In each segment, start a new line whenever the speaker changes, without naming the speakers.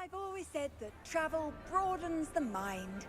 I've always said that travel broadens the mind.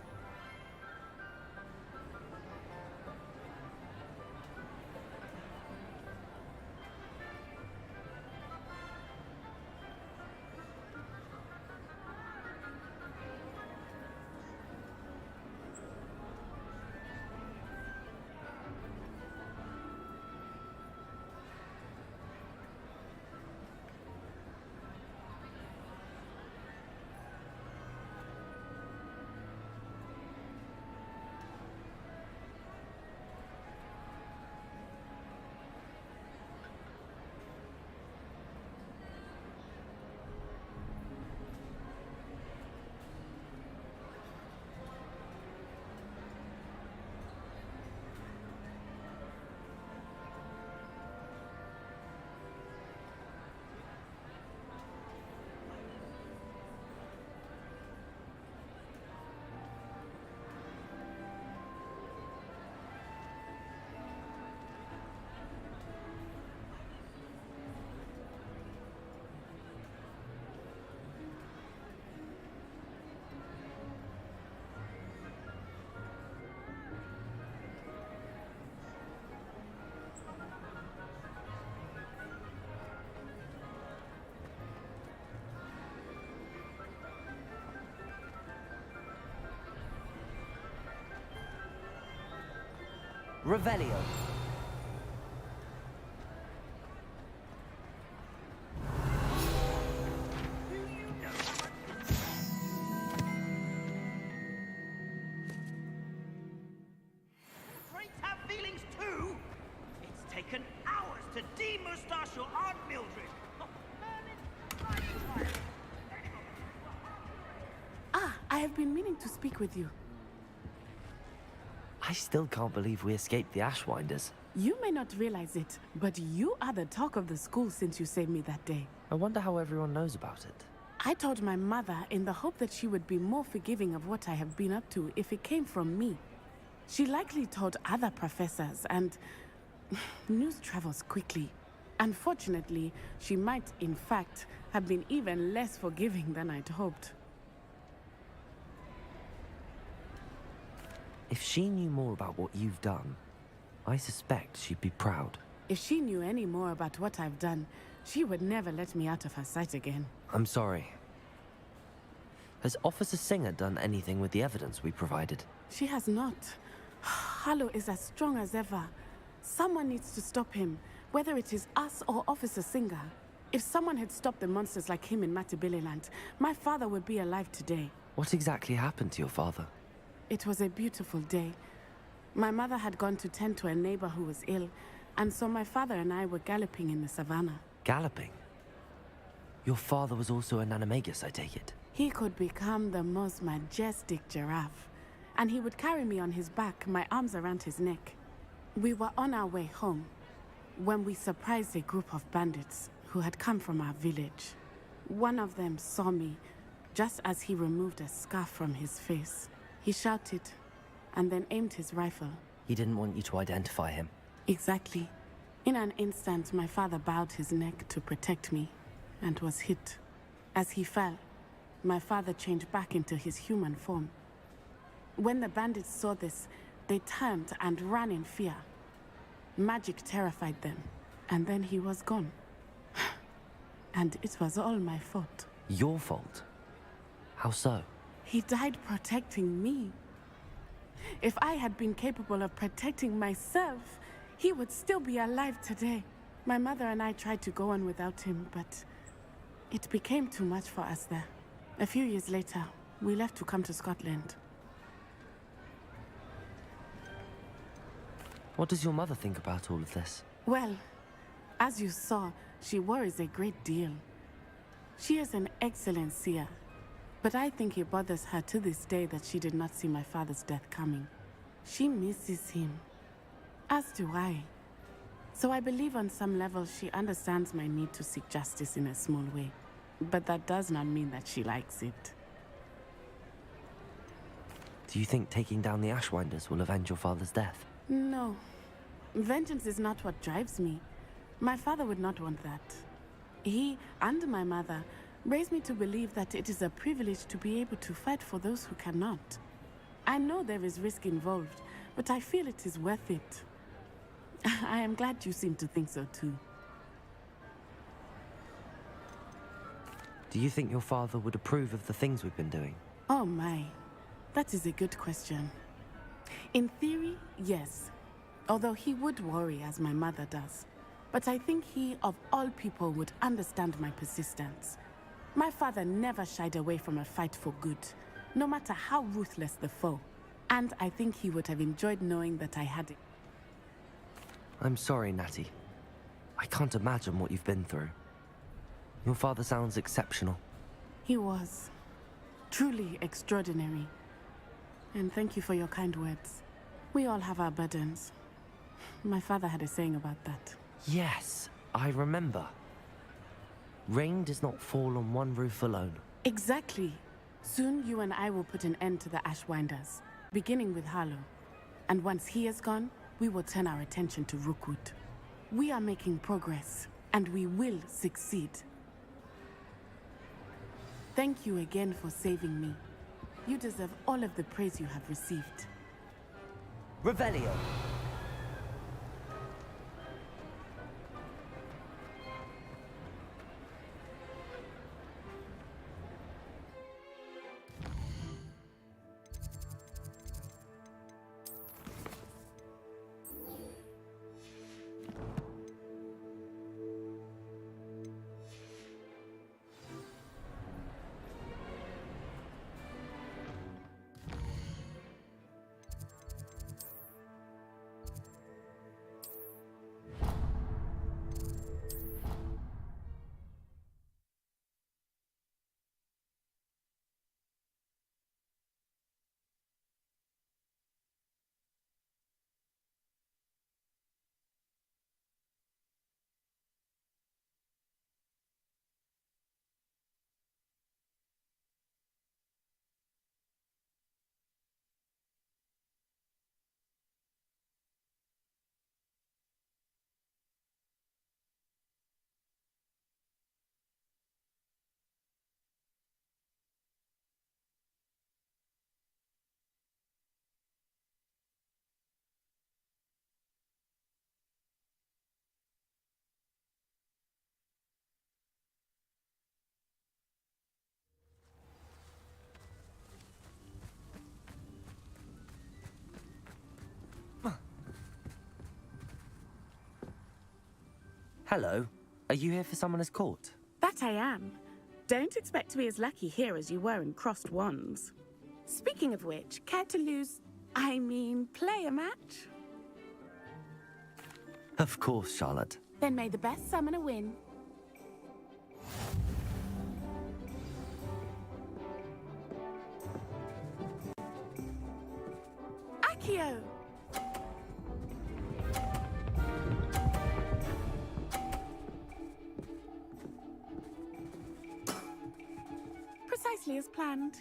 Revelio.
Traits have feelings too? It's taken hours to de-moustache your Aunt Mildred.
I have been meaning to speak with you.
I still can't believe we escaped the Ashwinders.
You may not realize it, but you are the talk of the school since you saved me that day.
I wonder how everyone knows about it.
I told my mother in the hope that she would be more forgiving of what I have been up to if it came from me. She likely told other professors, and news travels quickly. Unfortunately, she might, in fact, have been even less forgiving than I'd hoped.
If she knew more about what you've done, I suspect she'd be proud.
If she knew any more about what I've done, she would never let me out of her sight again.
I'm sorry. Has Officer Singer done anything with the evidence we provided?
She has not. Harlow is as strong as ever. Someone needs to stop him, whether it is us or Officer Singer. If someone had stopped the monsters like him in Matabeleland, my father would be alive today.
What exactly happened to your father?
It was a beautiful day. My mother had gone to tend to a neighbor who was ill, and so my father and I were galloping in the savannah.
Galloping? Your father was also an animagus, I take it?
He could become the most majestic giraffe, and he would carry me on his back, my arms around his neck. We were on our way home when we surprised a group of bandits who had come from our village. One of them saw me just as he removed a scarf from his face. He shouted and then aimed his rifle.
He didn't want you to identify him.
Exactly. In an instant, my father bowed his neck to protect me and was hit. As he fell, my father changed back into his human form. When the bandits saw this, they turned and ran in fear. Magic terrified them, and then he was gone. And it was all my fault.
Your fault? How so?
He died protecting me. If I had been capable of protecting myself, he would still be alive today. My mother and I tried to go on without him, but it became too much for us there. A few years later, we left to come to Scotland.
What does your mother think about all of this?
Well, as you saw, she worries a great deal. She is an excellent seer, but I think it bothers her to this day that she did not see my father's death coming. She misses him, as do I. So I believe on some level she understands my need to seek justice in a small way. But that does not mean that she likes it.
Do you think taking down the Ashwinders will avenge your father's death?
No. Vengeance is not what drives me. My father would not want that. He and my mother raised me to believe that it is a privilege to be able to fight for those who cannot. I know there is risk involved, but I feel it is worth it. I am glad you seem to think so too.
Do you think your father would approve of the things we've been doing?
Oh my, that is a good question. In theory, yes. Although he would worry as my mother does. But I think he, of all people, would understand my persistence. My father never shied away from a fight for good, no matter how ruthless the foe. And I think he would have enjoyed knowing that I had it.
I'm sorry, Natty. I can't imagine what you've been through. Your father sounds exceptional.
He was. Truly extraordinary. And thank you for your kind words. We all have our burdens. My father had a saying about that.
Yes, I remember. Rain does not fall on one roof alone.
Exactly. Soon you and I will put an end to the Ashwinders, beginning with Harlow. And once he is gone, we will turn our attention to Rookwood. We are making progress, and we will succeed. Thank you again for saving me. You deserve all of the praise you have received.
Revelio! Hello. Are you here for Summoner's Court?
That I am. Don't expect to be as lucky here as you were in Crossed Wands. Speaking of which, care to play a match?
Of course, Charlotte.
Then may the best summoner win. Accio! Precisely as planned.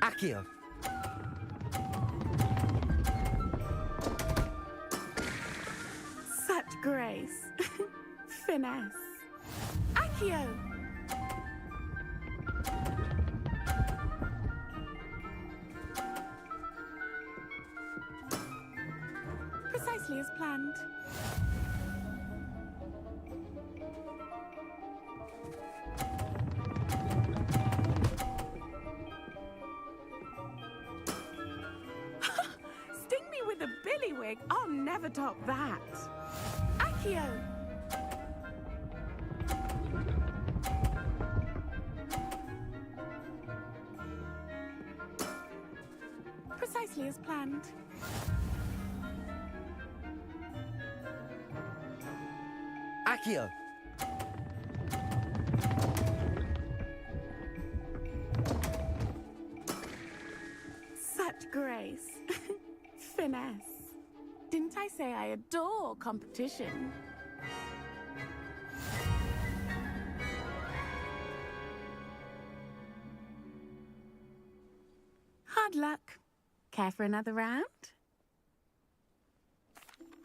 Accio!
Such grace. Finesse. Accio! Precisely as planned. Sting me with a billywig. I'll never top that. Accio! Precisely as planned.
Accio!
Such grace. Finesse. Didn't I say I adore competition? Hard luck. Care for another round?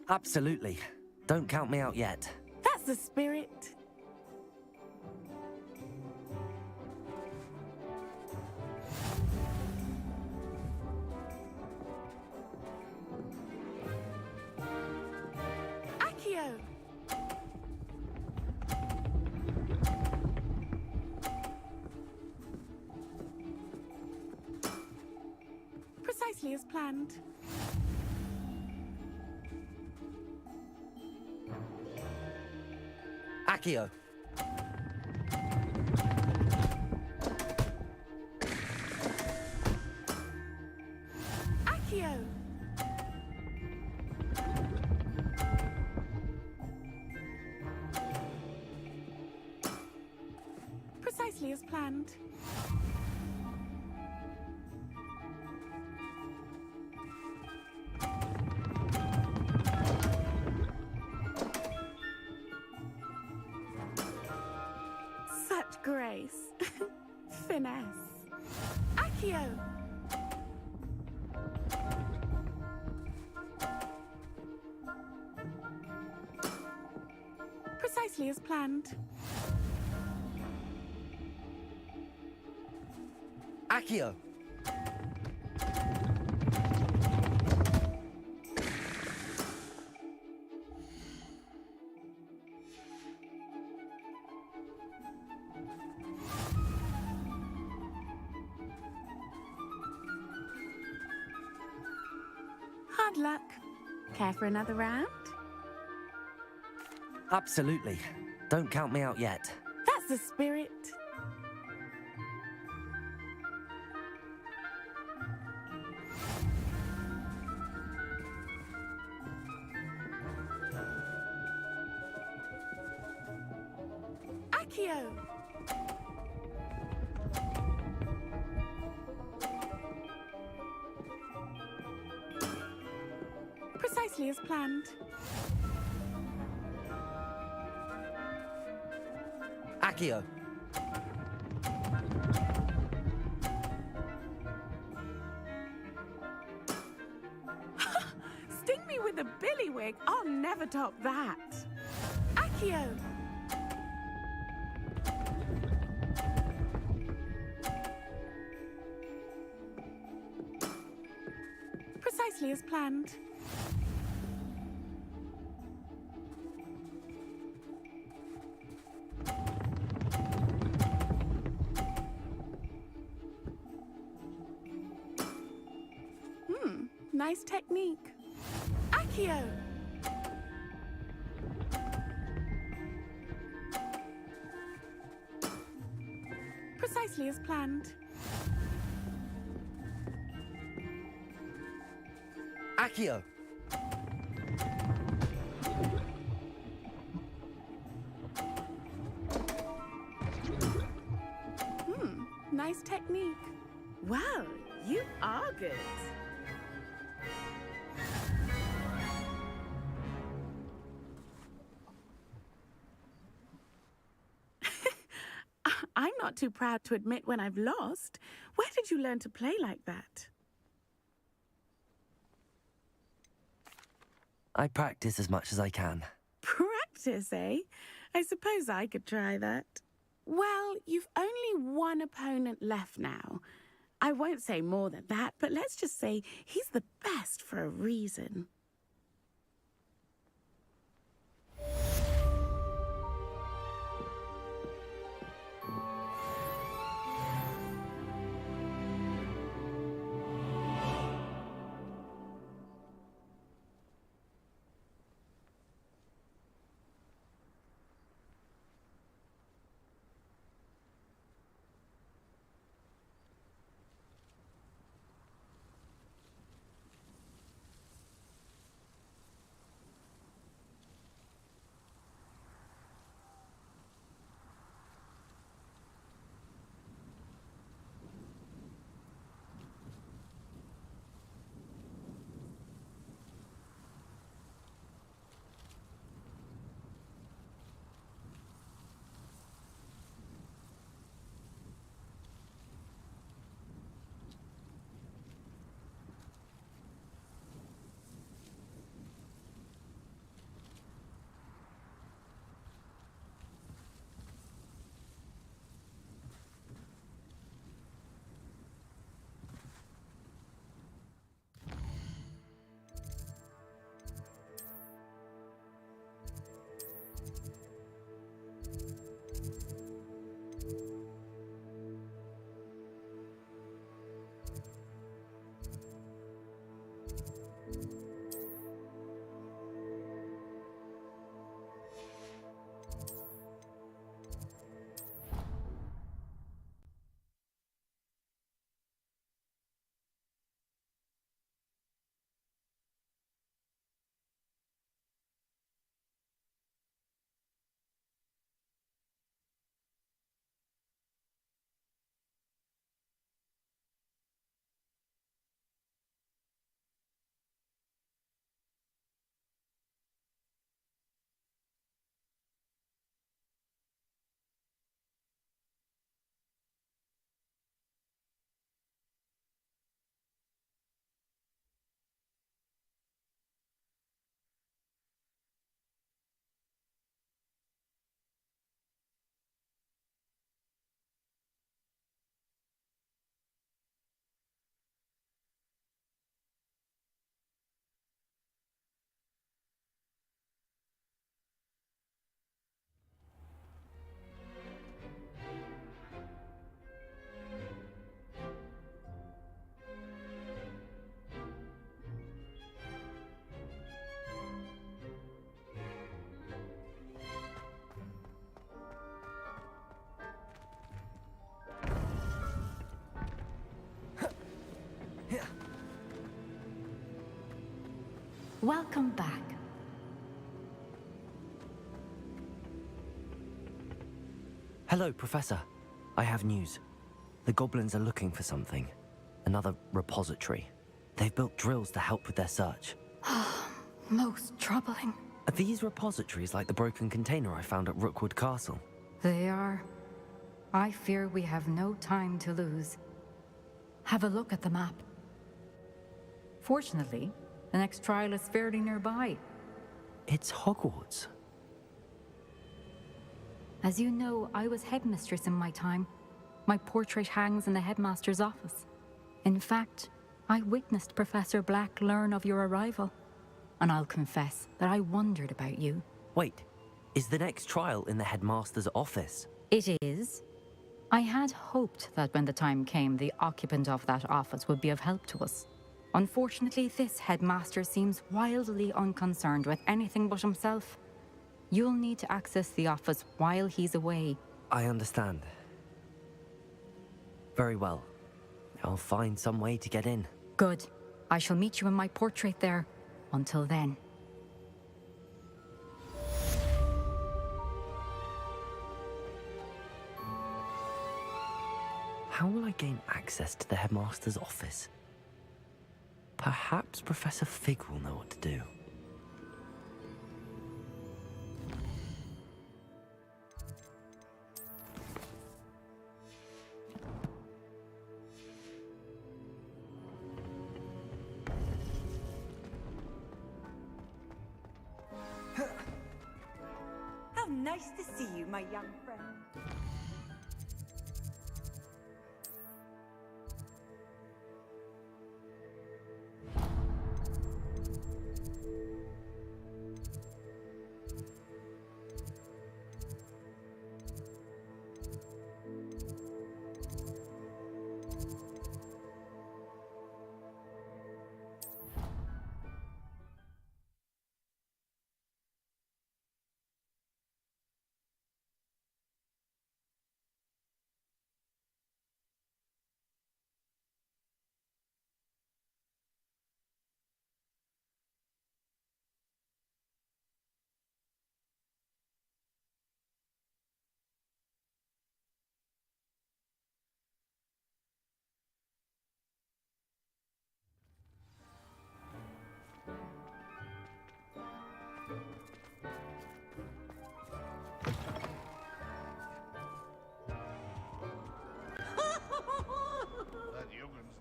Absolutely. Don't count me out yet.
That's the spirit. Accio! Precisely as planned.
Accio.
Accio! Precisely as planned. Such grace. Finesse. Accio! Precisely as planned.
Accio.
Hard luck. Care for another round?
Absolutely. Don't count me out yet.
That's the spirit. Accio! Precisely as planned.
Accio.
Sting me with a billywig. I'll never top that. Accio! Precisely as planned. Nice technique. Accio! Precisely as planned.
Accio.
Nice technique. Well, you are good. I'm not too proud to admit when I've lost. Where did you learn to play like that?
I practice as much as I can.
Practice, eh? I suppose I could try that. Well, you've only one opponent left now. I won't say more than that, but let's just say he's the best for a reason.
Welcome back.
Hello, Professor. I have news. The goblins are looking for something. Another repository. They've built drills to help with their search.
Most troubling.
Are these repositories like the broken container I found at Rookwood Castle?
They are. I fear we have no time to lose. Have a look at the map. Fortunately, the next trial is fairly nearby.
It's Hogwarts.
As you know, I was headmistress in my time. My portrait hangs in the headmaster's office. In fact, I witnessed Professor Black learn of your arrival. And I'll confess that I wondered about you.
Wait, is the next trial in the headmaster's office?
It is. I had hoped that when the time came, the occupant of that office would be of help to us. Unfortunately, this headmaster seems wildly unconcerned with anything but himself. You'll need to access the office while he's away.
I understand. Very well. I'll find some way to get in.
Good. I shall meet you in my portrait there. Until then.
How will I gain access to the headmaster's office? Perhaps Professor Fig will know what to do.
How nice to see you, my young friend.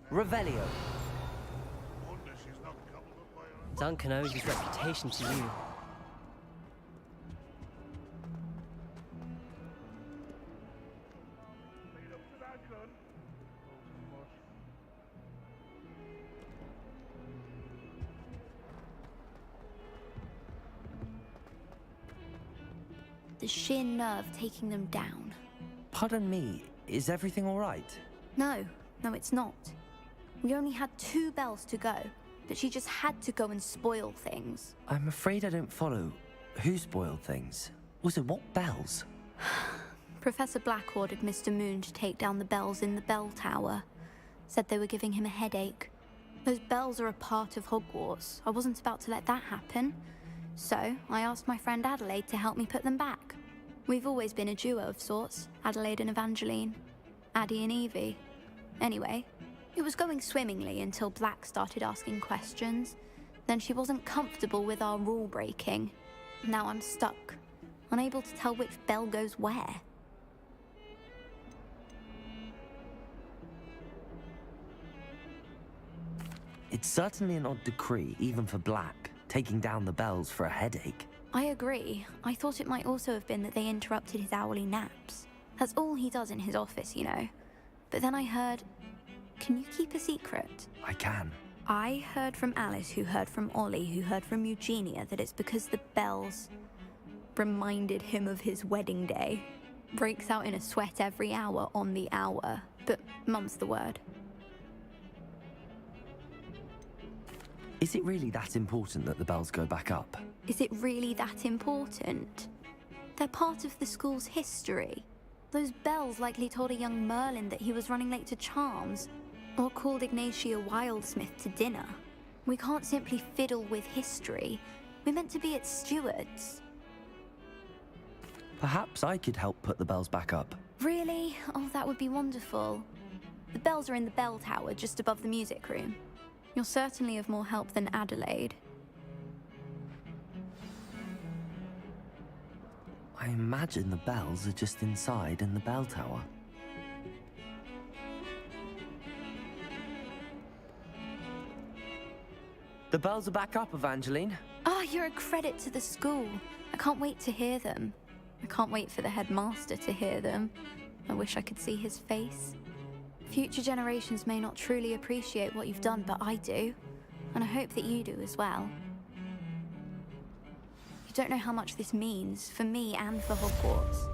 Revelio.
Duncan owes his reputation to you.
The sheer nerve taking them down.
Pardon me, is everything all right?
No, it's not. We only had 2 bells to go, but she just had to go and spoil things.
I'm afraid I don't follow. Who spoiled things? Also, what bells?
Professor Black ordered Mr. Moon to take down the bells in the bell tower. Said they were giving him a headache. Those bells are a part of Hogwarts. I wasn't about to let that happen. So, I asked my friend Adelaide to help me put them back. We've always been a duo of sorts, Adelaide and Evangeline. Addie and Evie. Anyway, it was going swimmingly until Black started asking questions. Then she wasn't comfortable with our rule breaking. Now I'm stuck, unable to tell which bell goes where.
It's certainly an odd decree, even for Black, taking down the bells for a headache.
I agree. I thought it might also have been that they interrupted his hourly naps. That's all he does in his office, you know. But then I heard... Can you keep a secret?
I can.
I heard from Alice, who heard from Ollie, who heard from Eugenia, that it's because the bells reminded him of his wedding day. Breaks out in a sweat every hour on the hour. But mum's the word.
Is it really that important that the bells go back up?
Is it really that important? They're part of the school's history. Those bells likely told a young Merlin that he was running late to Charms, or called Ignatia Wildsmith to dinner. We can't simply fiddle with history. We're meant to be its stewards.
Perhaps I could help put the bells back up.
Really? Oh, that would be wonderful. The bells are in the bell tower just above the music room. You're certainly of more help than Adelaide.
I imagine the bells are just inside in the bell tower. The bells are back up, Evangeline.
Oh, you're a credit to the school. I can't wait to hear them. I can't wait for the headmaster to hear them. I wish I could see his face. Future generations may not truly appreciate what you've done, but I do. And I hope that you do as well. You don't know how much this means for me and for Hogwarts.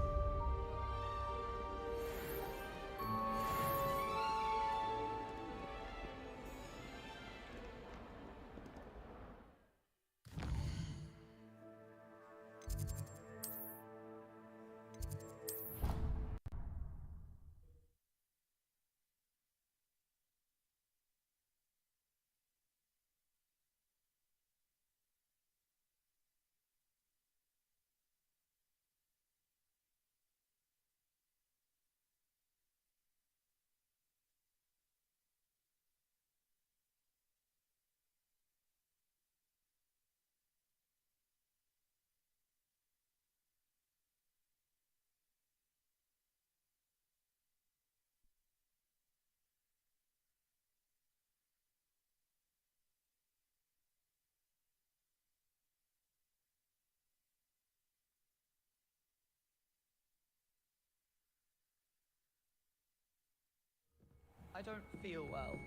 I don't feel well.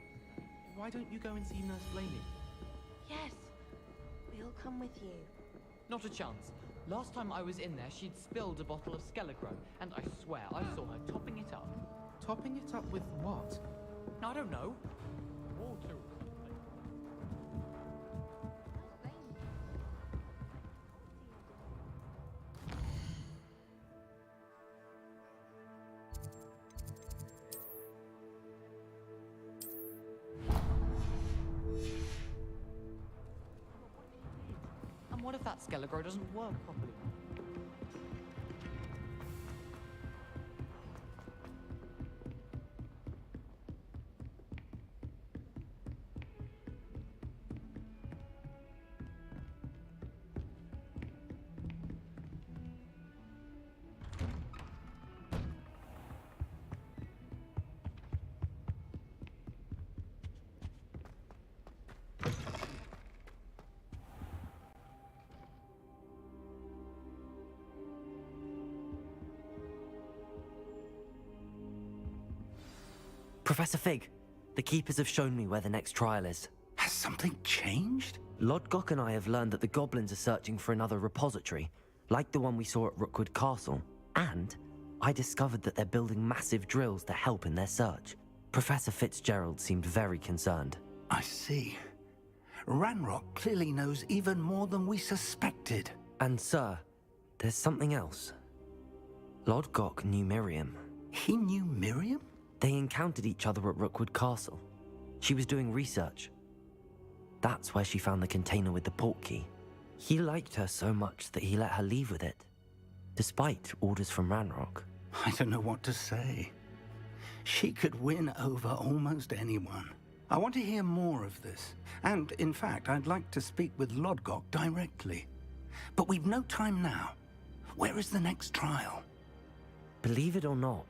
Why don't you go and see Nurse Blaney?
Yes, we'll come with you.
Not a chance. Last time I was in there, she'd spilled a bottle of Skelecrow, and I swear I saw her topping it up.
Topping it up with what?
I don't know. Water or something. And what if that Skelecrow doesn't work properly?
Professor Fig, the Keepers have shown me where the next trial is.
Has something changed?
Lodgok and I have learned that the goblins are searching for another repository, like the one we saw at Rookwood Castle. And I discovered that they're building massive drills to help in their search. Professor Fitzgerald seemed very concerned.
I see. Ranrock clearly knows even more than we suspected.
And sir, there's something else. Lodgok knew Miriam.
He knew Miriam?
They encountered each other at Rookwood Castle. She was doing research. That's where she found the container with the portkey. He liked her so much that he let her leave with it, despite orders from Ranrock.
I don't know what to say. She could win over almost anyone. I want to hear more of this. And, in fact, I'd like to speak with Lodgok directly. But we've no time now. Where is the next trial?
Believe it or not,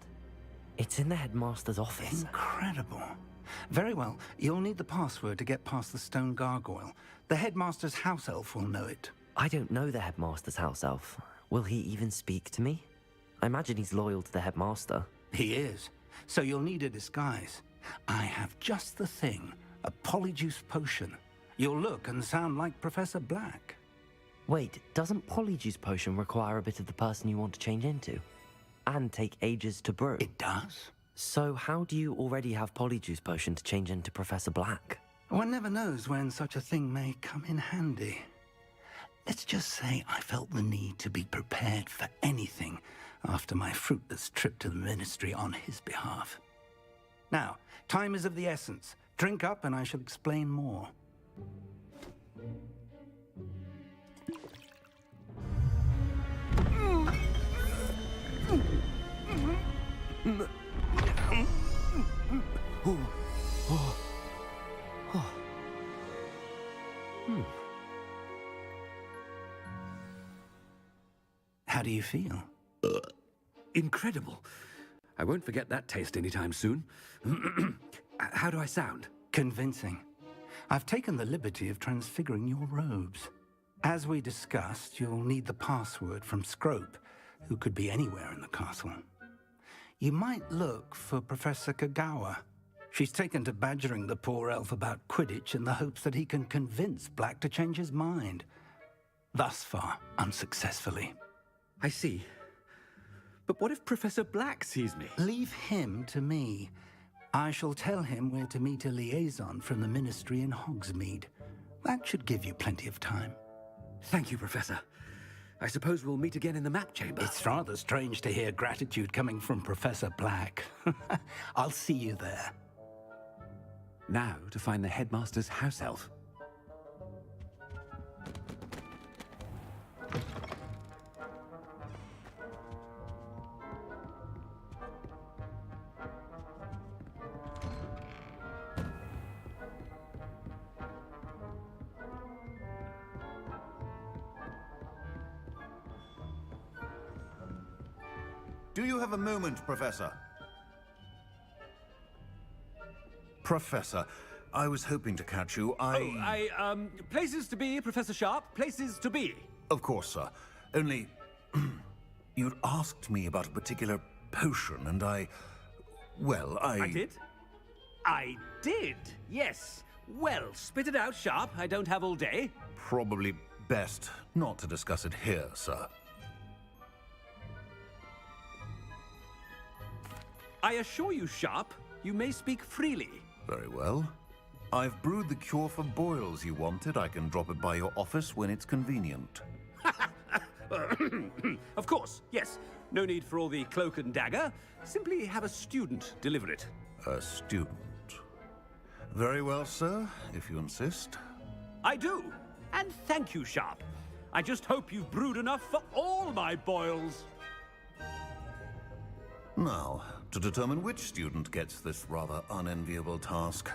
it's in the headmaster's office.
Incredible. Very well. You'll need the password to get past the stone gargoyle. The headmaster's house elf will know it.
I don't know the headmaster's house elf. Will he even speak to me? I imagine he's loyal to the headmaster.
He is. So you'll need a disguise. I have just the thing. A polyjuice potion. You'll look and sound like Professor Black.
Wait, doesn't Polyjuice Potion require a bit of the person you want to change into? And take ages to brew?
It does.
So how do you already have Polyjuice Potion to change into Professor Black?
One never knows when such a thing may come in handy. Let's just say I felt the need to be prepared for anything after my fruitless trip to the Ministry on his behalf. Now, time is of the essence. Drink up and I shall explain more. How do you feel?
Incredible. I won't forget that taste anytime soon. How do I sound?
Convincing. I've taken the liberty of transfiguring your robes. As we discussed, you'll need the password from Scrope, who could be anywhere in the castle. You might look for Professor Kagawa. She's taken to badgering the poor elf about Quidditch in the hopes that he can convince Black to change his mind. Thus far, unsuccessfully.
I see. But what if Professor Black sees me?
Leave him to me. I shall tell him where to meet a liaison from the Ministry in Hogsmeade. That should give you plenty of time.
Thank you, Professor. I suppose we'll meet again in the map chamber.
It's rather strange to hear gratitude coming from Professor Black. I'll see you there.
Now to find the headmaster's house elf.
Do you have a moment, Professor? Professor, I was hoping to catch you.
Places to be, Professor Sharp. Places to be.
Of course, sir. Only, you'd asked me about a particular potion, and I
did? I did, yes. Well, spit it out, Sharp. I don't have all day.
Probably best not to discuss it here, sir.
I assure you, Sharp, you may speak freely.
Very well. I've brewed the cure for boils you wanted. I can drop it by your office when it's convenient.
Of course, yes. No need for all the cloak and dagger. Simply have a student deliver it.
A student. Very well, sir, if you insist.
I do. And thank you, Sharp. I just hope you've brewed enough for all my boils.
Now, to determine which student gets this rather unenviable task.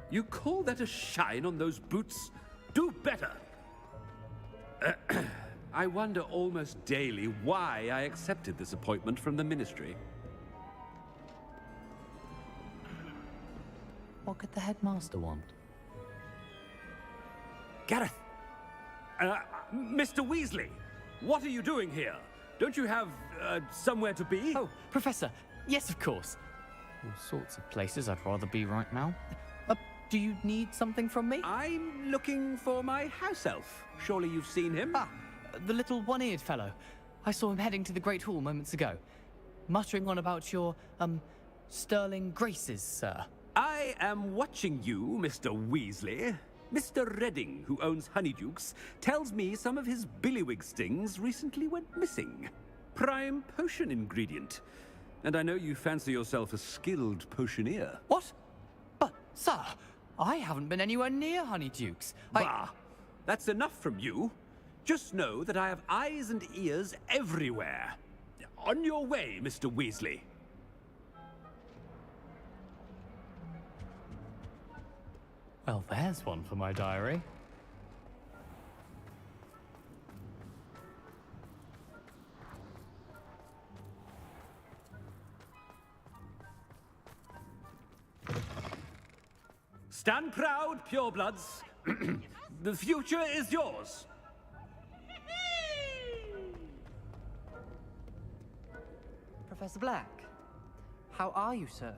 You call that a shine on those boots? Do better. I wonder almost daily why I accepted this appointment from the Ministry.
What could the headmaster want?
Gareth! Mr. Weasley, what are you doing here? Don't you have, somewhere to be?
Oh, Professor, yes, of course. All sorts of places I'd rather be right now. Do you need something from me?
I'm looking for my house elf. Surely you've seen him?
Ah, the little one-eared fellow. I saw him heading to the Great Hall moments ago, muttering on about your, sterling graces, sir.
I am watching you, Mr. Weasley. Mr. Redding, who owns Honeydukes, tells me some of his billywig stings recently went missing. Prime potion ingredient. And I know you fancy yourself a skilled potioneer.
What? But, sir, I haven't been anywhere near Honeydukes.
Bah! That's enough from you. Just know that I have eyes and ears everywhere. On your way, Mr. Weasley.
Well, there's one for my diary.
Stand proud, purebloods. The future is yours.
Professor Black, how are you, sir?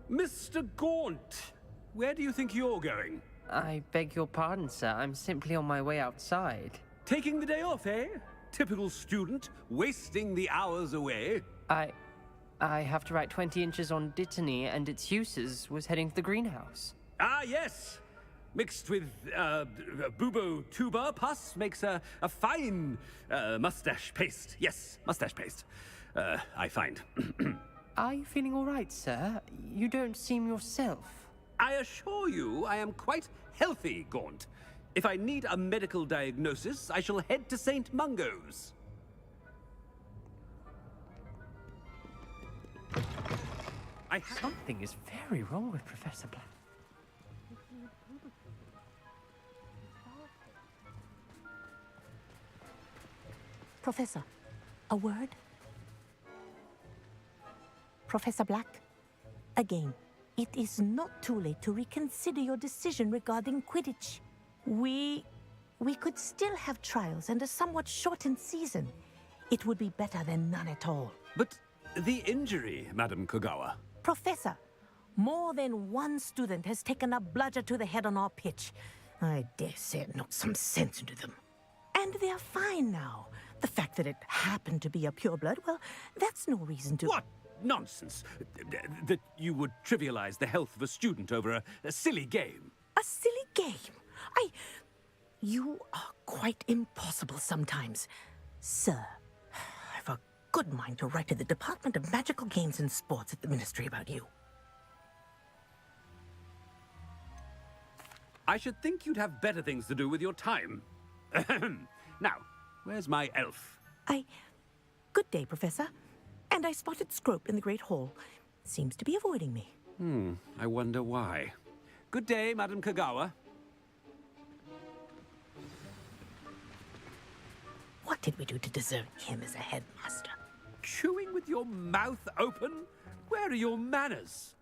Mr. Gaunt, where do you think you're going?
I beg your pardon, sir. I'm simply on my way outside.
Taking the day off, eh? Typical student, wasting the hours away.
I have to write 20 inches on Dittany and its uses. Was heading to the greenhouse.
Ah, yes. Mixed with bubo tuber pus makes a fine mustache paste. Yes, mustache paste. I find.
Are you feeling all right, sir? You don't seem yourself.
I assure you I am quite healthy, Gaunt. If I need a medical diagnosis, I shall head to St. Mungo's.
Something is very wrong with Professor Black.
Professor, a word? Professor Black, again, it is not too late to reconsider your decision regarding Quidditch. We could still have trials and a somewhat shortened season. It would be better than none at all.
But the injury, Madam Kogawa.
Professor, more than one student has taken a bludger to the head on our pitch. I dare say it knocked some sense into them. And they're fine now. The fact that it happened to be a pureblood, well, that's no reason to...
What nonsense! That you would trivialize the health of a student over a silly game.
A silly game? You are quite impossible sometimes. Sir, I've a good mind to write to the Department of Magical Games and Sports at the Ministry about you.
I should think you'd have better things to do with your time. Now, where's my elf?
Good day, Professor. And I spotted Scrope in the Great Hall. Seems to be avoiding me.
I wonder why. Good day, Madam Kogawa.
What did we do to deserve him as a headmaster?
Chewing with your mouth open? Where are your manners?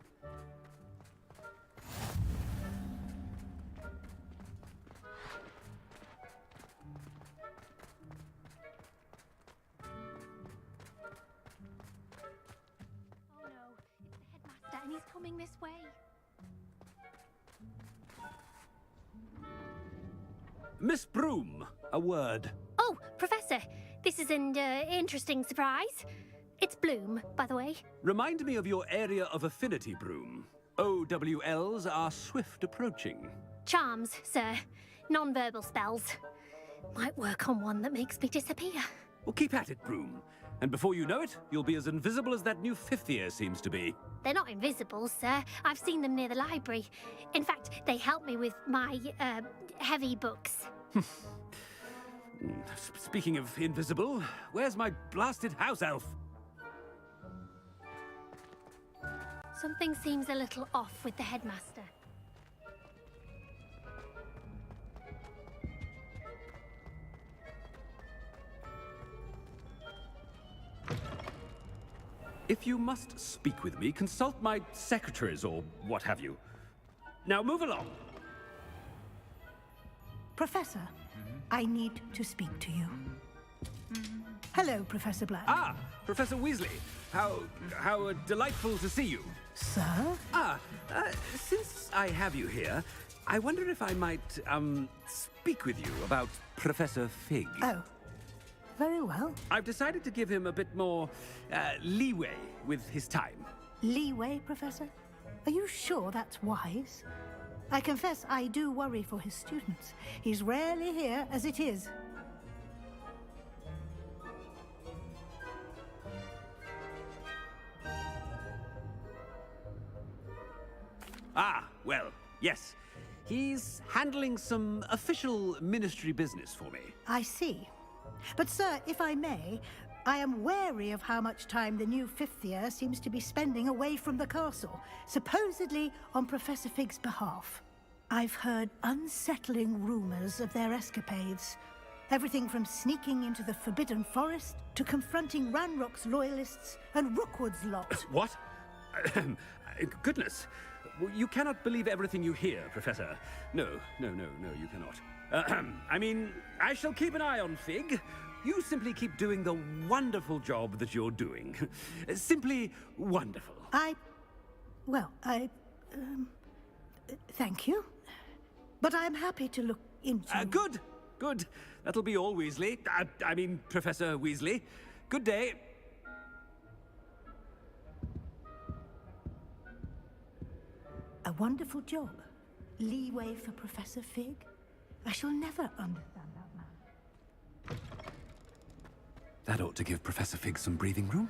And he's coming this way.
Miss Broom, a word.
Oh, Professor, this is an interesting surprise. It's Bloom, by the way.
Remind me of your area of affinity, Broom. OWLs are swift approaching.
Charms, sir. Non-verbal spells. Might work on one that makes me disappear.
Well, keep at it, Broom. And before you know it, you'll be as invisible as that new fifth year seems to be.
They're not invisible, sir. I've seen them near the library. In fact, they help me with my, heavy books.
Speaking of invisible, where's my blasted house elf?
Something seems a little off with the headmaster.
If you must speak with me, consult my secretaries or what have you. Now move along.
Professor, I need to speak to you. Hello, Professor Black.
Ah, Professor Weasley. How delightful to see you.
Sir?
Since I have you here, I wonder if I might, speak with you about Professor Fig.
Oh. Very well.
I've decided to give him a bit more, leeway with his time.
Leeway, Professor? Are you sure that's wise? I confess I do worry for his students. He's rarely here as it is.
Ah, well, yes. He's handling some official ministry business for me.
I see. But, sir, if I may, I am wary of how much time the new fifth year seems to be spending away from the castle, supposedly on Professor Fig's behalf. I've heard unsettling rumors of their escapades. Everything from sneaking into the Forbidden Forest to confronting Ranrock's loyalists and Rookwood's lot.
What? Goodness. You cannot believe everything you hear, Professor. No, you cannot. I mean, I shall keep an eye on Fig. You simply keep doing the wonderful job that you're doing. Simply wonderful.
Thank you. But I'm happy to look into...
Good. That'll be all, Weasley. I mean, Professor Weasley. Good day.
A wonderful job. Leeway for Professor Fig. I shall never understand that man.
That ought to give Professor Fig some breathing room.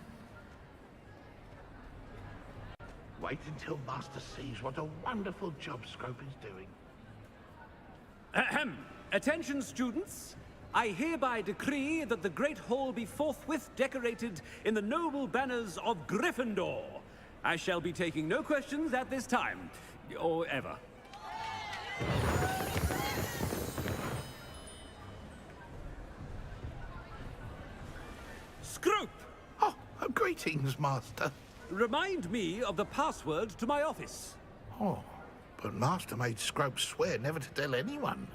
Wait until Master sees what a wonderful job Scrope is doing.
Ahem. Attention, students. I hereby decree that the Great Hall be forthwith decorated in the noble banners of Gryffindor. I shall be taking no questions at this time, or ever. Scrope!
Oh, greetings, Master.
Remind me of the password to my office.
Oh, but Master made Scrope swear never to tell anyone,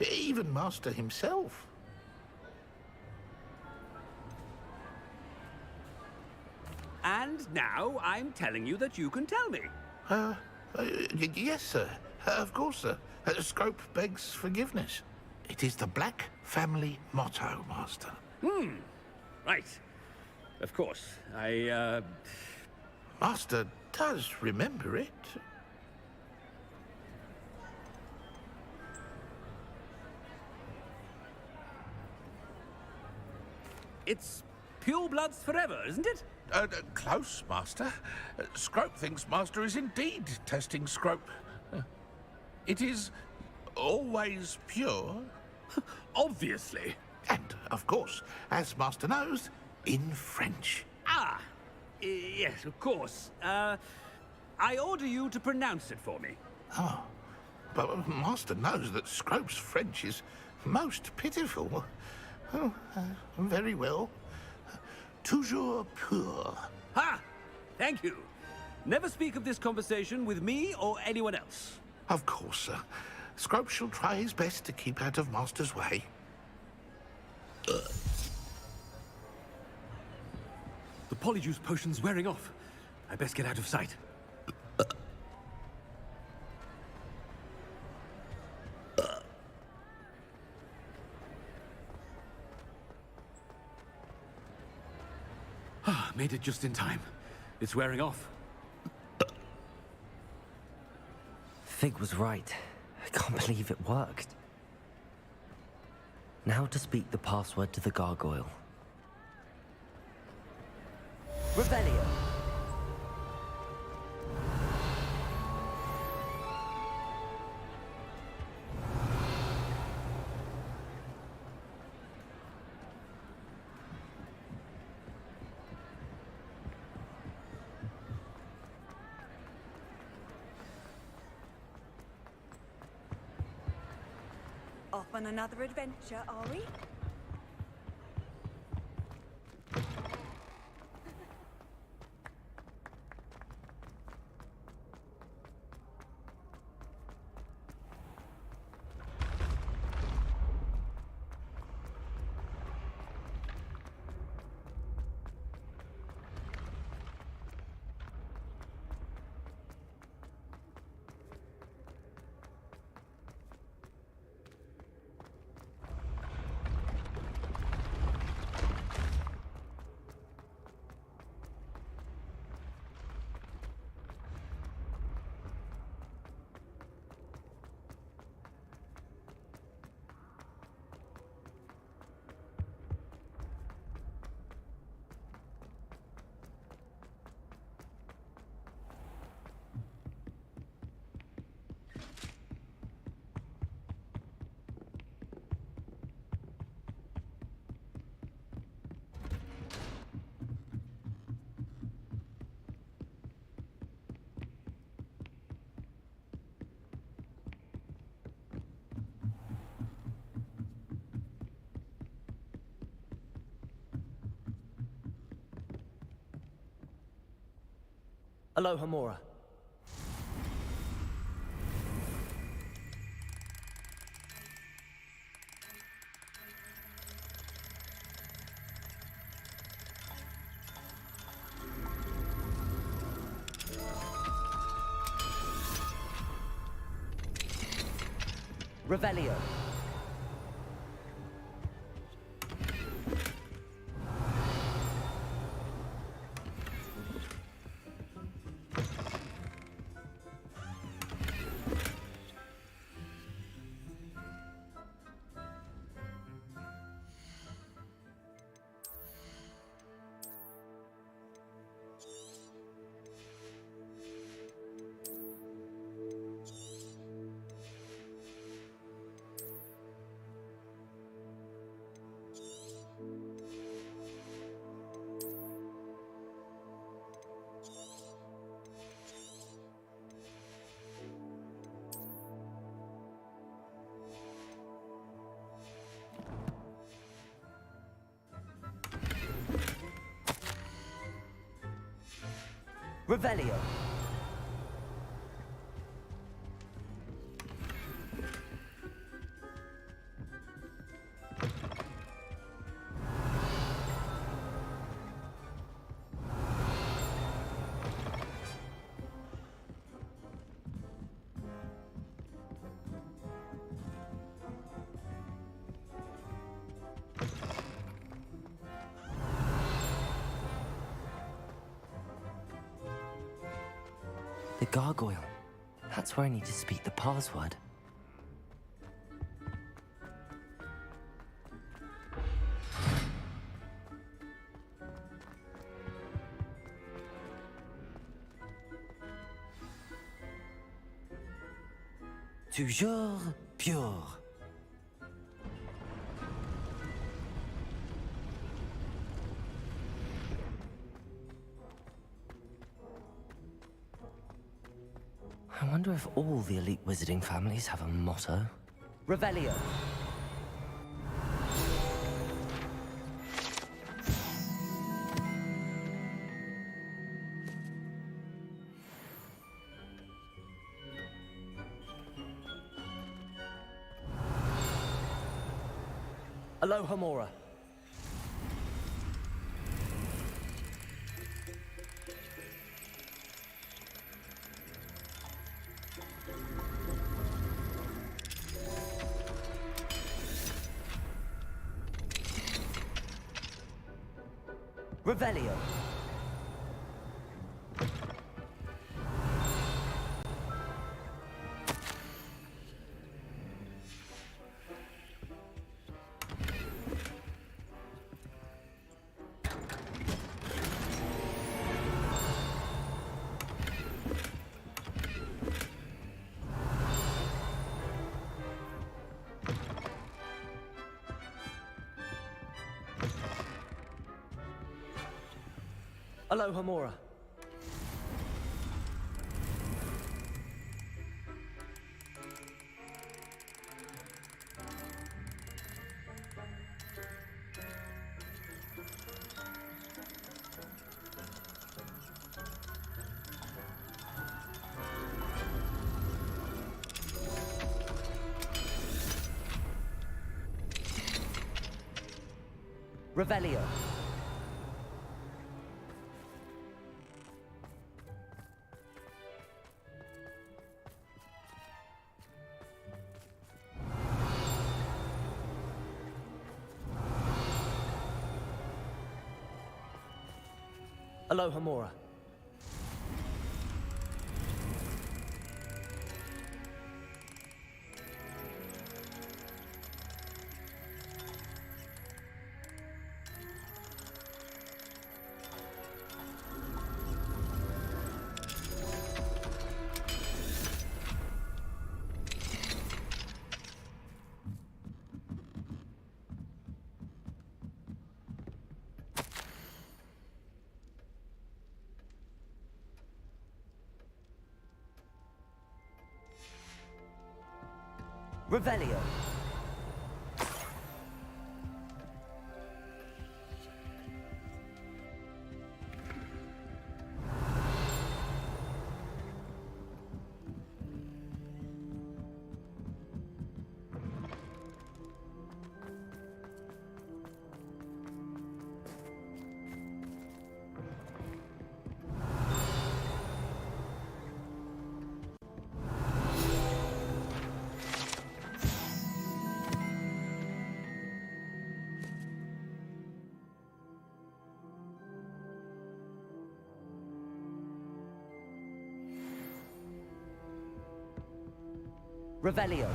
even Master himself.
And now I'm telling you that you can tell me.
Yes, sir. Of course, sir. Scrope begs forgiveness. It is the Black family motto, Master.
Right. Of course.
Master does remember it.
It's purebloods forever, isn't it?
Close, Master. Scrope thinks Master is indeed testing Scrope. It is always pure.
Obviously.
And, of course, as Master knows, in French.
Ah! Yes, of course. I order you to pronounce it for me.
Oh, but Master knows that Scrope's French is most pitiful. Oh, very well. Toujours pur.
Ha! Thank you. Never speak of this conversation with me or anyone else.
Of course, sir. Scrope shall try his best to keep out of Master's way.
The polyjuice potion's wearing off. I best get out of sight. Made it just in time. It's wearing off.
Fig was right. I can't believe it worked. Now to speak the password to the gargoyle. Revelio.
Off on another adventure, are we?
Aloha Mora. Revelio. Revelio. The gargoyle. That's where I need to speak the password. Toujours pure. I wonder if all the elite wizarding families have a motto. Revelio. Aloha Mora. Revelio. Aloha Mora. Revelio. Aloha Mora. Revelio. Revelio.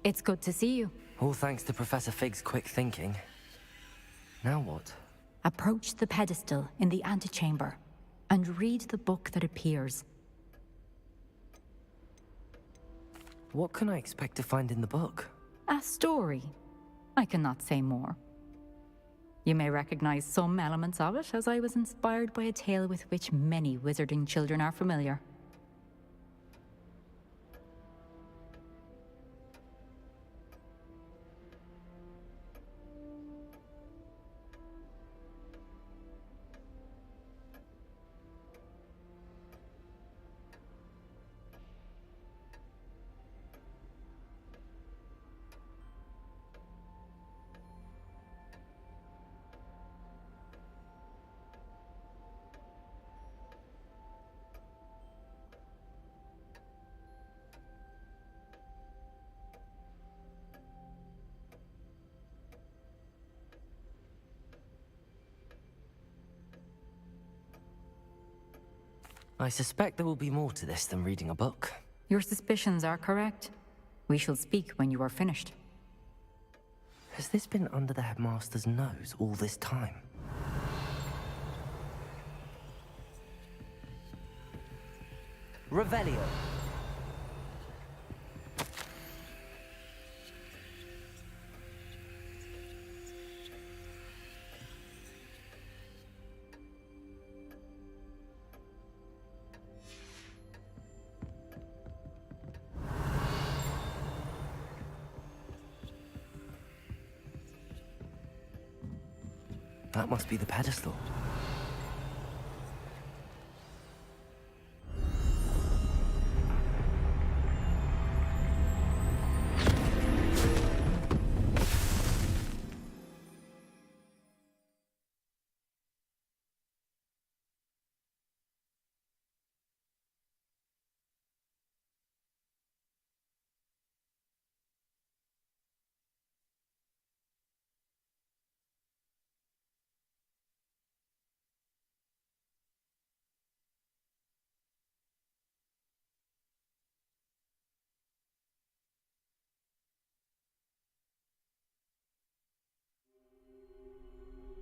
It's good to see you.
All thanks to Professor Fig's quick thinking. Now what?
Approach the pedestal in the antechamber and read the book that appears.
What can I expect to find in the book?
A story. I cannot say more. You may recognize some elements of it, as I was inspired by a tale with which many wizarding children are familiar.
I suspect there will be more to this than reading a book.
Your suspicions are correct. We shall speak when you are finished.
Has this been under the headmaster's nose all this time? Revelio. That must be the pedestal.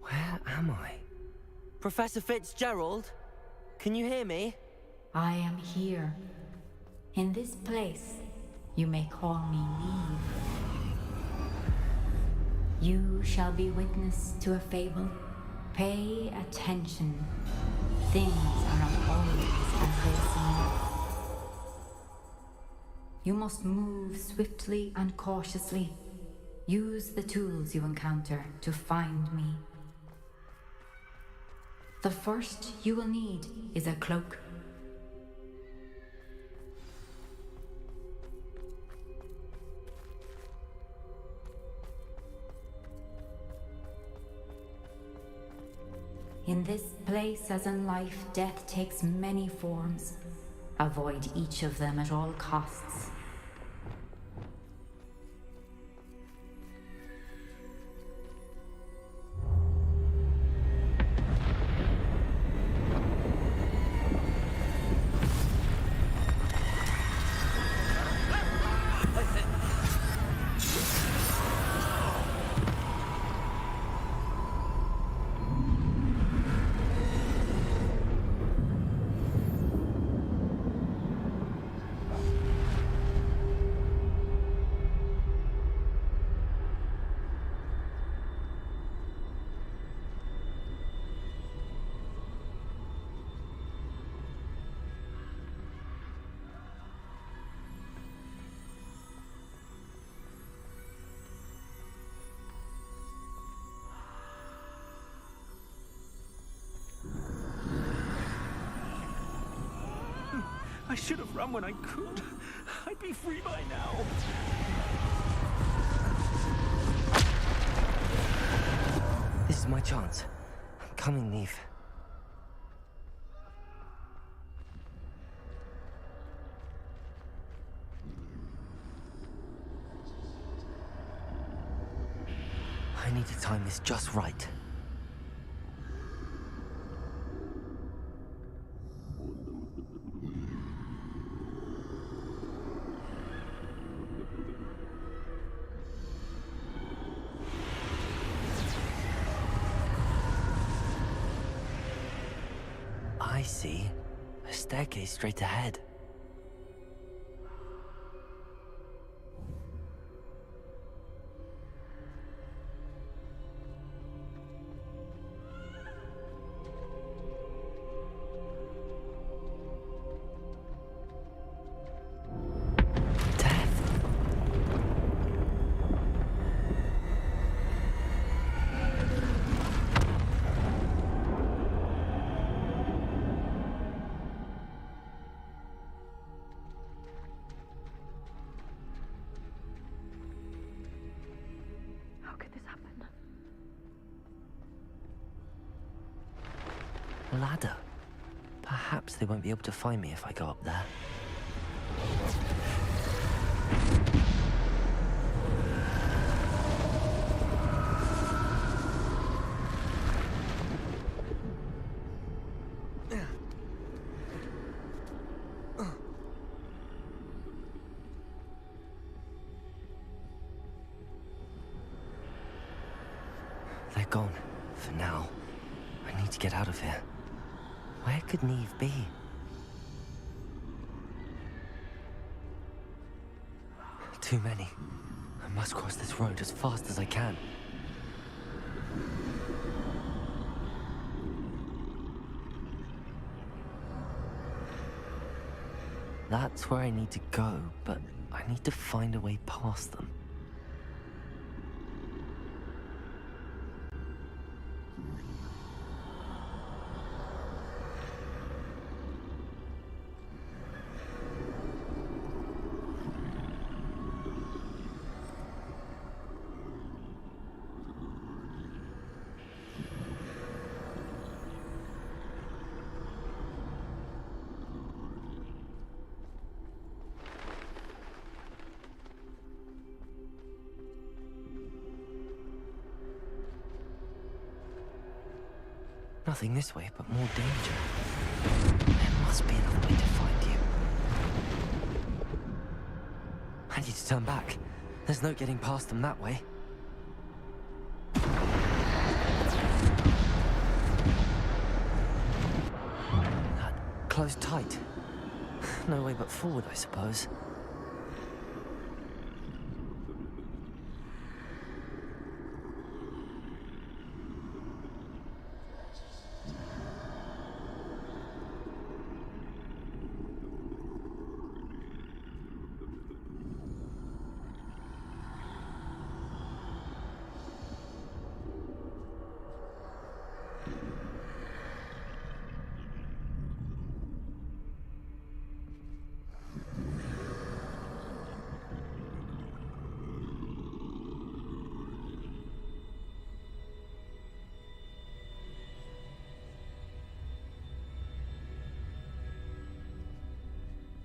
Where am I? Professor Fitzgerald? Can you hear me?
I am here. In this place, you may call me Neve. You shall be witness to a fable. Pay attention. Things are not always as they seem. You must move swiftly and cautiously. Use the tools you encounter to find me. The first you will need is a cloak. In this place, as in life, death takes many forms. Avoid each of them at all costs.
I should have run when I could. I'd be free by now.
This is my chance. I'm coming, Neve. I need to time this just right. I see. A staircase straight ahead. A ladder. Perhaps they won't be able to find me if I go up there. They're gone. For now. I need to get out of here. Where could Neve be? Too many. I must cross this road as fast as I can. That's where I need to go, but I need to find a way past them. Nothing this way, but more danger. There must be another way to find you. I need to turn back. There's no getting past them that way. Closed tight. No way but forward, I suppose.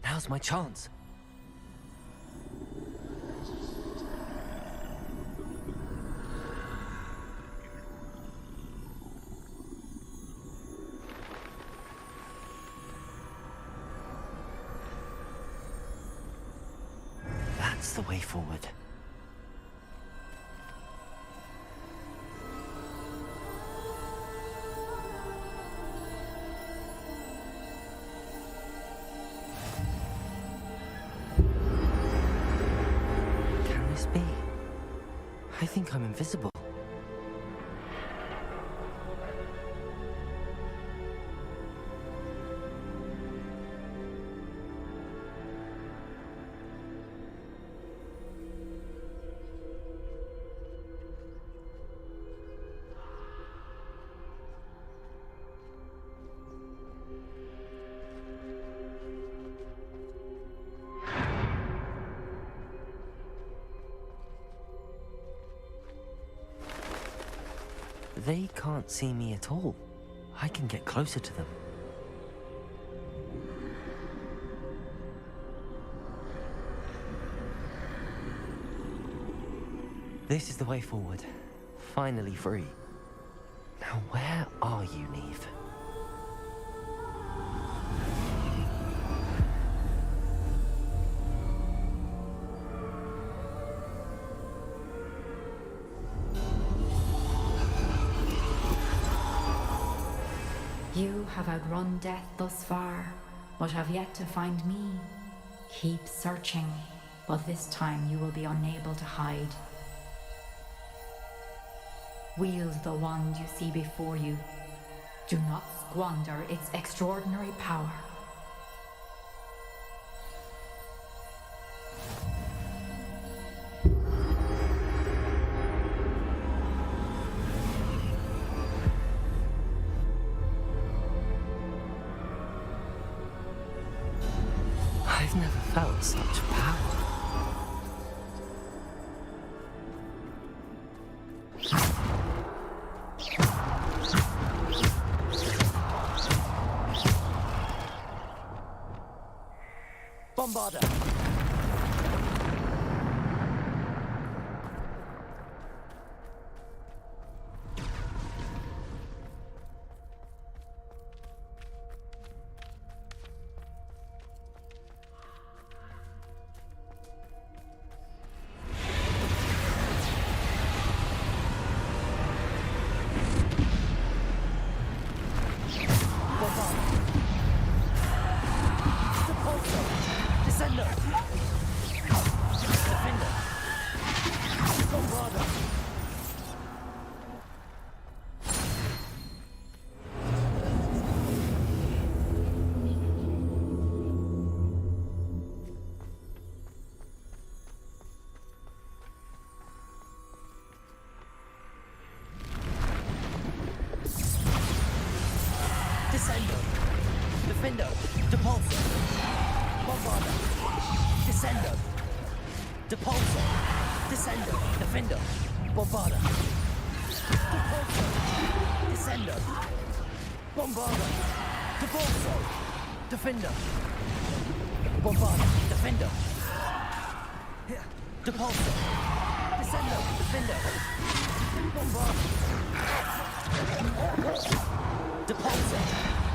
Now's my chance. That's the way forward. I think I'm invisible. They can't see me at all. I can get closer to them. This is the way forward. Finally free. Now where are you, Neve?
You have outrun death thus far, but have yet to find me. Keep searching, but this time you will be unable to hide. Wield the wand you see before you. Do not squander its extraordinary power.
I've never felt such power.
Bombarder!
Depulsor, Descender, Defender, Bombarda. Depulsor, Descender, Bombarda. Depulsor, Defender, Bombarda, Defender. Depulsor, Descender, Defender, Bombarda. Depulsor,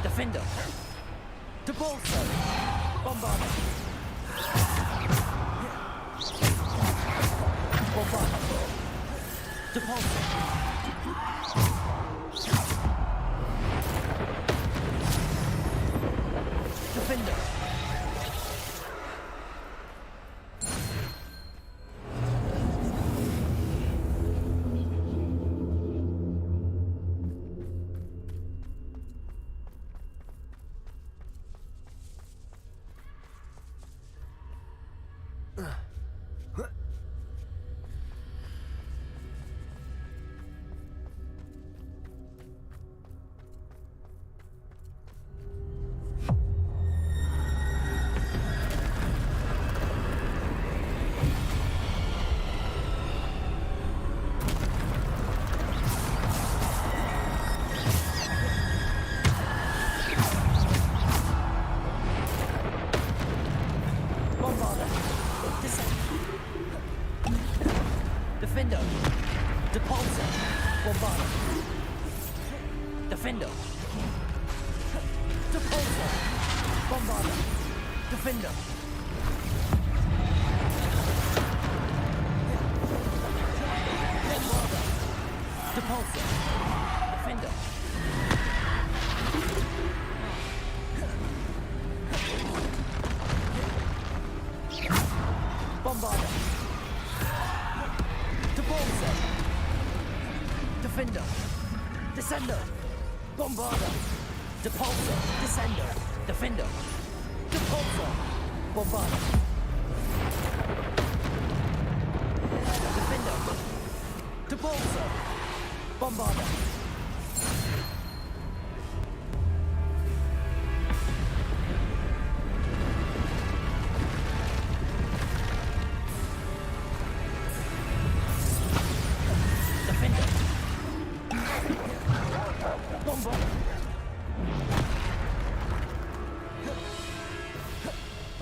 Defender, Depulsor, Bombarda. Bombarda. Depulsor. Defender. Defender. Depulsor. Bombarda. Defender. Depulsor. Bombarda. Defender. Bombarda. Depulsor. Defender. Bombarda. Depulsor. Defender. Descender. Bombarda. Depulsor. Descender. Defender. Depulsor. Bombarda. Defender. Depulsor. Bombarda.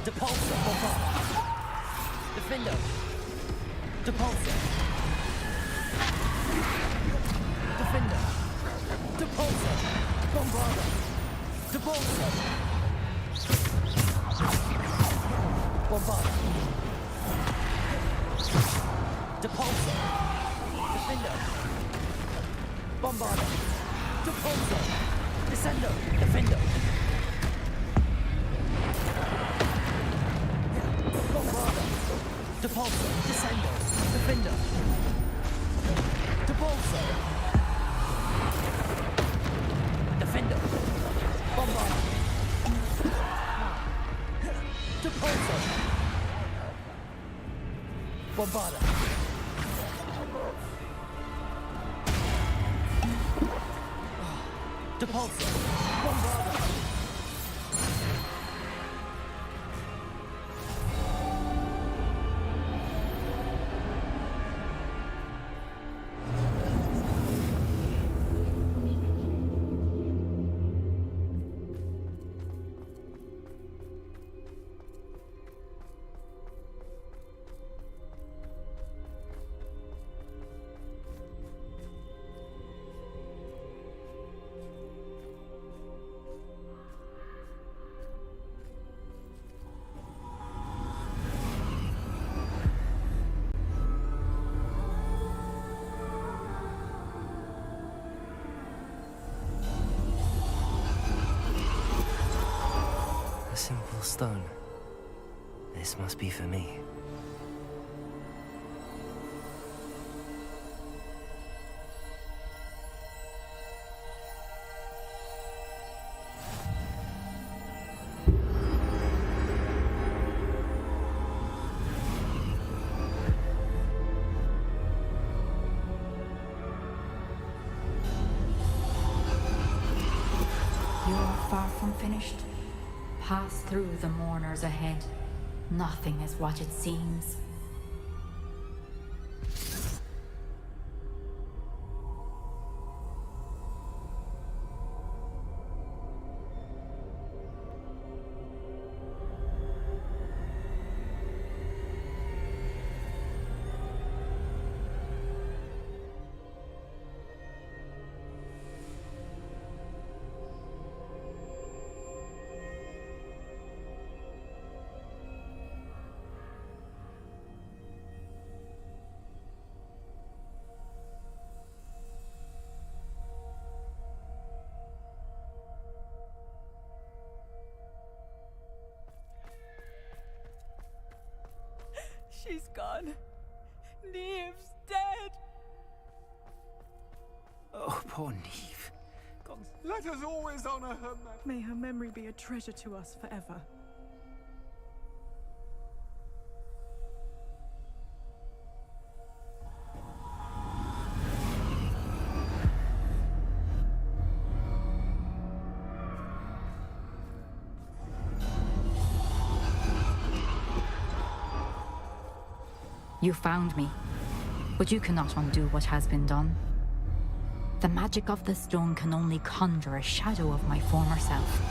Depulsor, Bombarda. Defender. Depulsor. Defender. Depulsor. Bombarda. Depulsor. Bombarda. Depulsor. Defender. Bombarda. Depulsor. Descender. Defender. Depulsor, Descender, Defender. Depulsor. Defender. Bombarda. Depulsor. Bombarda. Depulsor. Bombarda. A simple stone. This must be for me.
You're far from finished. Pass through the mourners ahead. Nothing is what it seems.
She's gone. Neve's dead.
Oh, poor Neve.
Let us always honor her.
May her memory be a treasure to us forever.
You found me, but you cannot undo what has been done. The magic of the stone can only conjure a shadow of my former self.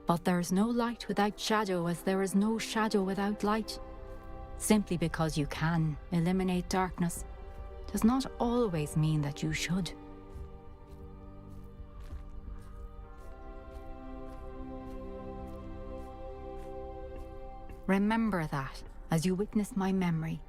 But there is no light without shadow, as there is no shadow without light. Simply because you can eliminate darkness does not always mean that you should. Remember that as you witness my memory.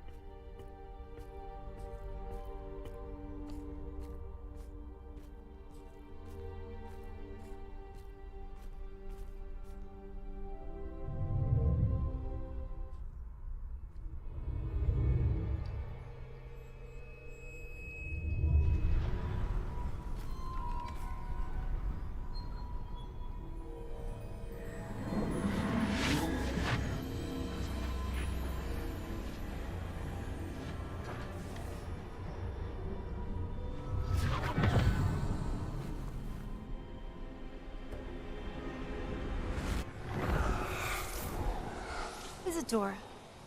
Isadora,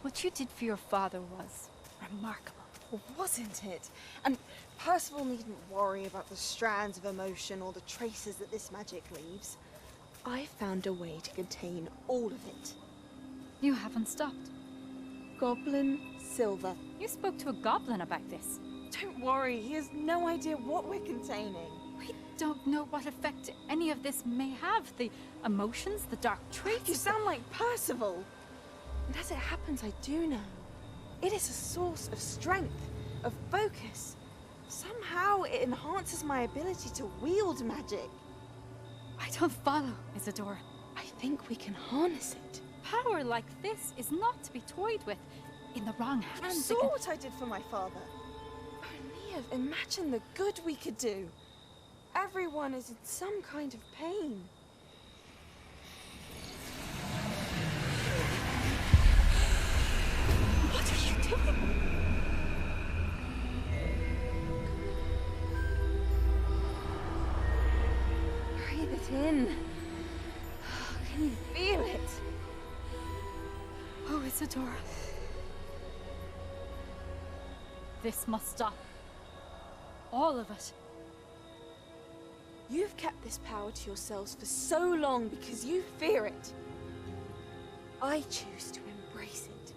what you did for your father was remarkable, wasn't it? And Percival needn't worry about the strands of emotion or the traces that this magic leaves. I found a way to contain all of it.
You haven't stopped.
Goblin Silver.
You spoke to a goblin about this.
Don't worry, he has no idea what we're containing.
We don't know what effect any of this may have. The emotions, the dark traits.
You sound like Percival. And as it happens, I do know. It is a source of strength, of focus. Somehow it enhances my ability to wield magic.
I don't follow, Isadora.
I think we can harness it.
Power like this is not to be toyed with. In the wrong hands.
You saw what I did for my father. Oh, Neve, imagine the good we could do. Everyone is in some kind of pain. What are you doing? Breathe it in. Can you feel it?
Oh, Isadora. This must stop. All of it.
You've kept this power to yourselves for so long because you fear it. I choose to embrace it.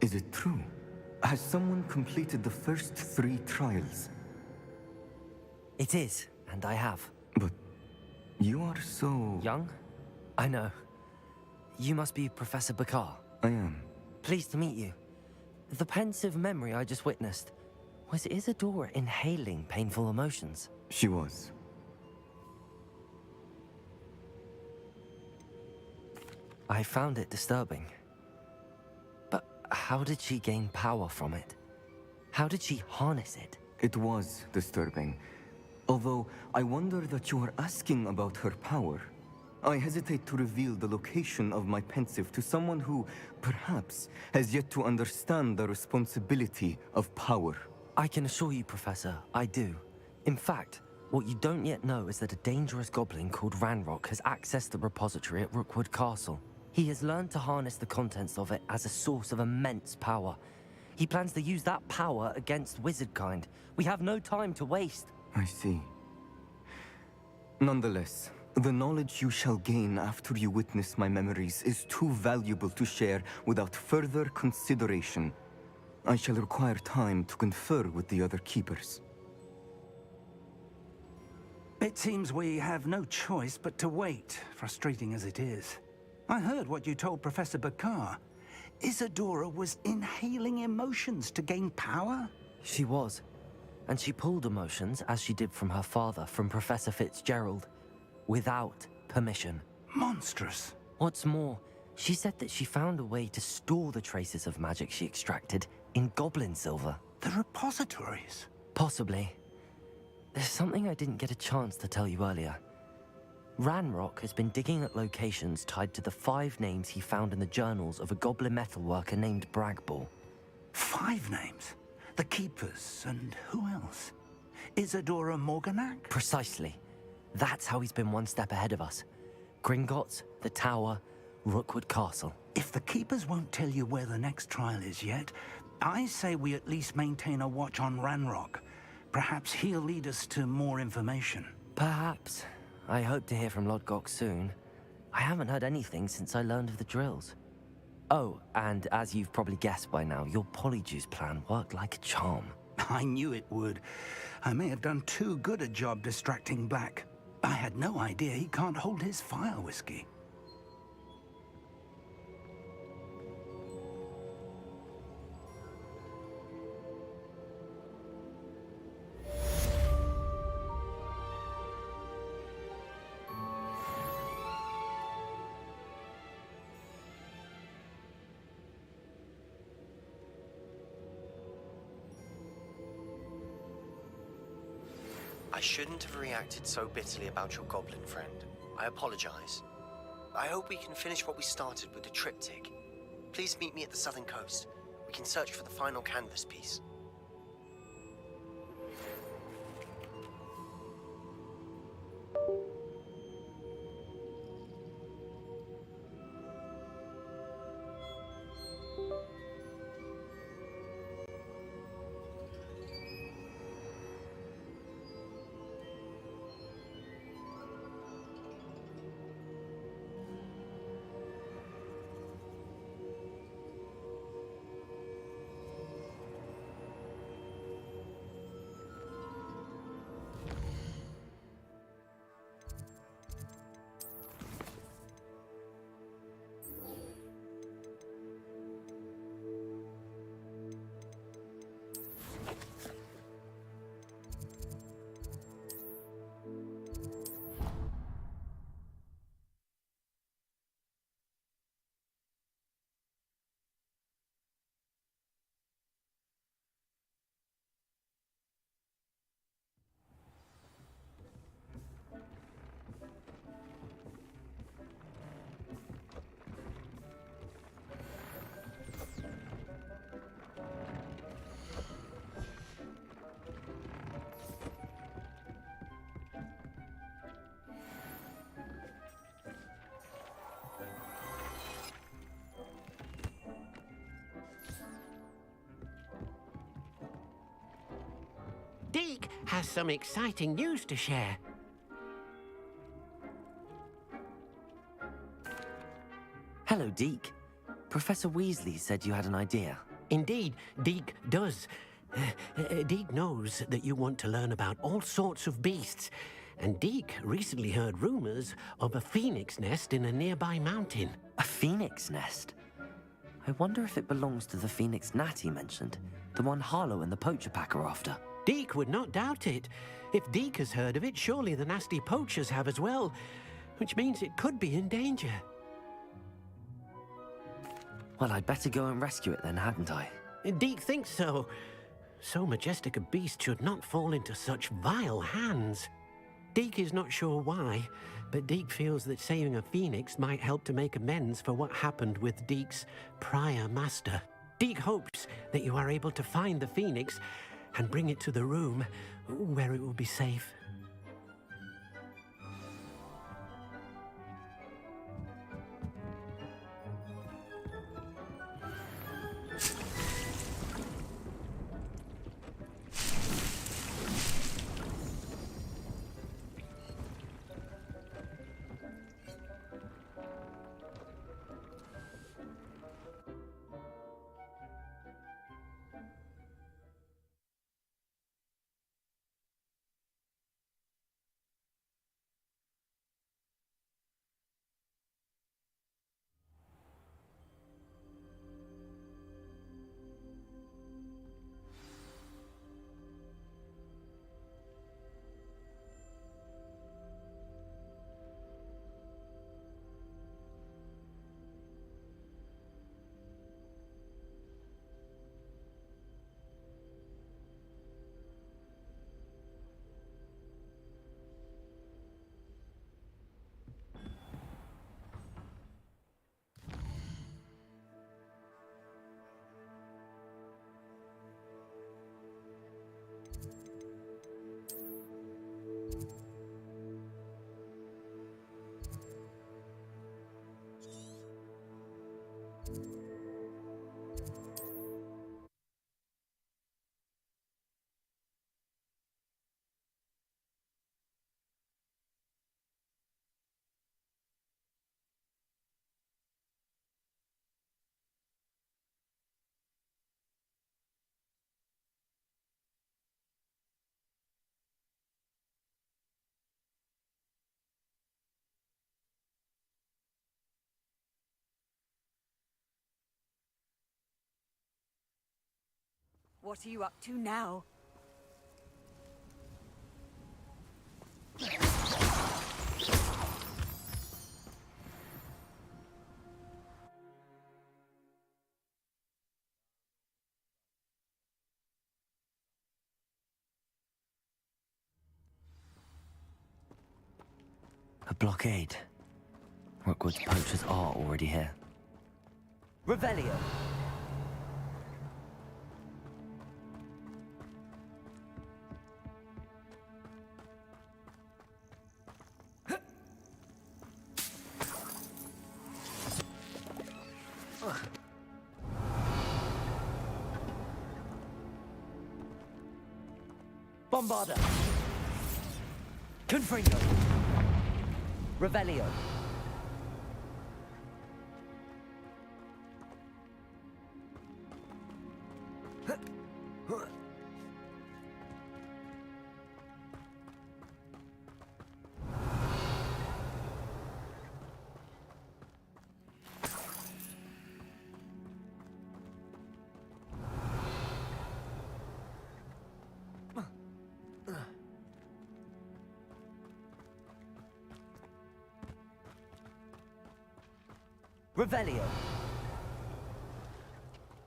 Is it true? Has someone completed the first 3 trials?
It is, and I have.
But you are so...
Young? I know. You must be Professor Bakar.
I am.
Pleased to meet you. The pensive memory I just witnessed, was Isadora inhaling painful emotions?
She was.
I found it disturbing. But how did she gain power from it? How did she harness it?
It was disturbing. Although, I wonder that you are asking about her power. I hesitate to reveal the location of my pensive to someone who, perhaps, has yet to understand the responsibility of power.
I can assure you, Professor, I do. In fact, what you don't yet know is that a dangerous goblin called Ranrock has accessed the repository at Rookwood Castle. He has learned to harness the contents of it as a source of immense power. He plans to use that power against wizardkind. We have no time to waste.
I see. Nonetheless, the knowledge you shall gain after you witness my memories is too valuable to share without further consideration. I shall require time to confer with the other keepers.
It seems we have no choice but to wait, frustrating as it is. I heard what you told Professor Bakar. Isadora was inhaling emotions to gain power?
She was. And she pulled emotions, as she did from her father, from Professor Fitzgerald, without permission.
Monstrous.
What's more, she said that she found a way to store the traces of magic she extracted in goblin silver.
The repositories?
Possibly. There's something I didn't get a chance to tell you earlier. Ranrock has been digging at locations tied to the 5 names he found in the journals of a goblin metalworker named Bragball.
5 names? The Keepers, and who else? Isadora Morganac?
Precisely. That's how he's been one step ahead of us. Gringotts, the Tower, Rookwood Castle.
If the Keepers won't tell you where the next trial is yet, I say we at least maintain a watch on Ranrock. Perhaps he'll lead us to more information.
Perhaps. I hope to hear from Lodgok soon. I haven't heard anything since I learned of the drills. Oh, and as you've probably guessed by now, your Polyjuice plan worked like a charm.
I knew it would. I may have done too good a job distracting Black. I had no idea he can't hold his fire whiskey.
I shouldn't have reacted so bitterly about your goblin friend. I apologize. I hope we can finish what we started with the triptych. Please meet me at the southern coast. We can search for the final canvas piece.
Deke has some exciting news to share.
Hello, Deke. Professor Weasley said you had an idea.
Indeed, Deke does. Deke knows that you want to learn about all sorts of beasts, and Deke recently heard rumors of a phoenix nest in a nearby mountain.
A phoenix nest? I wonder if it belongs to the phoenix gnat he mentioned, the one Harlow and the poacher pack are after.
Deke would not doubt it. If Deke has heard of it, surely the nasty poachers have as well, which means it could be in danger.
Well, I'd better go and rescue it then, hadn't I?
Deke thinks so. So majestic a beast should not fall into such vile hands. Deke is not sure why, but Deke feels that saving a phoenix might help to make amends for what happened with Deke's prior master. Deke hopes that you are able to find the phoenix and bring it to the room where it will be safe.
What are you up to now?
A blockade. Rookwood's poachers are already here. Revelio! Bombarda! Confringo! Revelio! Revelio.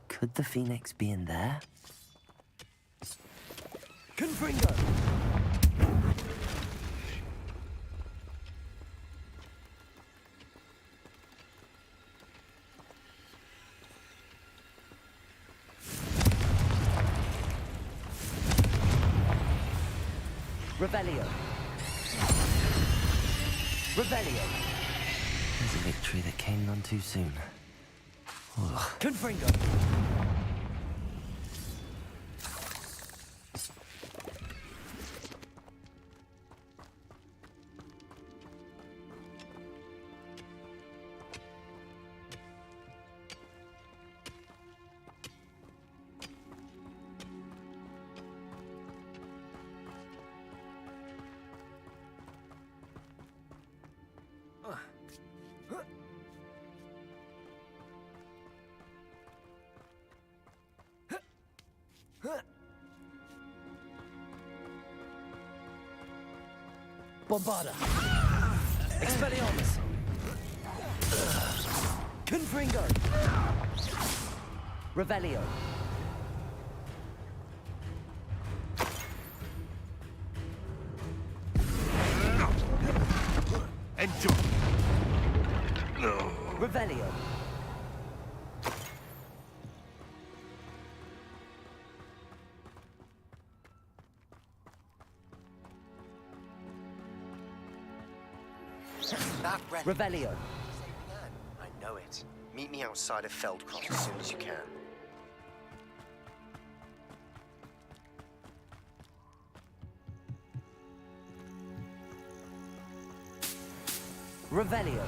Could the phoenix be in there? Confringo. Revelio. Revelio. There's a victory that came none too soon. Ugh. Confringo! Bombarda! Expelliarmus! Confringo! Revelio.
Enjoy.
Revelio.
That relic.
Revelio.
I know it. Meet me outside of Feldcroft as soon as you can.
Revelio.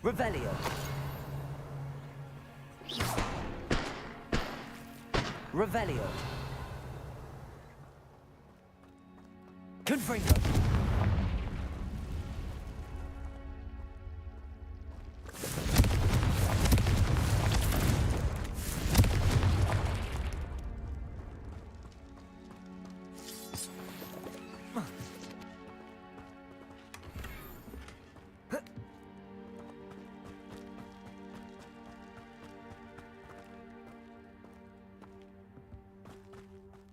Revelio. Revelio. Confringo.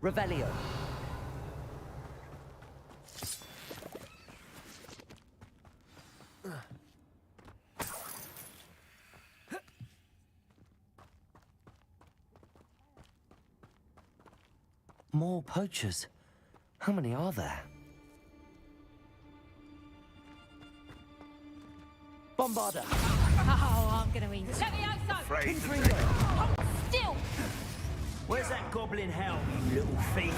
Revelio. More poachers. How many are there? Bombarder.
Oh, I'm gonna eat. Let me outside.
Confringo.
Hold still.
Where's that goblin hell, you little thief?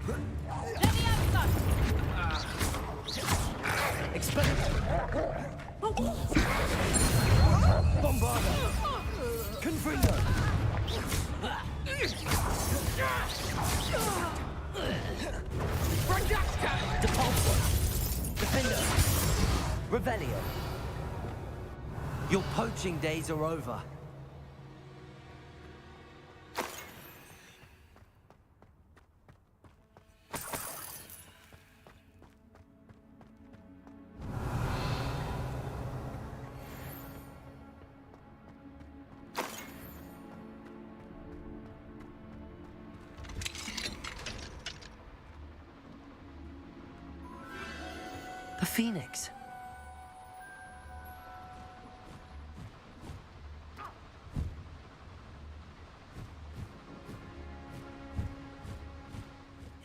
Let me outside.
Bombarder. Confringo. Depulsor. Defender. Revelio. Your poaching days are over. The Phoenix.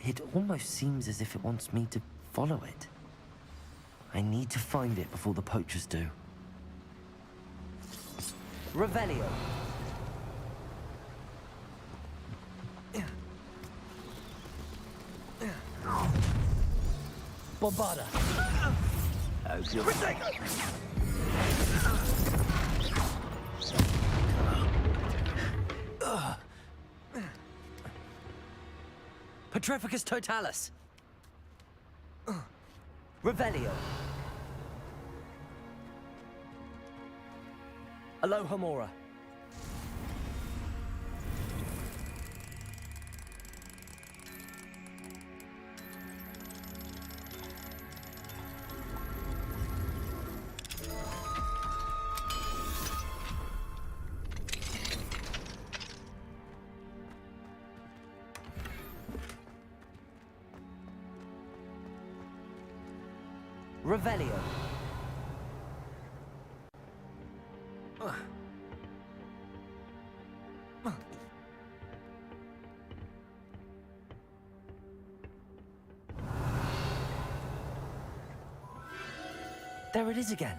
It almost seems as if it wants me to follow it. I need to find it before the poachers do. Revelio. Bombarder. Petrificus totalis. Revelio. Alohomora. Revelio. There it is again.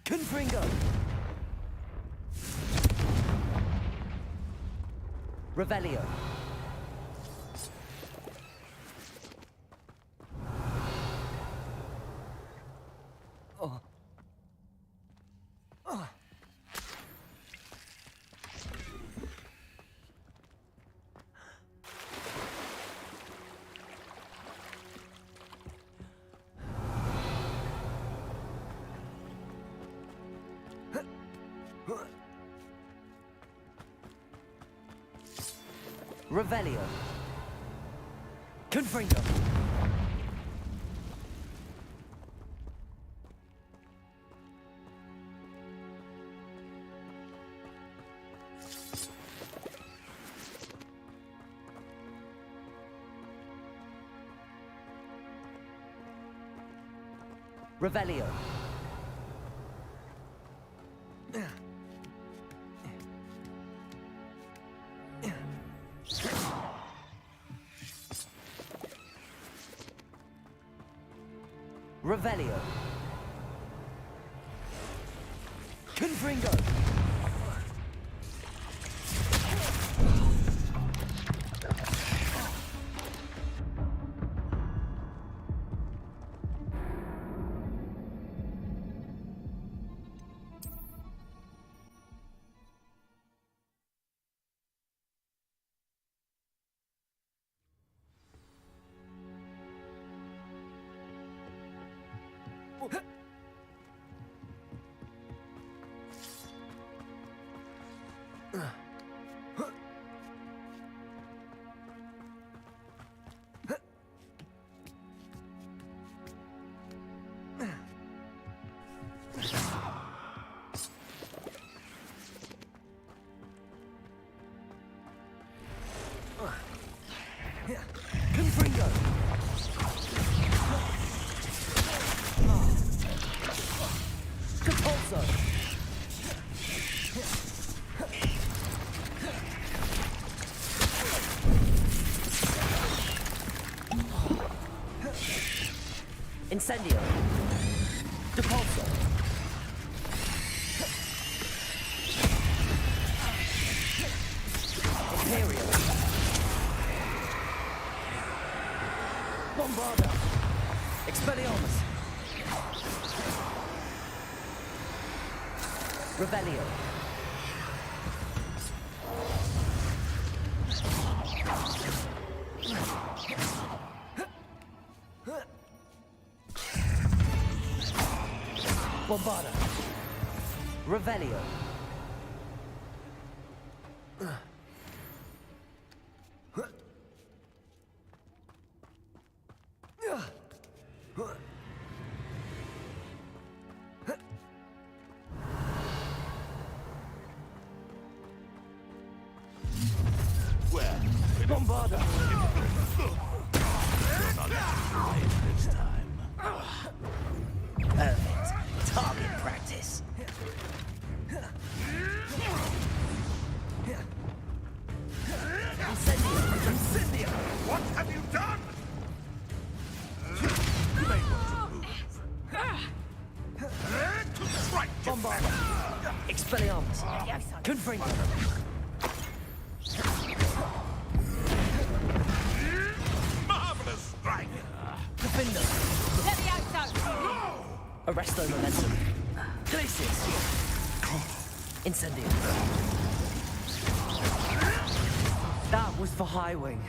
Confringo! Revelio. Oh. Oh. Revelio. Confringo. Revelio. Revelio. Confringo. Confringo. Capulso. Incendio. Depulso. Imperial. Bombarda. Expelliarmus. Revelio. Bombarda. Revelio. Bombarda.
This time. Perfect. Target practice.
Incendio! What have you done? You may want to move. Right,
Bombarda. Expelliarmus. Confringo.
Marvelous strike!
Defender. Arresto momentum. Glacis. Incendio. That was for High Wing.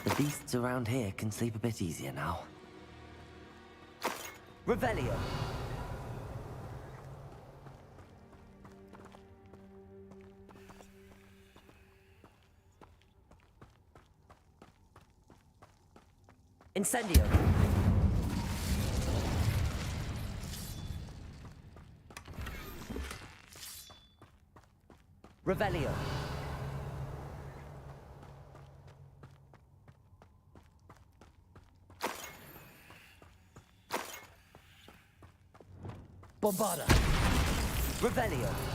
The beasts around here can sleep a bit easier now. Revelio. Incendio. Revelio. Bombarda! Revelio!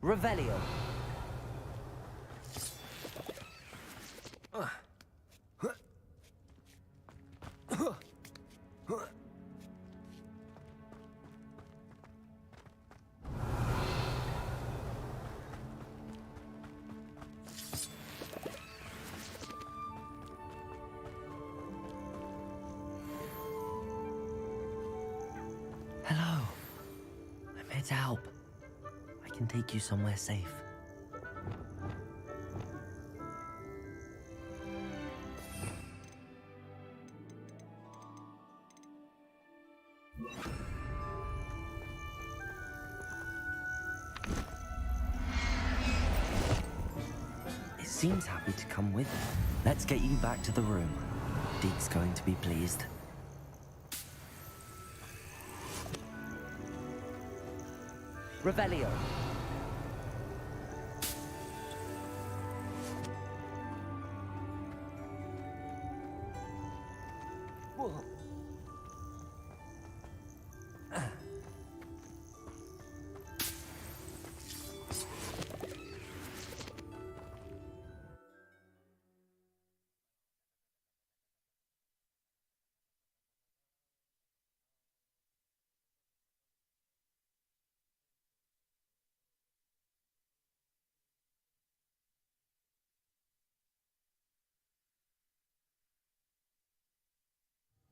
Revelio. Hello. I'm here to help. I can take you somewhere safe. It seems happy to come with me. Let's get you back to the room. Deke's going to be pleased. Revelio. Whoa.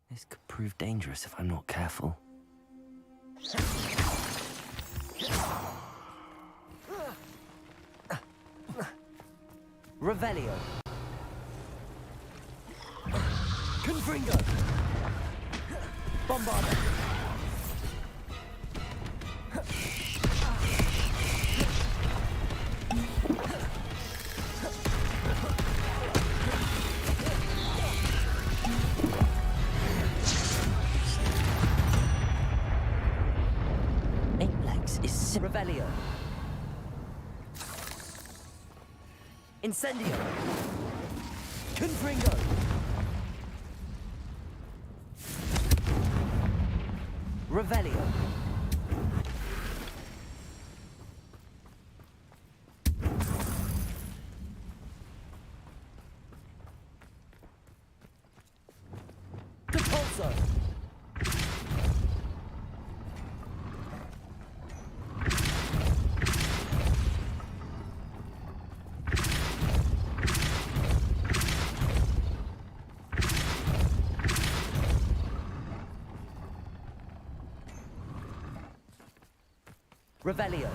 This could prove dangerous if I'm not careful. Revelio. Confringo. Bombarda. Revelio. Incendio. Confringo. Revelio. Revelio.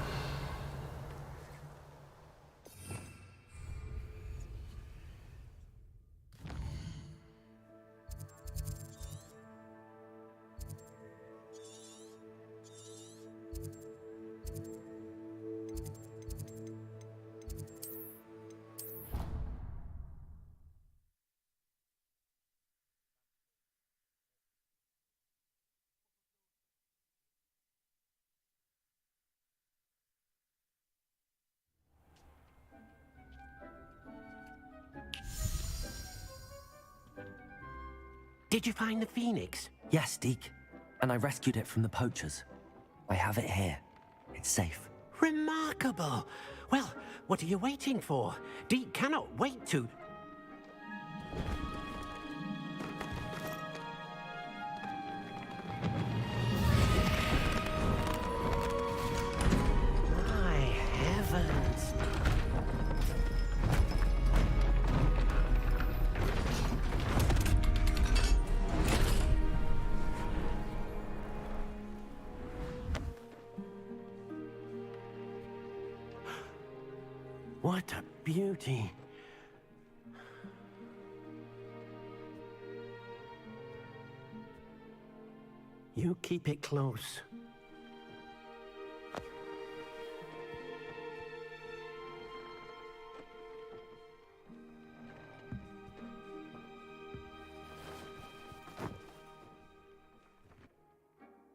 Did you find the phoenix?
Yes, Deke. And I rescued it from the poachers. I have it here. It's safe.
Remarkable. Well, what are you waiting for? Deke cannot wait to... My heavens. What a beauty. You keep it close.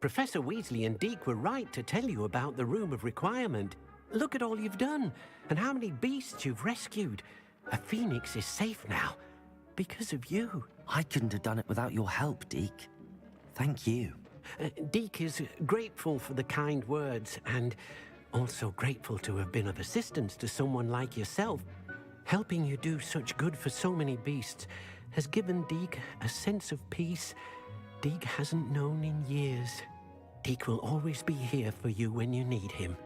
Professor Weasley and Deke were right to tell you about the Room of Requirement. Look at all you've done, and how many beasts you've rescued. A phoenix is safe now, because of you.
I couldn't have done it without your help, Deke. Thank you.
Deke is grateful for the kind words, and also grateful to have been of assistance to someone like yourself. Helping you do such good for so many beasts has given Deke a sense of peace Deke hasn't known in years. Deke will always be here for you when you need him.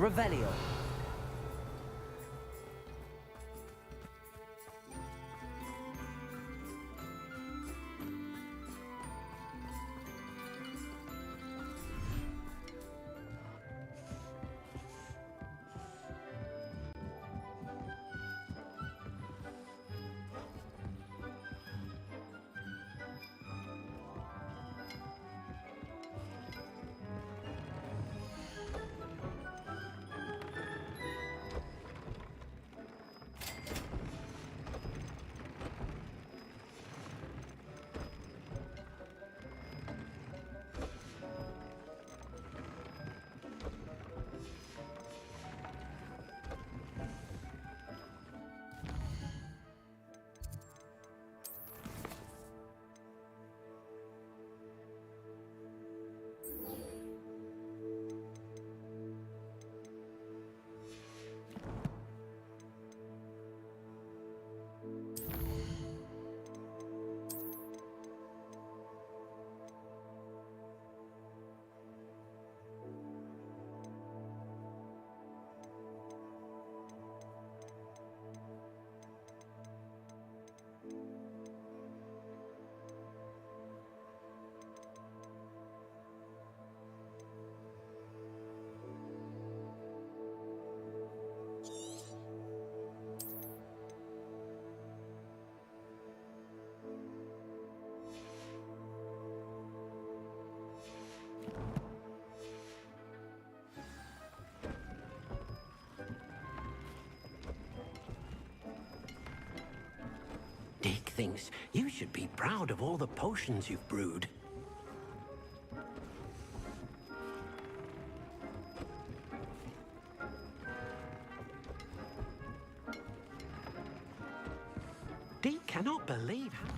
Revelio.
Dick thinks you should be proud of all the potions you've brewed. Dick cannot believe how...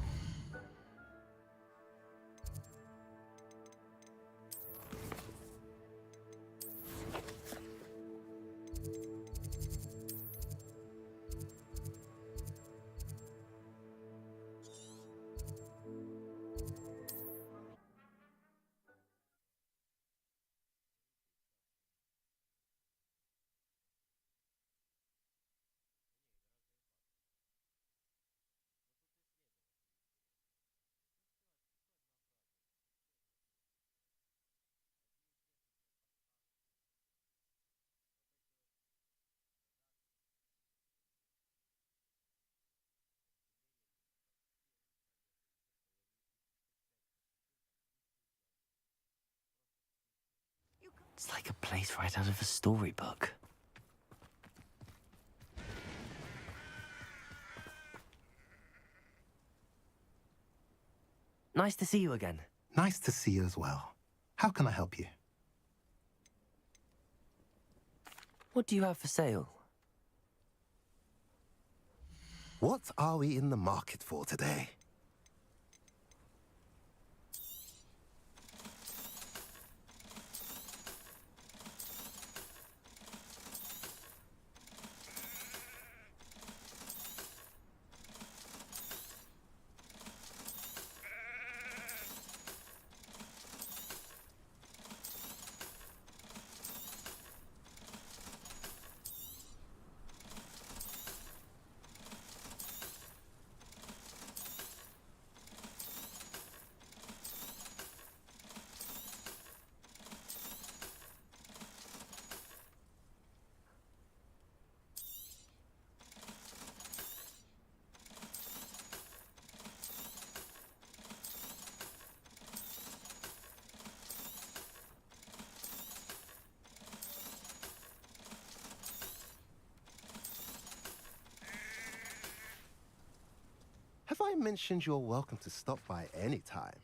It's like a place right out of a storybook. Nice to see you again.
Nice to see you as well. How can I help you?
What do you have for sale?
What are we in the market for today? Have I mentioned you're welcome to stop by any time?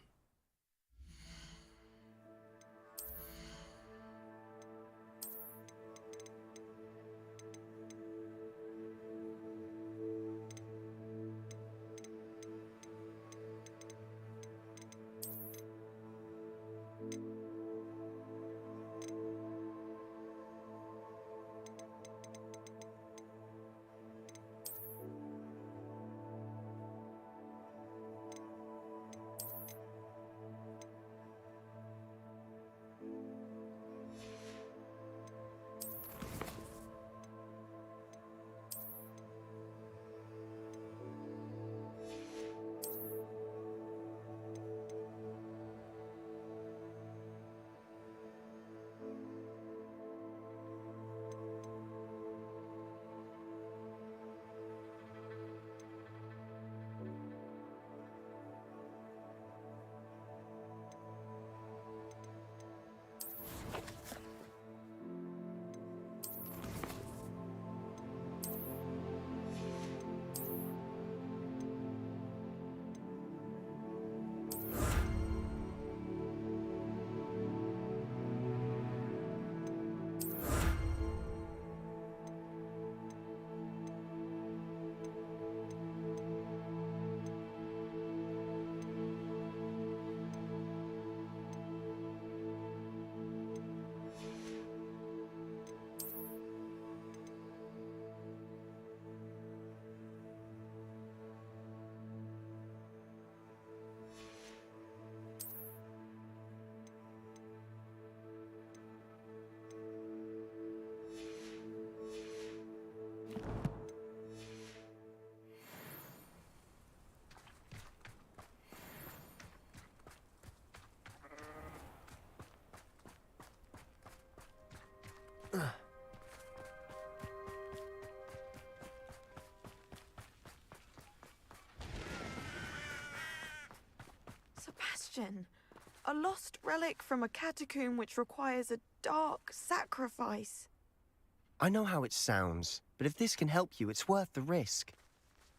question. A lost relic from a catacomb which requires a dark sacrifice.
I know how it sounds, but if this can help you, it's worth the risk.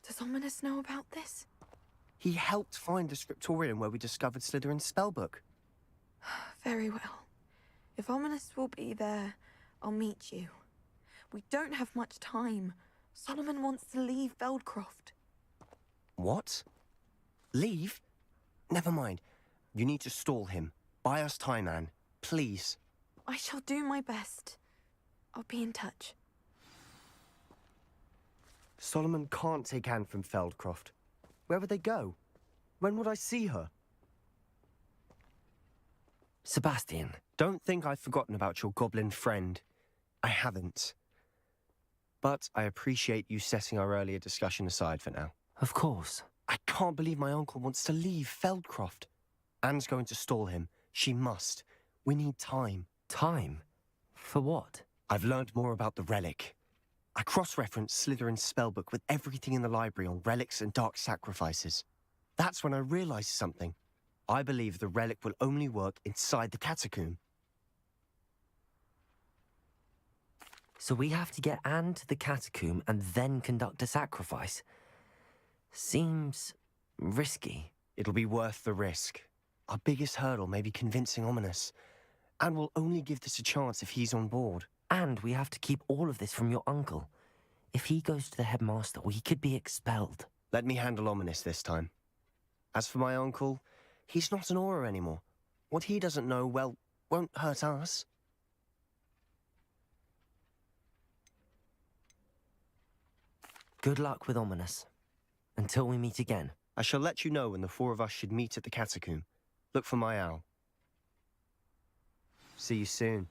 Does Ominous know about this?
He helped find the scriptorium where we discovered Slytherin's spellbook.
Very well. If Ominous will be there, I'll meet you. We don't have much time. Solomon wants to leave Feldcroft.
What? Leave? Never mind. You need to stall him. Buy us time, Anne. Please.
I shall do my best. I'll be in touch.
Solomon can't take Anne from Feldcroft. Where would they go? When would I see her?
Sebastian.
Don't think I've forgotten about your goblin friend. I haven't. But I appreciate you setting our earlier discussion aside for now.
Of course.
I can't believe my uncle wants to leave Feldcroft. Anne's going to stall him. She must. We need time.
Time? For what?
I've learned more about the relic. I cross-referenced Slytherin's spellbook with everything in the library on relics and dark sacrifices. That's when I realized something. I believe the relic will only work inside the catacomb.
So we have to get Anne to the catacomb and then conduct a sacrifice. Seems risky.
It'll be worth the risk. Our biggest hurdle may be convincing Ominous. And we'll only give this a chance if he's on board.
And we have to keep all of this from your uncle. If he goes to the headmaster, we could be expelled.
Let me handle Ominous this time. As for my uncle, he's not an Auror anymore. What he doesn't know, well, won't hurt us.
Good luck with Ominous. Until we meet again.
I shall let you know when the four of us should meet at the catacomb. Look for my owl. See you soon.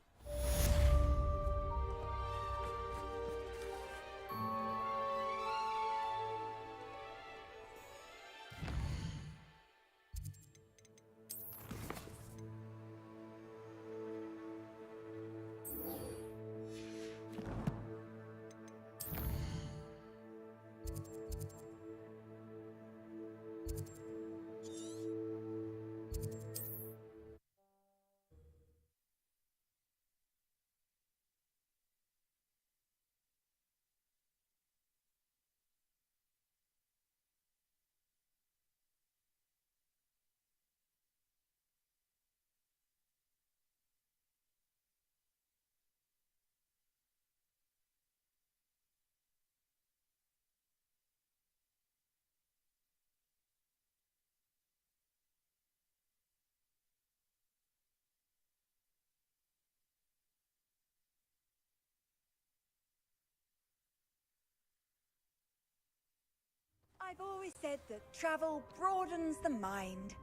I've always said that travel broadens the mind.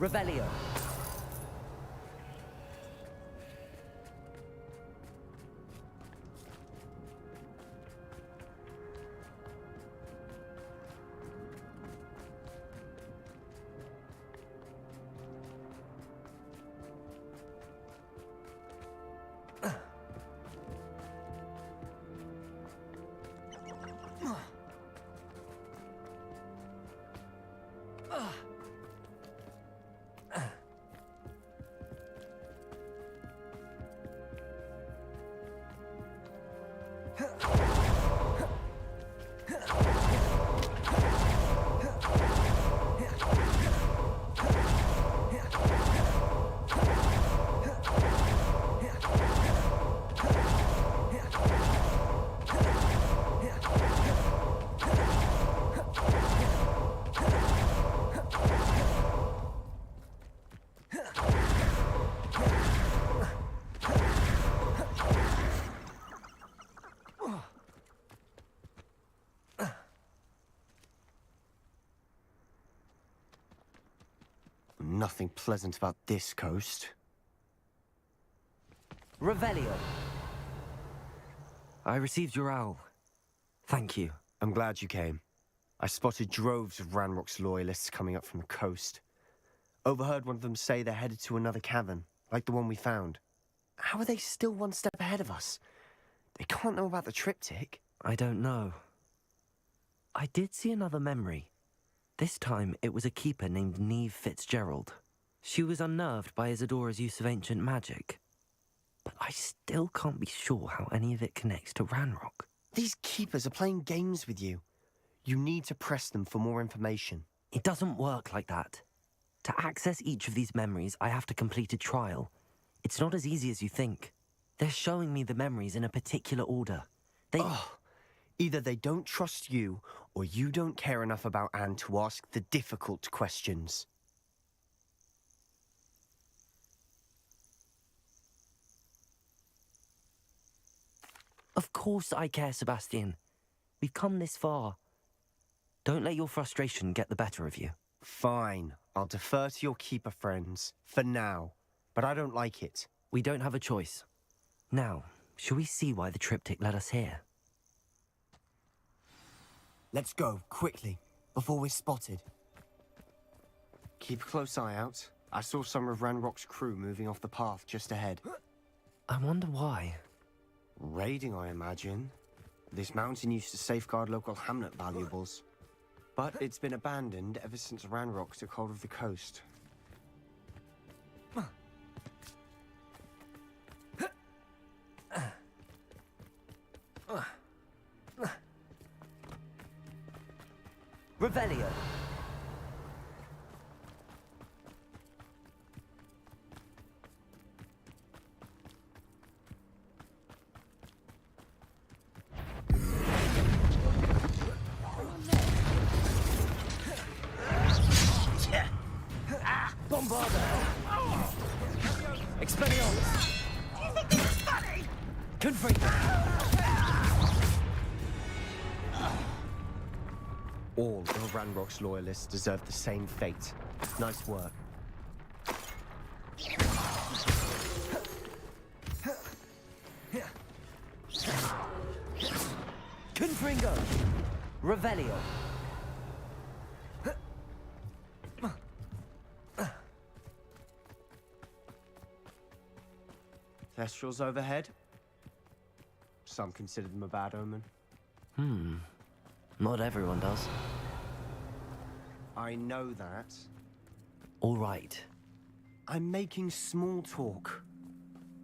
Revelio.
nothing pleasant about this coast.
Revelio. I received your owl. Thank you.
I'm glad you came. I spotted droves of Ranrock's loyalists coming up from the coast. Overheard one of them say they're headed to another cavern, like the one we found. How are they still one step ahead of us? They can't know about the triptych.
I don't know. I did see another memory. This time, it was a keeper named Neve Fitzgerald. She was unnerved by Isadora's use of ancient magic. But I still can't be sure how any of it connects to Ranrock.
These keepers are playing games with you. You need to press them for more information.
It doesn't work like that. To access each of these memories, I have to complete a trial. It's not as easy as you think. They're showing me the memories in a particular order.
Either they don't trust you, or you don't care enough about Anne to ask the difficult questions.
Of course I care, Sebastian. We've come this far. Don't let your frustration get the better of you.
Fine. I'll defer to your keeper friends, for now. But I don't like it.
We don't have a choice. Now, shall we see why the triptych led us here?
Let's go, quickly, before we're spotted. Keep a close eye out. I saw some of Ranrock's crew moving off the path just ahead.
I wonder why.
Raiding, I imagine. This mountain used to safeguard local hamlet valuables. But it's been abandoned ever since Ranrock took hold of the coast.
Revelio. Bombarda. Expelliarmus.
Do you think this is funny?
Confringo.
All of Ranrock's loyalists deserve the same fate. Nice work.
Confringo. Revelio.
Thestrals overhead? Some consider them a bad omen.
Not everyone does.
I know that.
All right.
I'm making small talk.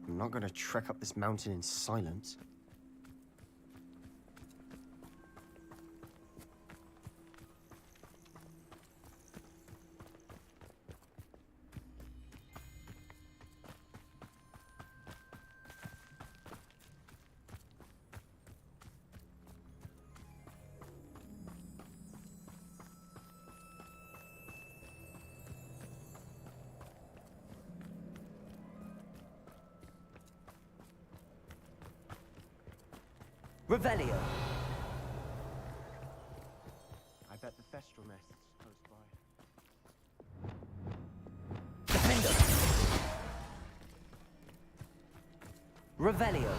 I'm not gonna trek up this mountain in silence.
Revelio.
I bet the Thestral nest is close by.
Defender. Revelio.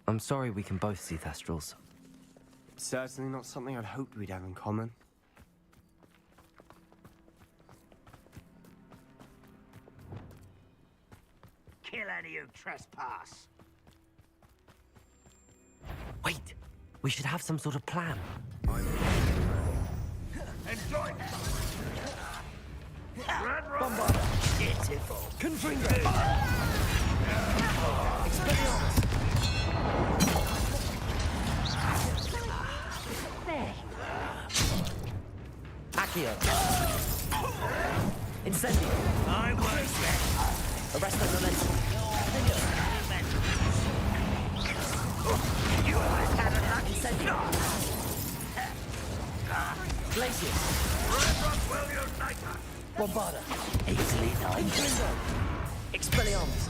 I'm sorry we can both see Thestrals.
Certainly not something I'd hoped we'd have in common.
Kill any who trespass.
Wait, we should have some sort of plan.
Enjoy it.
Bombarda.
Beautiful.
Confringo. Expelliarmus. Accio. Incendio.
I won't let.
Arrest the momentum.
You always had a lucky
Incendio. Glacius.
Ranrock will unite us.
Bombarda.
Easily done.
Confringo. Expelliarmus.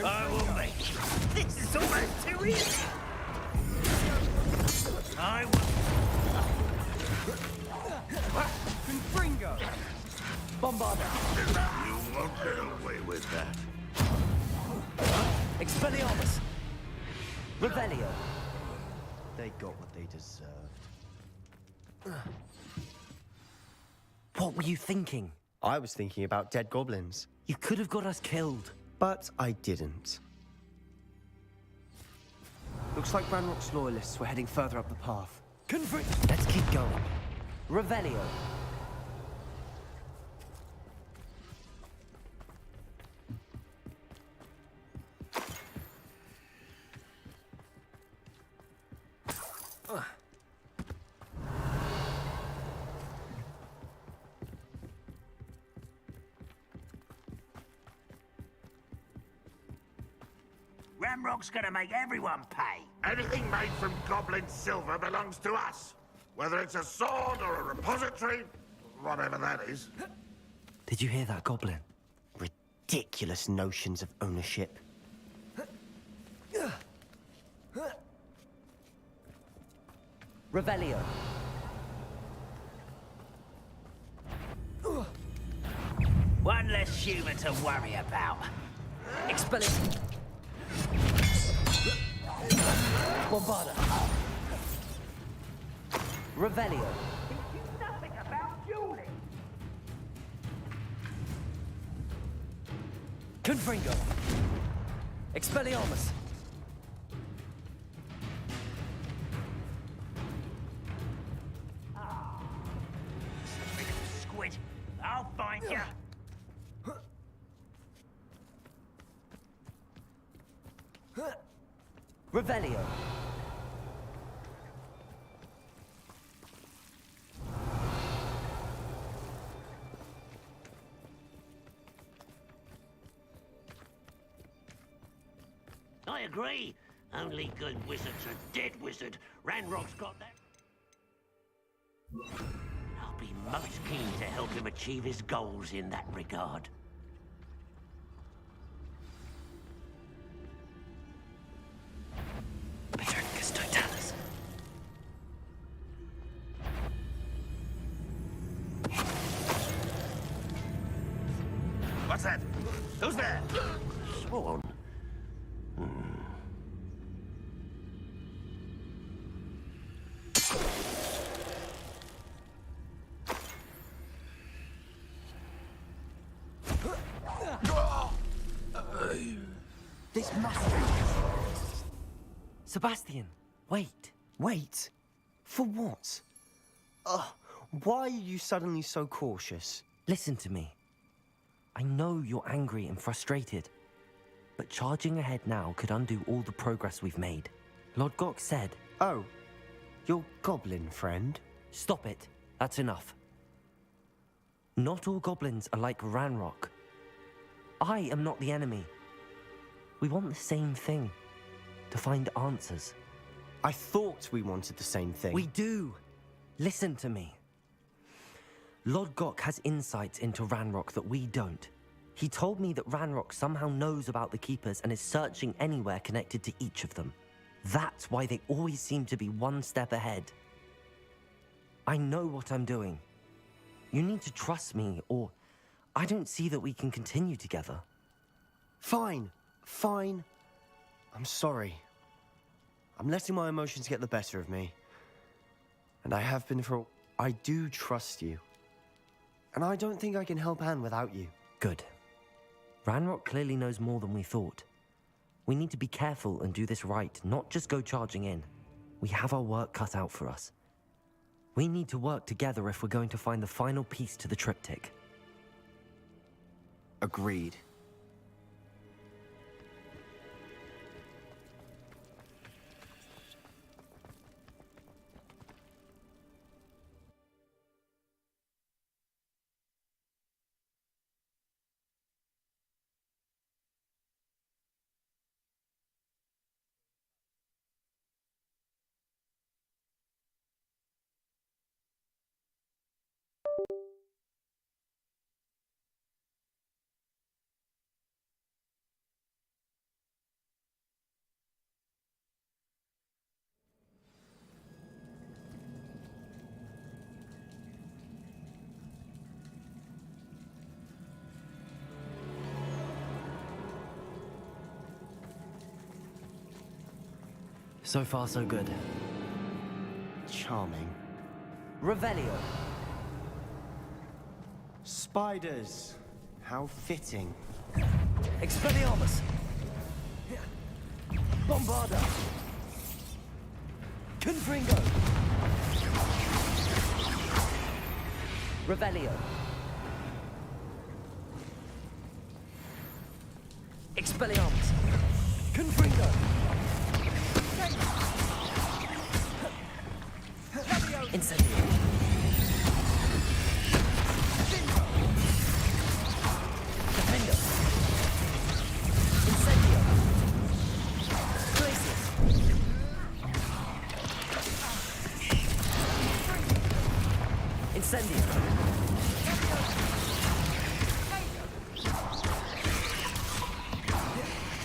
I will make it. This is almost too easy.
Bombarda!
You won't get away with that.
Expelliarmus! Revelio!
They got what they deserved.
What were you thinking?
I was thinking about dead goblins.
You could have got us killed.
But I didn't. Looks like Ranrock's loyalists were heading further up the path.
Let's keep going. Revelio.
Ramrock's gonna make everyone pay.
Anything made from goblin silver belongs to us. Whether it's a sword or a repository, whatever that is.
Did you hear that, Goblin?
Ridiculous notions of ownership.
Revelio.
One less human to worry about.
Expelliarmus. Bombarda. Revelio.
Nothing about Julie.
Confringo. Expelliarmus.
Squid, I'll find you.
Revelio.
I agree. Only good wizards are dead wizard. Ranrock's got that. I'll be most keen to help him achieve his goals in that regard.
Petricus Totalis.
What's that? Who's there?
Sworn.
This must be... Sebastian, wait.
Wait? For what? Why are you suddenly so cautious?
Listen to me. I know you're angry and frustrated, but charging ahead now could undo all the progress we've made. Lord Gok said...
Oh, your goblin friend?
Stop it. That's enough. Not all goblins are like Ranrock. I am not the enemy. We want the same thing. To find answers.
I thought we wanted the same thing.
We do. Listen to me. Lord Gok has insights into Ranrock that we don't. He told me that Ranrock somehow knows about the Keepers and is searching anywhere connected to each of them. That's why they always seem to be one step ahead. I know what I'm doing. You need to trust me, or I don't see that we can continue together.
Fine. Fine. I'm sorry. I'm letting my emotions get the better of me. And I have been for... I do trust you. And I don't think I can help Anne without you.
Good. Ranrock clearly knows more than we thought. We need to be careful and do this right, not just go charging in. We have our work cut out for us. We need to work together if we're going to find the final piece to the triptych.
Agreed.
So far, so good.
Charming.
Revelio.
Spiders. How fitting.
Expelliarmus. Bombarda. Confringo. Revelio. Expelliarmus. Confringo. Incendio. Defendo. Incendio. Glacius. Incendio.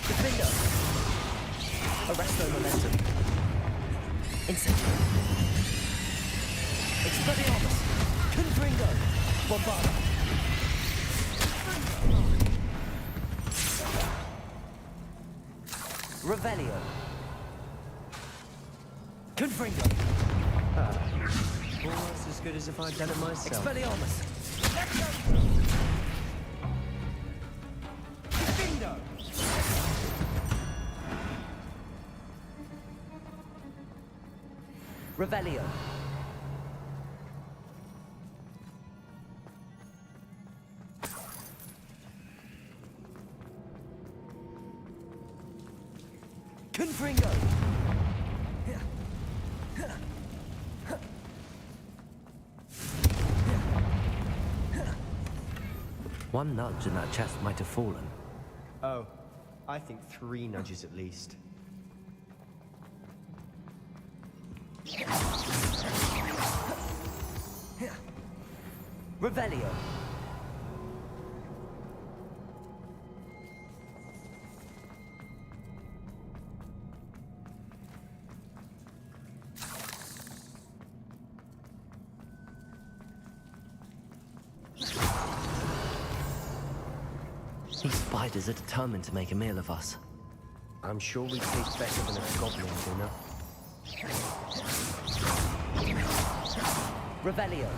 Defendo. Arresto momentum. Incendio. Expelliarmus. Confringo. Bombarda. Revelio. Confringo.
Almost as good as if I'd done it myself.
Expelliarmus. Defendo. Revelio. Confringo. One nudge and that chest might have fallen.
Oh, I think 3 nudges at least.
Revelio. These spiders are determined to make a meal of us.
I'm sure we taste better than a goblin dinner.
Revelio.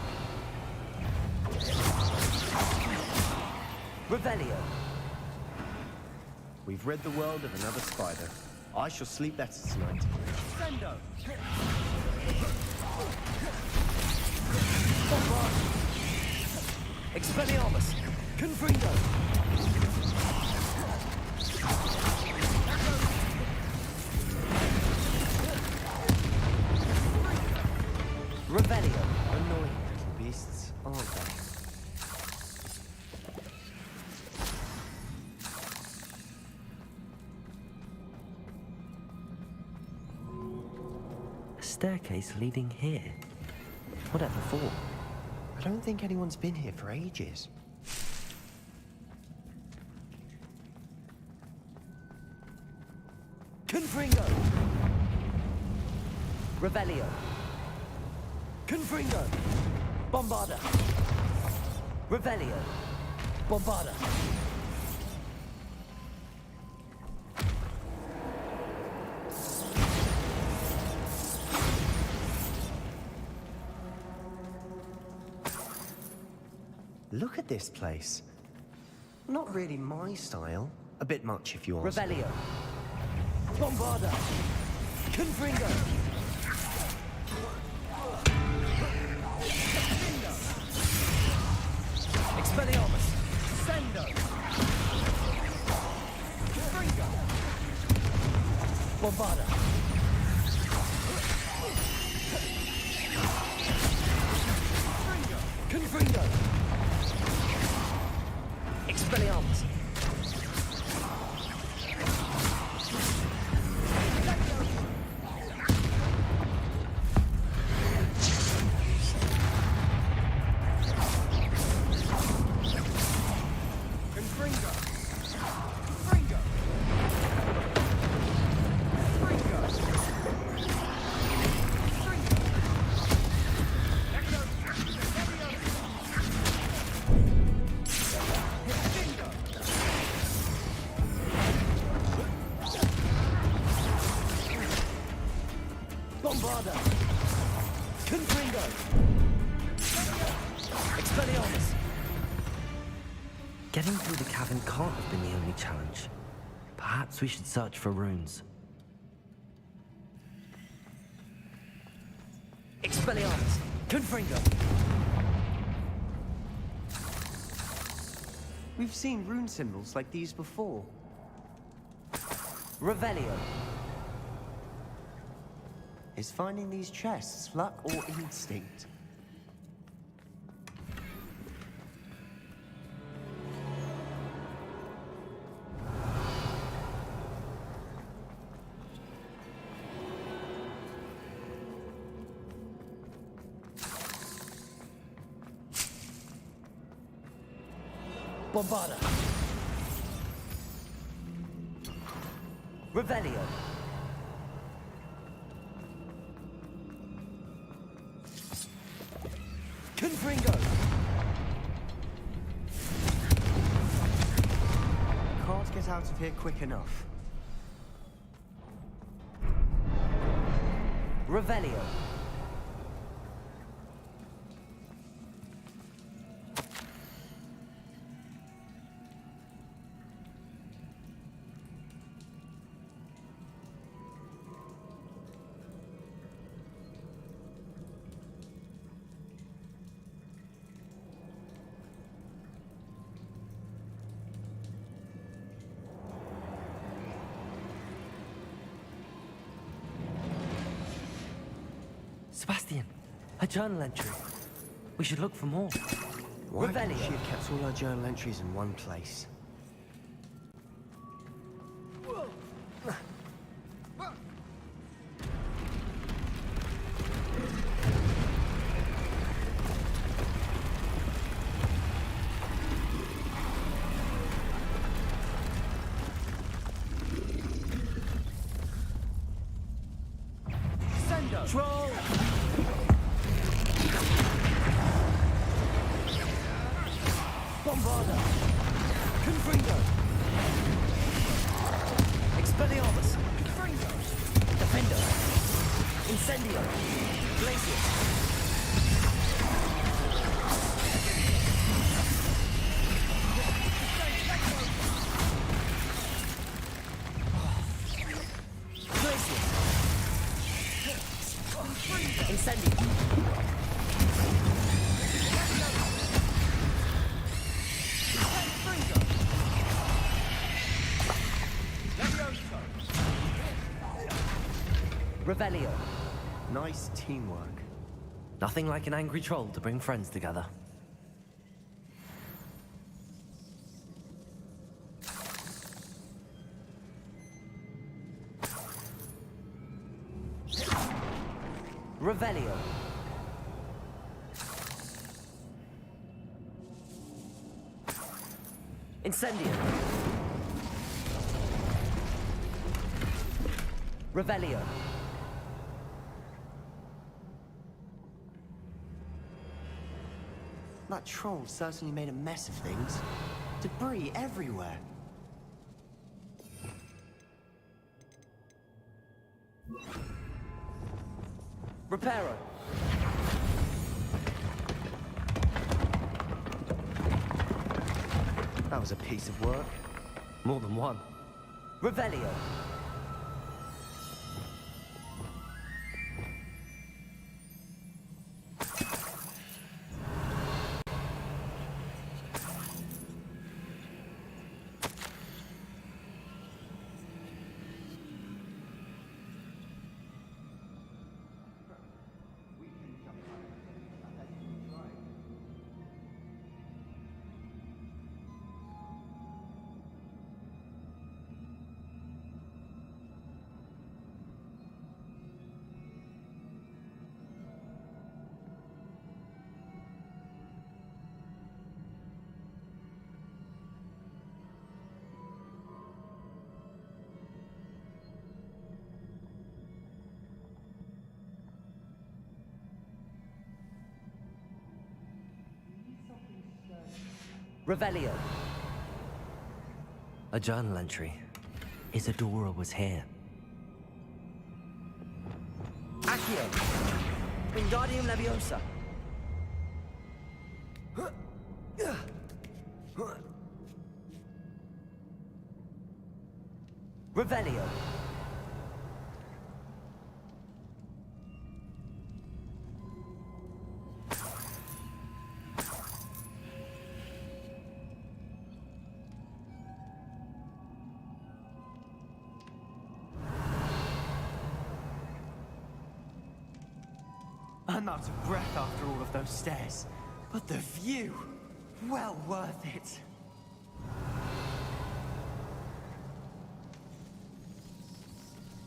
Revelio.
We've rid the world of another spider. I shall sleep better tonight.
Sendo. Expelliarmus. Confringo. Revelio.
Annoying little beasts, aren't they?
A staircase leading here. Whatever for?
I don't think anyone's been here for ages.
Confringo. Revelio. Confringo. Bombarda. Revelio. Bombarda.
Look at this place. Not really my style. A bit much if you ask.
Revelio. Bombarda. Confringo. Expelliarmus. Sendo. Confringo. Bombarda. Confringo. Expelliarmus. Confringo! Expelliarmus! Getting through the cavern can't have been the only challenge. Perhaps we should search for runes. Expelliarmus! Confringo!
We've seen rune symbols like these before.
Revelio!
Is finding these chests luck or instinct?
Bombarda! Revelio! Confringo!
Can't get out of here quick enough.
Revelio! Sebastian, a journal entry. We should look for more.
Why couldn't she have kept all her journal entries in one place?
Troll! Bombarda! Confringo! Expelliarmus! Confringo! Defender! Incendio! Glacius! Incendio! Revelio.
Nice teamwork.
Nothing like an angry troll to bring friends together. Revelio. Incendio. Revelio.
That troll certainly made a mess of things. Debris everywhere.
Reparo.
That was a piece of work.
More than one. Revelio. Revelio. A journal entry. Isadora was here. Accio. Wingardium Leviosa. Revelio.
I'm out of breath after all of those stairs. But the view, well worth it.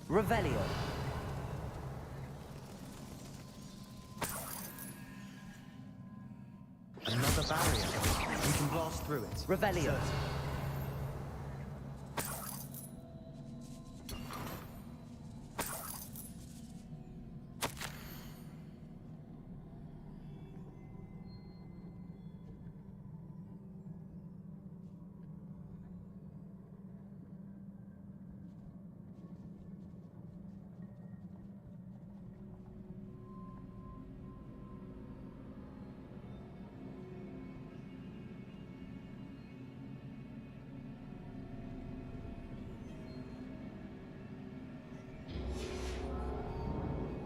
Revelio.
Another barrier. We can blast through it.
Revelio.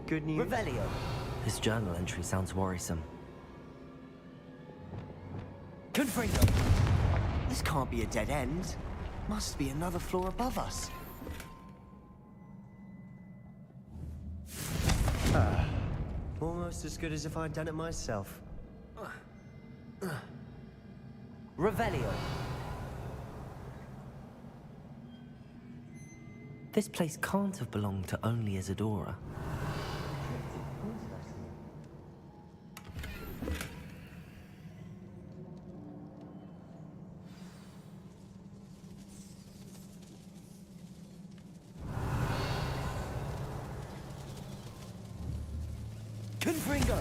Good news.
Revelio. This journal entry sounds worrisome.
Confringo! This can't be a dead end. Must be another floor above us. Almost as good as if I'd done it myself.
Revelio. This place can't have belonged to only Isadora.
Confringo!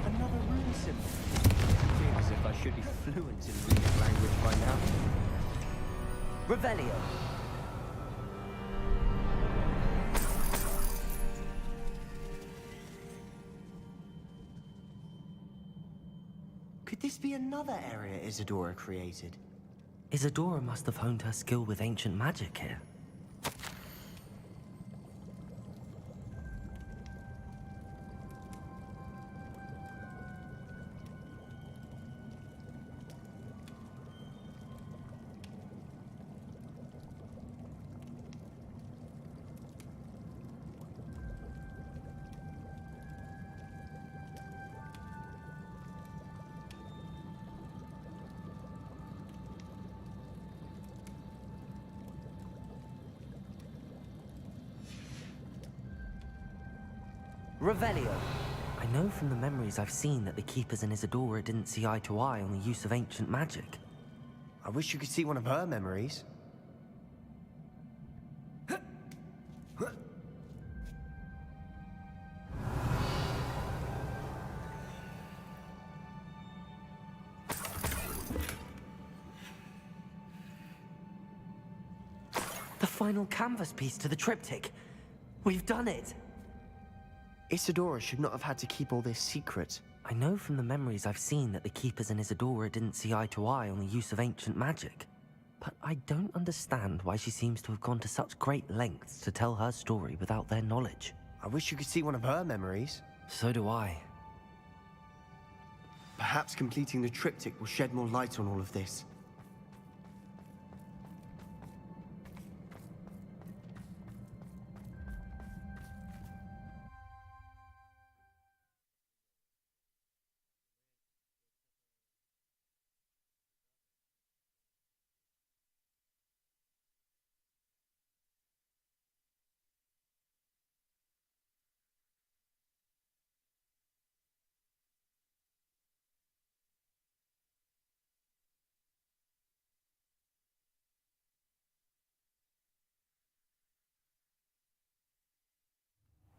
Another rune symbol. Feels as if I should be fluent in runic language by now.
Revelio.
Could this be another area Isadora created?
Isadora must have honed her skill with ancient magic here. Revelio. I know from the memories I've seen that the Keepers and Isadora didn't see eye to eye on the use of ancient magic.
I wish you could see one of her memories.
The final canvas piece to the triptych. We've done it!
Isadora should not have had to keep all this secret.
I know from the memories I've seen that the Keepers and Isadora didn't see eye to eye on the use of ancient magic. But I don't understand why she seems to have gone to such great lengths to tell her story without their knowledge.
I wish you could see one of her memories.
So do I.
Perhaps completing the triptych will shed more light on all of this.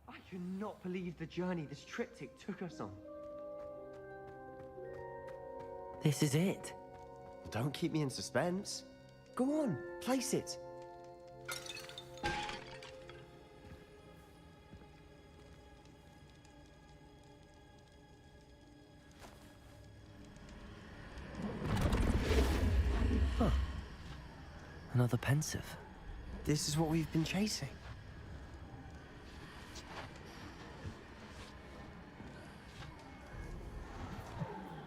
I cannot believe the journey this triptych took us on.
This is it.
Don't keep me in suspense. Go on, place it.
Another pensive.
This is what we've been chasing.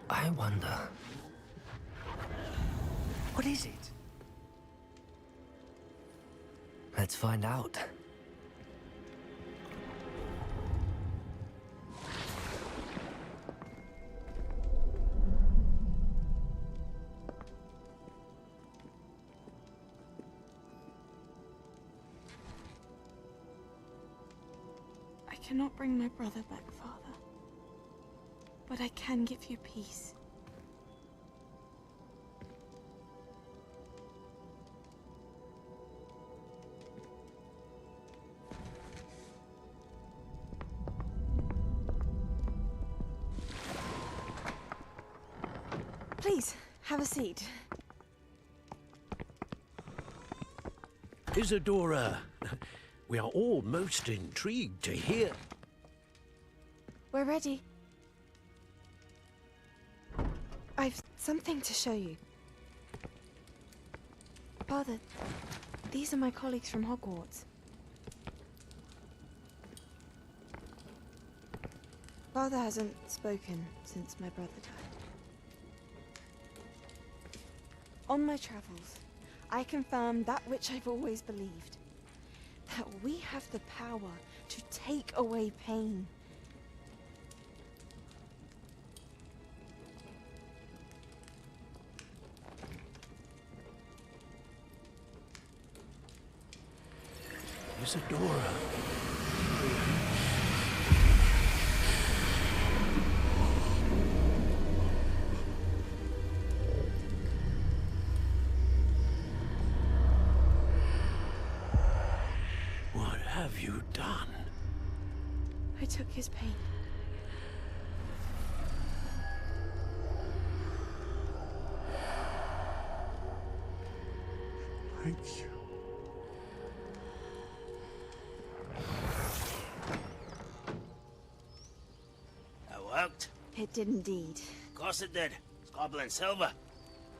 I wonder...
What is it?
Let's find out.
I cannot bring my brother back, Father. But I can give you peace. Please, have a seat.
Isadora, we are all most intrigued to hear.
We're ready. I've something to show you. Father, these are my colleagues from Hogwarts. Father hasn't spoken since my brother died. On my travels, I confirmed that which I've always believed. That we have the power to take away pain.
Isadora. What have you done?
I took his pain.
Thank you.
That worked?
It did indeed.
Of course it did. It's goblin silver.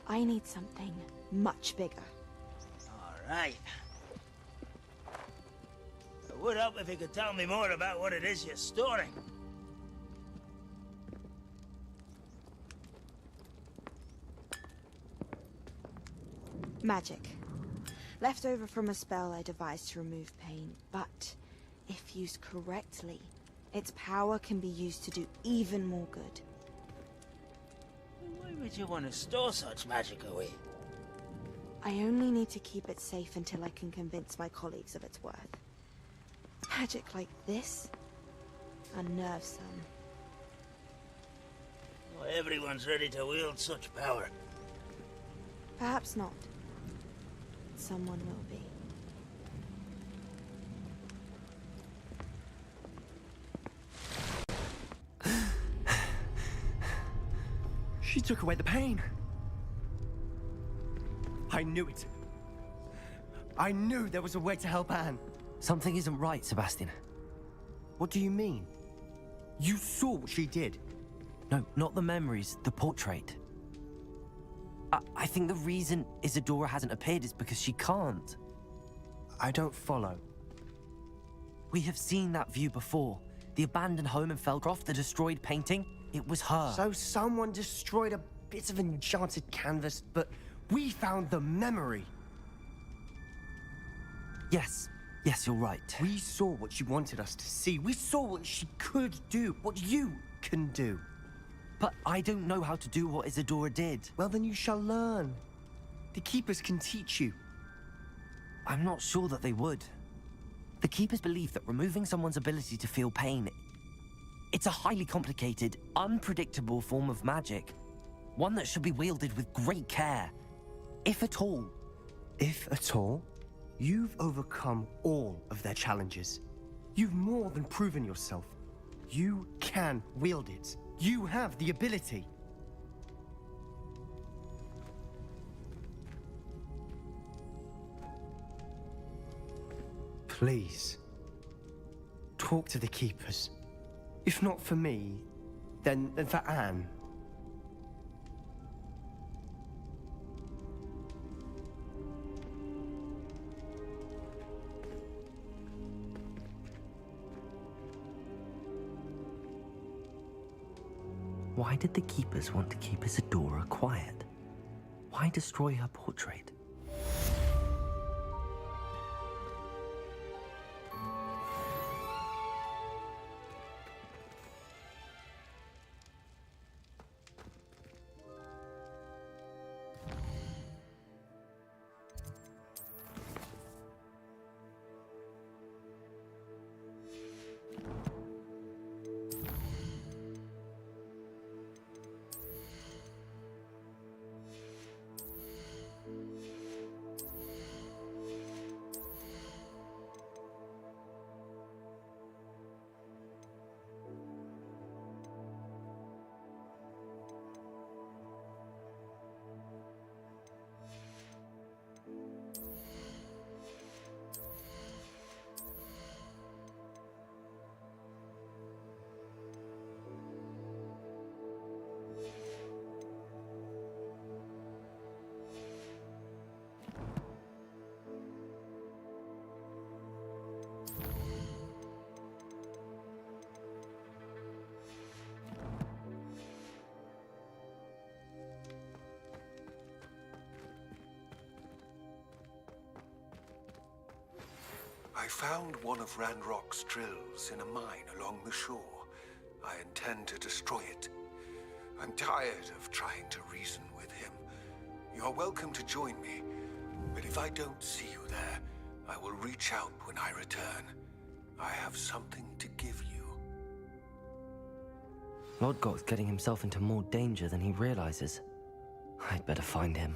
I need something much bigger.
All right. It would help if you could tell me more about what it is you're storing.
Magic. Left over from a spell I devised to remove pain, but if used correctly, its power can be used to do even more good.
Why would you want to store such magic away?
I only need to keep it safe until I can convince my colleagues of its worth. Magic like this unnerves some.
Not everyone's ready to wield such power.
Perhaps not. Someone will be.
She took away the pain. I knew it. I knew there was a way to help Anne.
Something isn't right, Sebastian.
What do you mean? You saw what she did.
No, not the memories, the portrait. I think the reason Isadora hasn't appeared is because she can't.
I don't follow.
We have seen that view before. The abandoned home in Felcroft, the destroyed painting. It was her.
So someone destroyed a bit of enchanted canvas, but we found the memory.
Yes, you're right.
We saw what she wanted us to see. We saw what she could do, what you can do.
But I don't know how to do what Isadora did.
Well, then you shall learn. The Keepers can teach you.
I'm not sure that they would. The Keepers believe that removing someone's ability to feel pain, it's a highly complicated, unpredictable form of magic. One that should be wielded with great care. If at all.
If at all? You've overcome all of their challenges. You've more than proven yourself. You can wield it. You have the ability. Please, talk to the Keepers. If not for me, then for Anne.
Why did the keepers want to keep Isadora quiet? Why destroy her portrait?
I found one of Ranrock's drills in a mine along the shore. I intend to destroy it. I'm tired of trying to reason with him. You're welcome to join me, but if I don't see you there, I will reach out when I return. I have something to give you.
Lodgok's getting himself into more danger than he realizes. I'd better find him.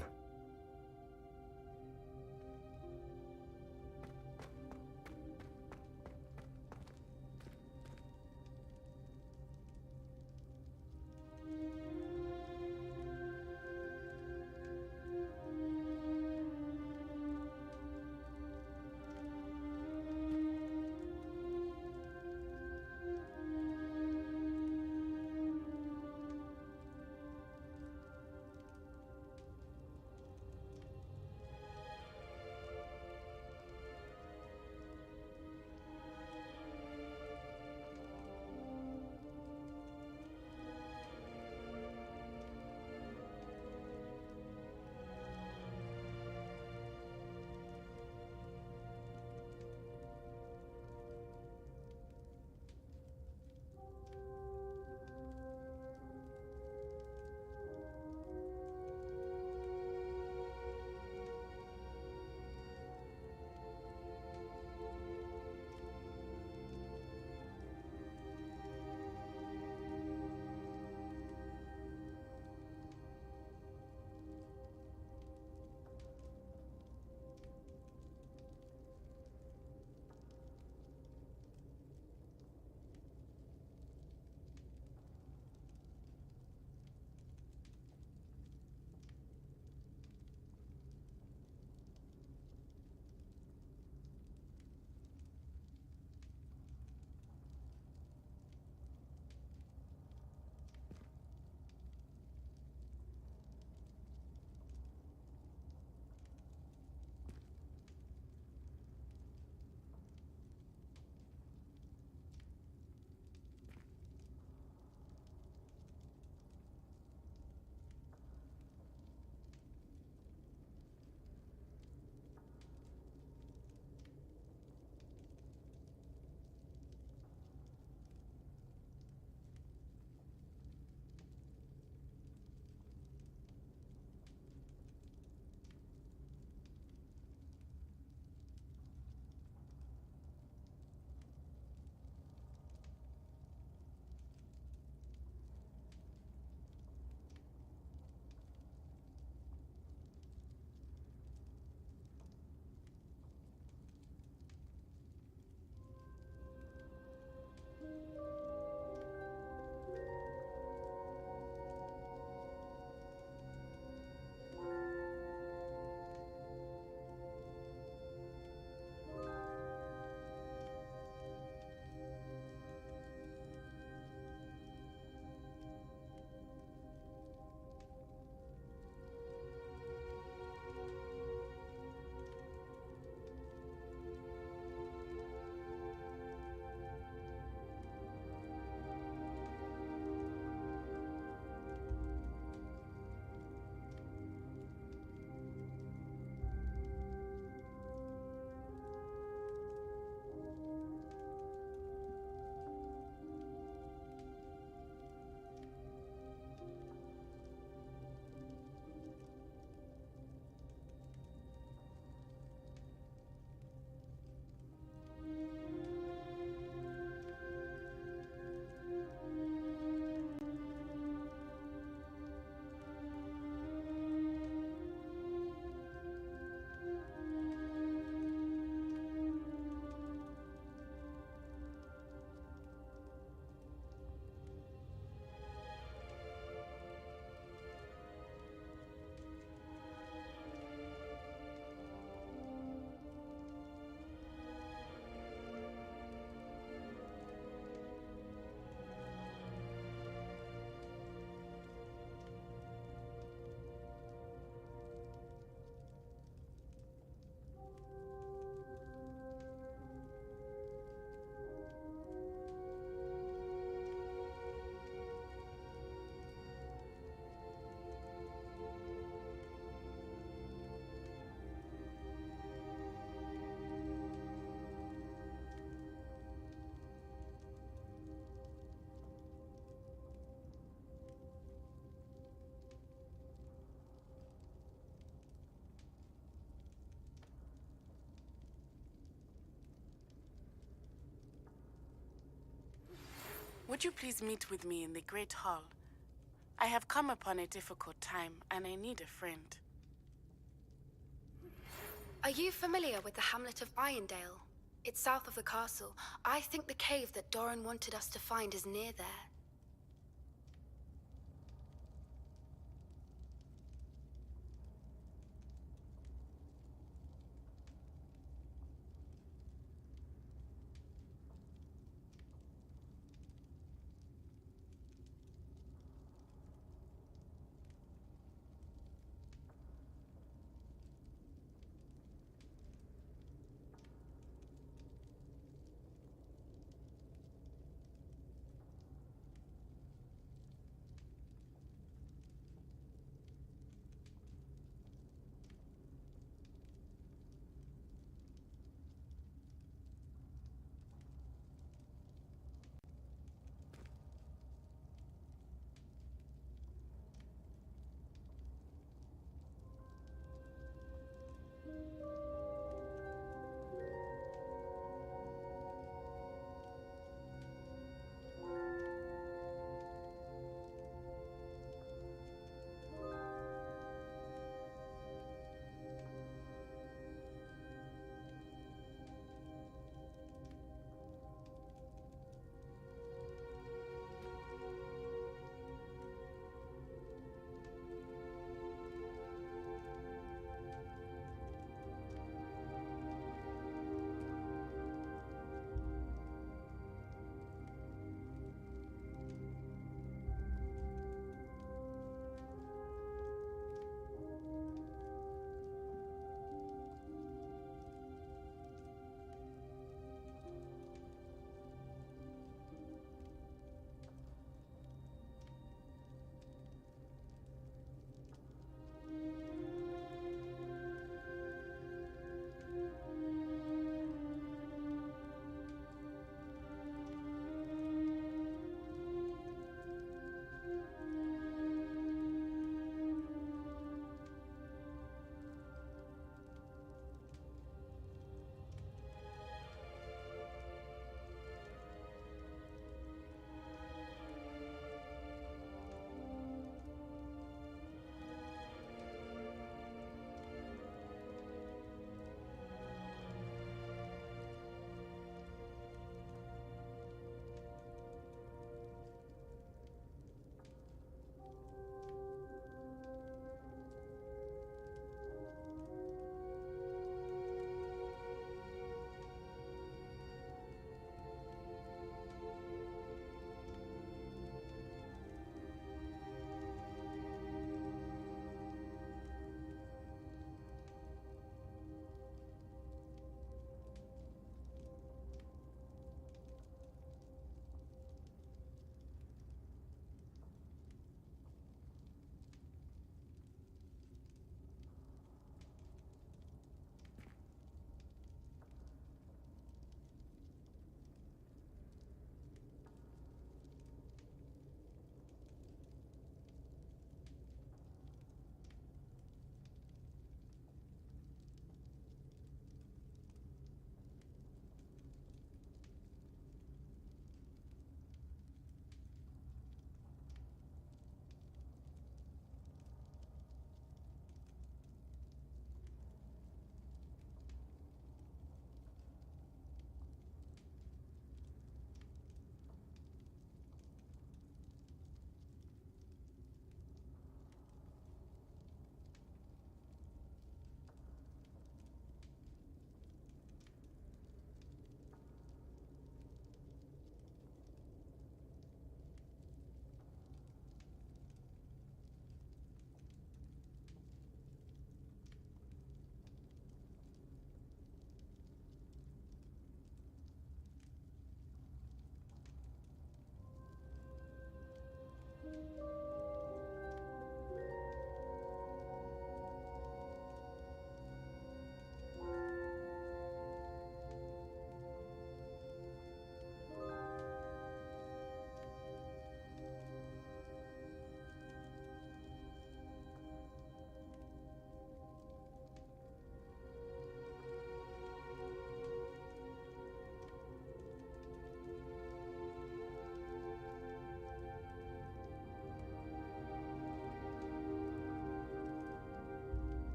Would you please meet with me in the Great Hall? I have come upon a difficult time, and I need a friend.
Are you familiar with the hamlet of Irondale? It's south of the castle. I think the cave that Doran wanted us to find is near there.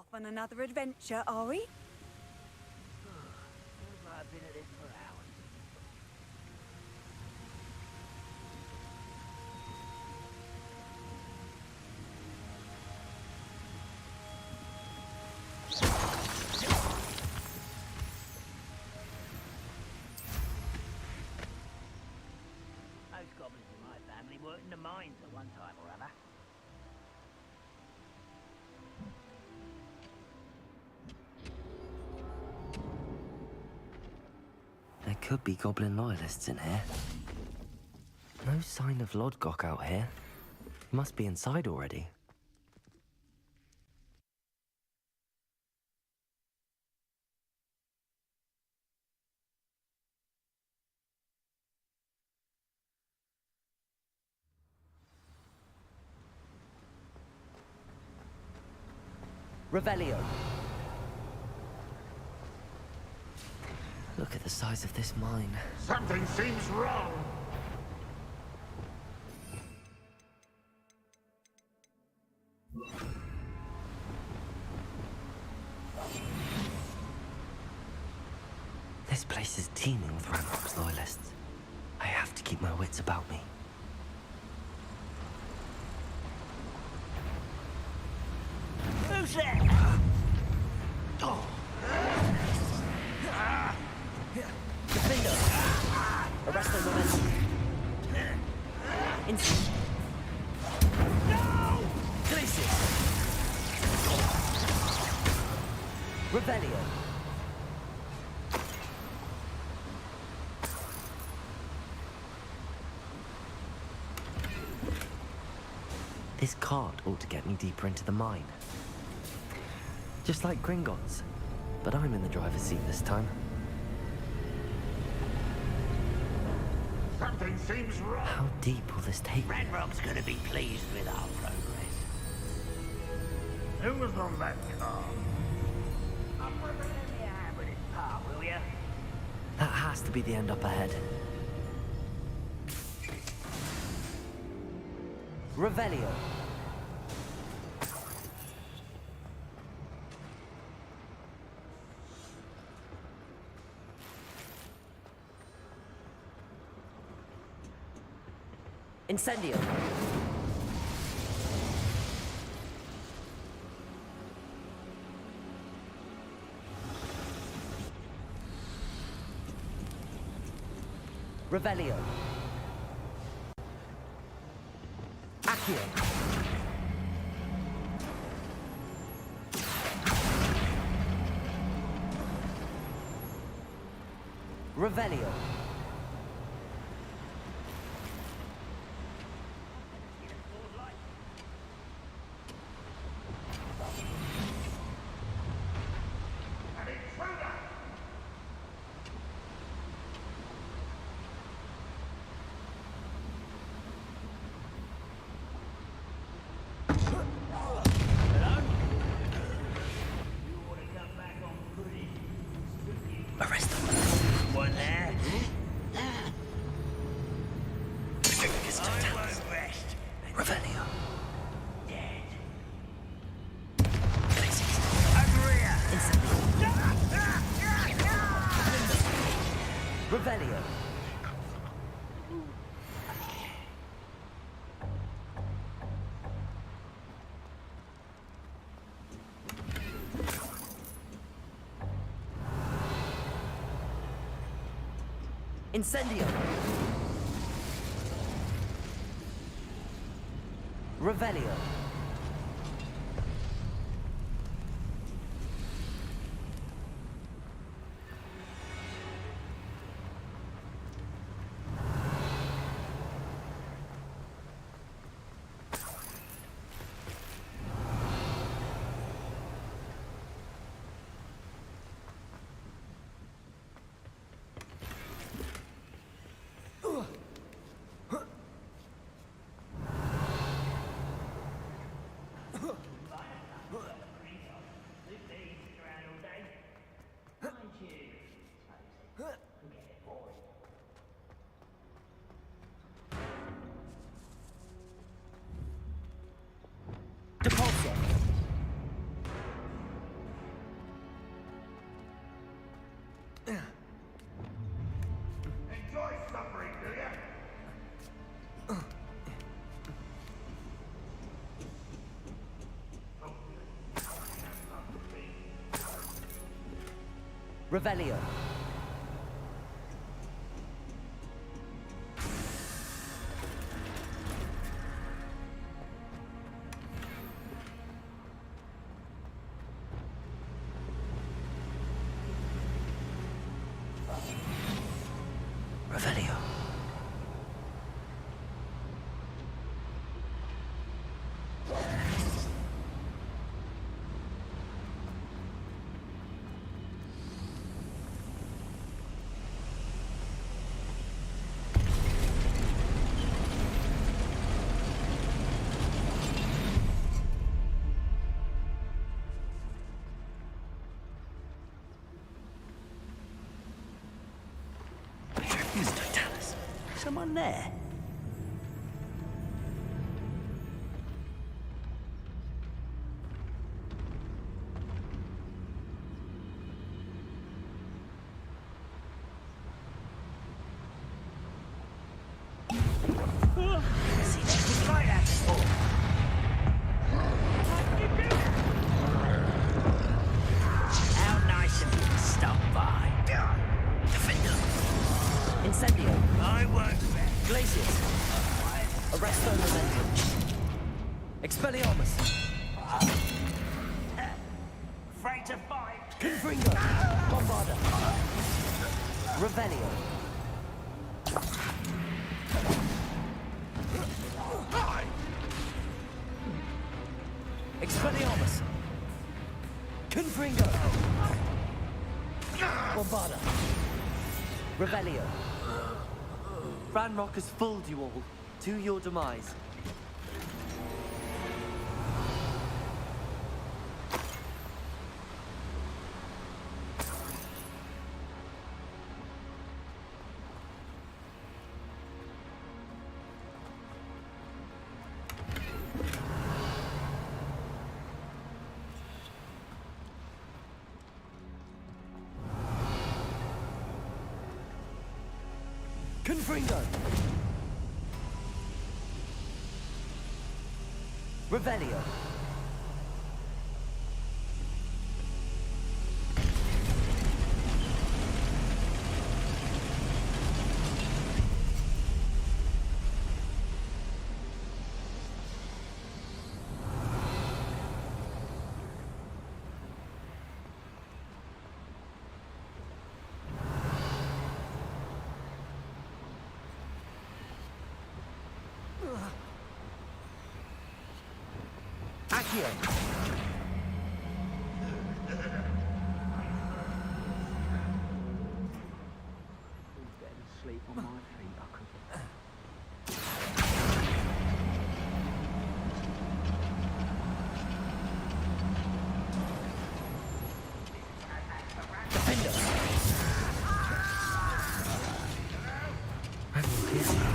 off on another adventure, are we?
I've been at this for hours. Most goblins in my family worked in the mines at one time or other.
There could be goblin loyalists in here. No sign of Lodgok out here. He must be inside already. Revelio. Look at the size of this mine.
Something seems wrong.
This place is teeming with Ranrock's loyalists. I have to keep my wits about me.
Who's there? Oh.
Defender! Arrest the momentum. Instant.
No!
Glacius! Revelio. This cart ought to get me deeper into the mine. Just like Gringotts, but I'm in the driver's seat this time.
Something seems wrong.
How deep will this take me?
Ranrock's gonna be pleased with our progress.
Who was on that car?
I'm gonna lend me a hand with this part, will ya?
That has to be the end up ahead. Revelio. Incendio. Revelio. Accio. Revelio. Arrest them.
One there.
Fingers to toes. Revelio.
Dead.
Agria. Revelio. Incendio. Revelio. Revelio. Revelio. Someone there?
How nice of you to stop by. Defender.
Incendio.
I work there.
Glacius. Arresto Momentum. Expelliarmus.
Afraid to fight.
Confringo. Bombarda. Revelio. Expelliarmus. Confringo. Bombarda. Revelio. Ranrock has fooled you all. To your demise. Confringo. Revelio. Accio.
Sleep on my feet, I could.
Defender. Ranrock is here.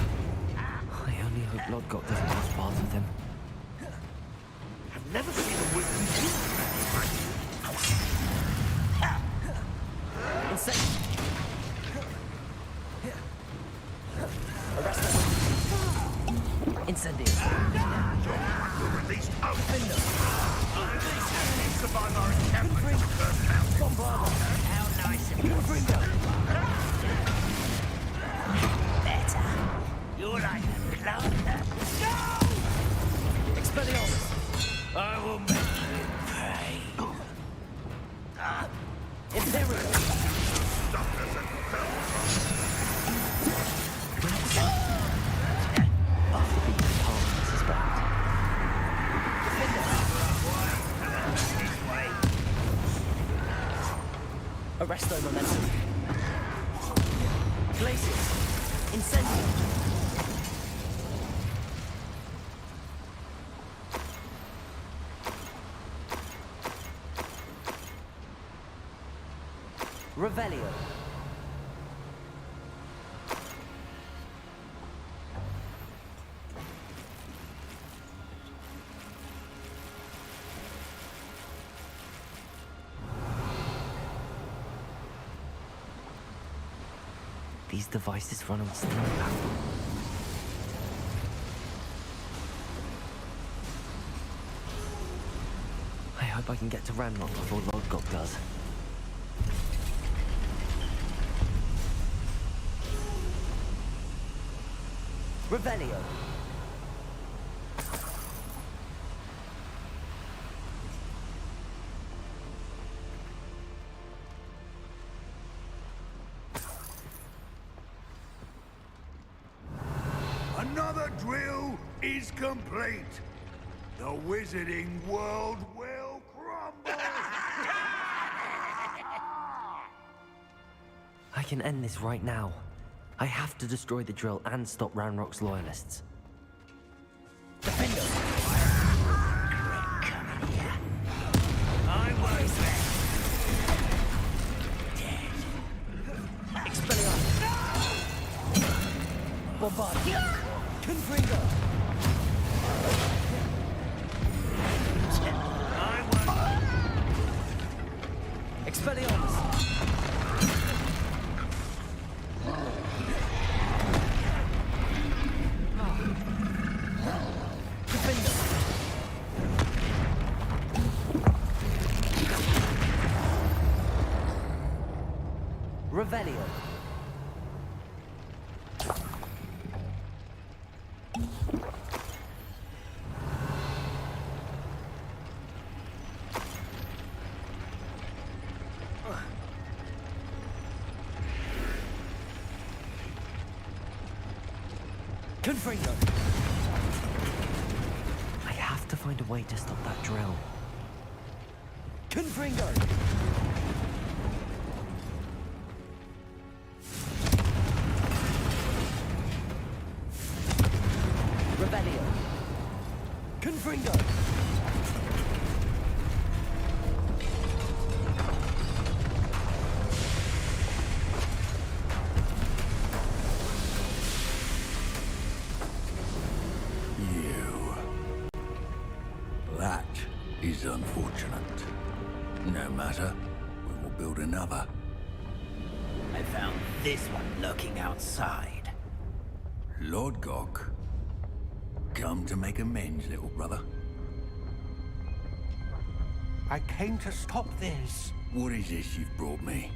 I only hope Lodgok doesn't cross paths with him.
I've never seen a weakling
Insane. Arrest them. Incendio.
released out.
Defender.
Survive our encampment.
Bombarda.
How nice of you.
Confringo.
Better. You're like a clown. No!
Expelliarmus.
I will make you pray.
Imperial. After being Parliament is back. Arresto Momentum. Glacius. Incendio. Revelio. These devices run on steam power. I hope I can get to Ranrock before Lodgok does. Revelio.
Another drill is complete. The wizarding world will crumble.
I can end this right now. I have to destroy the drill and stop Ranrock's loyalists.
I won't rest. Dead.
Expelliarmus. Bombardier. Confringo.
I won't.
Expelliarmus. Revelio. Confringo. I have to find a way to stop that drill. Confringo. Revelio. Confringo.
That is unfortunate. No matter, we will build another.
I found this one lurking outside.
Lord Gok, come to make amends, little brother.
I came to stop this.
What is this you've brought me?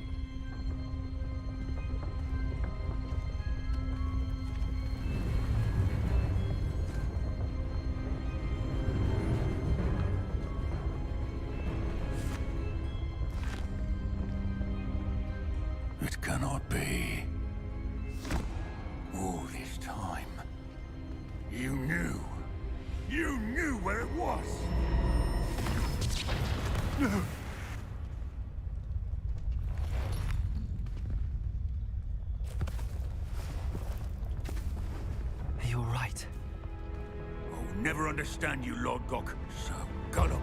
It cannot be. All this time, you knew. You knew where it was. No.
You're right.
I'll never understand you, Lord Gok. So gullible.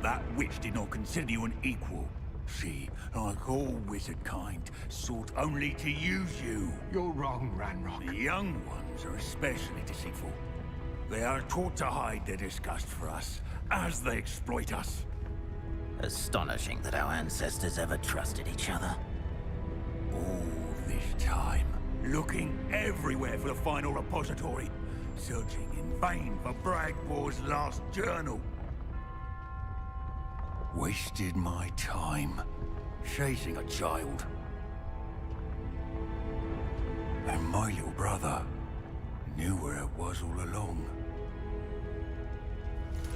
That witch did not consider you an equal. She, like all wizard kind, sought only to use you.
You're wrong, Ranrock.
The young ones are especially deceitful. They are taught to hide their disgust for us, as they exploit us.
Astonishing that our ancestors ever trusted each other.
All this time, looking everywhere for the final repository, searching in vain for Bragbor's last journal. Wasted my time chasing a child. And my little brother knew where it was all along.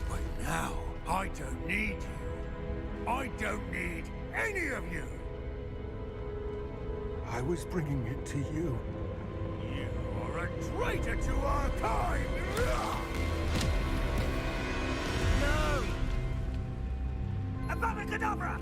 But now, I don't need you. I don't need any of you.
I was bringing it to you.
You are a traitor to our kind! No! Abacadabra!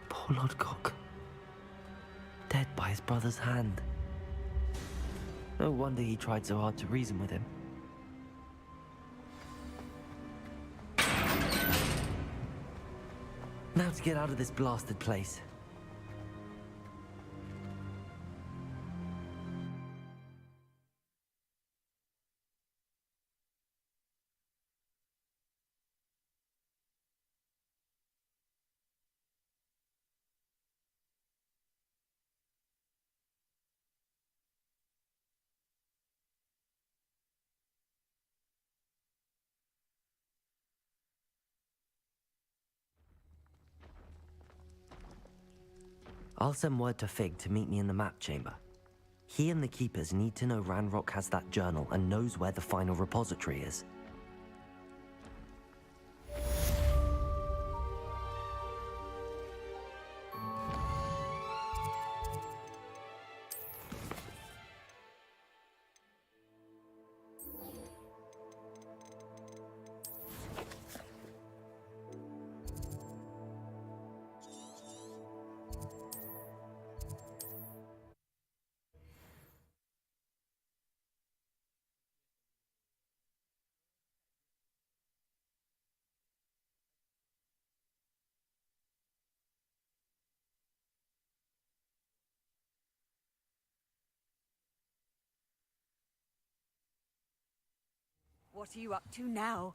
Poor Lord Gok. Dead by his brother's hand. No wonder he tried so hard to reason with him. Now to get out of this blasted place. I'll send word to Fig to meet me in the map chamber. He and the Keepers need to know Ranrock has that journal and knows where the final repository is.
What are you up to now?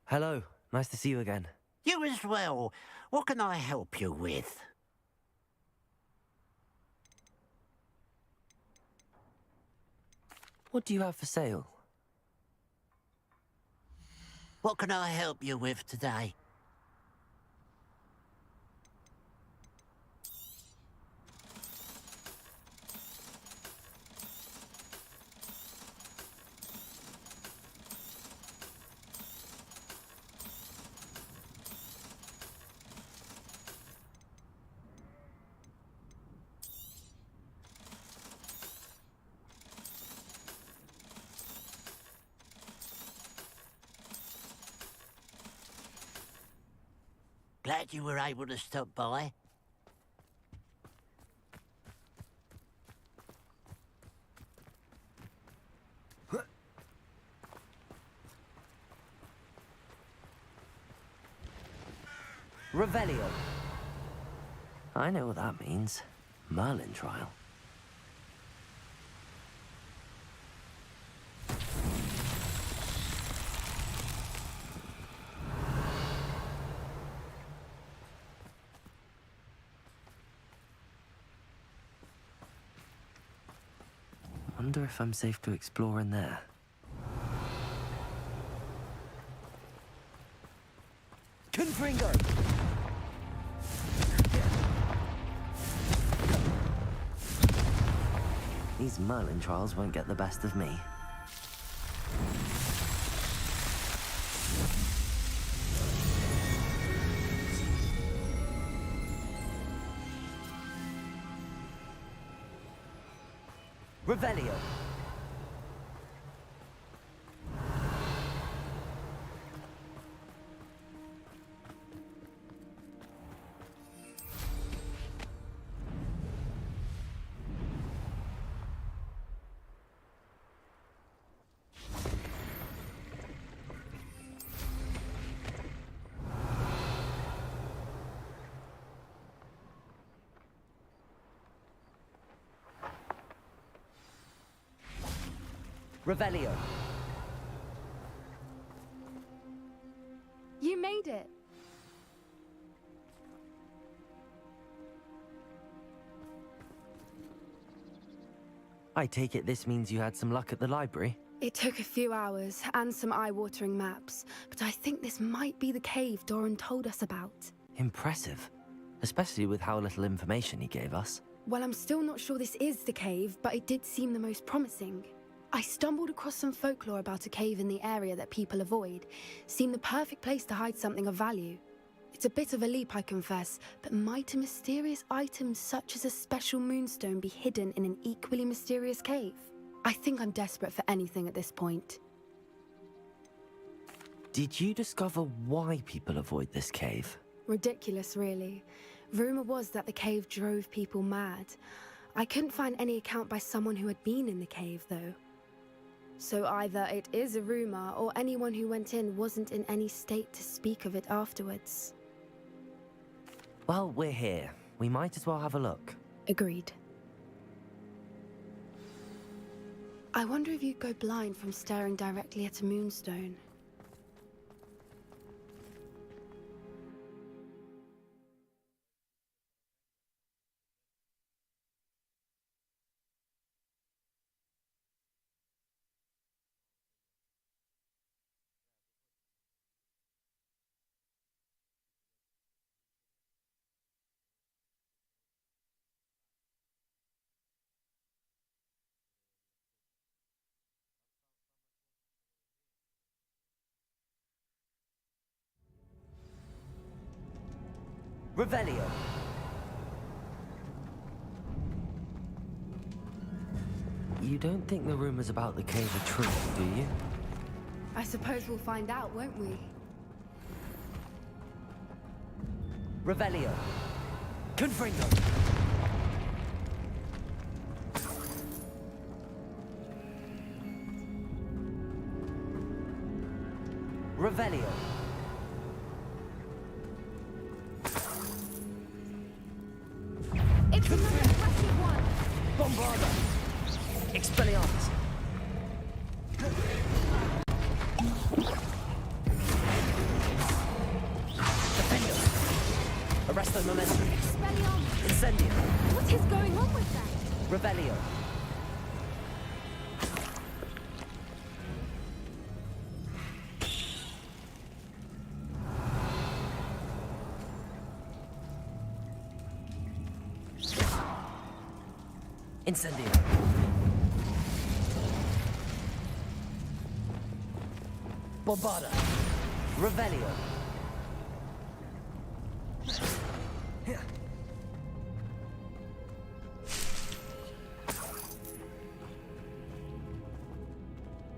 Hello, nice to see you again.
You as well. What can I help you with?
What do you have for sale?
What can I help you with today? Glad you were able to stop by.
Revelio. I know what that means. Merlin trial. Wonder if I'm safe to explore in there. Confringo! These Merlin trials won't get the best of me. Revelio. Revelio.
You made it.
I take it this means you had some luck at the library?
It took a few hours and some eye-watering maps, but I think this might be the cave Doran told us about.
Impressive. Especially with how little information he gave us.
Well, I'm still not sure this is the cave, but it did seem the most promising. I stumbled across some folklore about a cave in the area that people avoid. Seemed the perfect place to hide something of value. It's a bit of a leap, I confess, but might a mysterious item such as a special moonstone be hidden in an equally mysterious cave? I think I'm desperate for anything at this point.
Did you discover why people avoid this cave?
Ridiculous, really. Rumor was that the cave drove people mad. I couldn't find any account by someone who had been in the cave, though. So either it is a rumor, or anyone who went in wasn't in any state to speak of it afterwards.
Well, we're here. We might as well have a look.
Agreed. I wonder if you'd go blind from staring directly at a moonstone.
Revelio. You don't think the rumors about the cave are true, do you?
I suppose we'll find out, won't we?
Revelio. Confringo. Revelio.
It's another aggressive one!
Bombarda. Expelliarmus. Defendo. Arresto momentum.
Expelliarmus!
Incendio.
What is going on with that?
Revelio. Incendio. Bombarda. Revelio.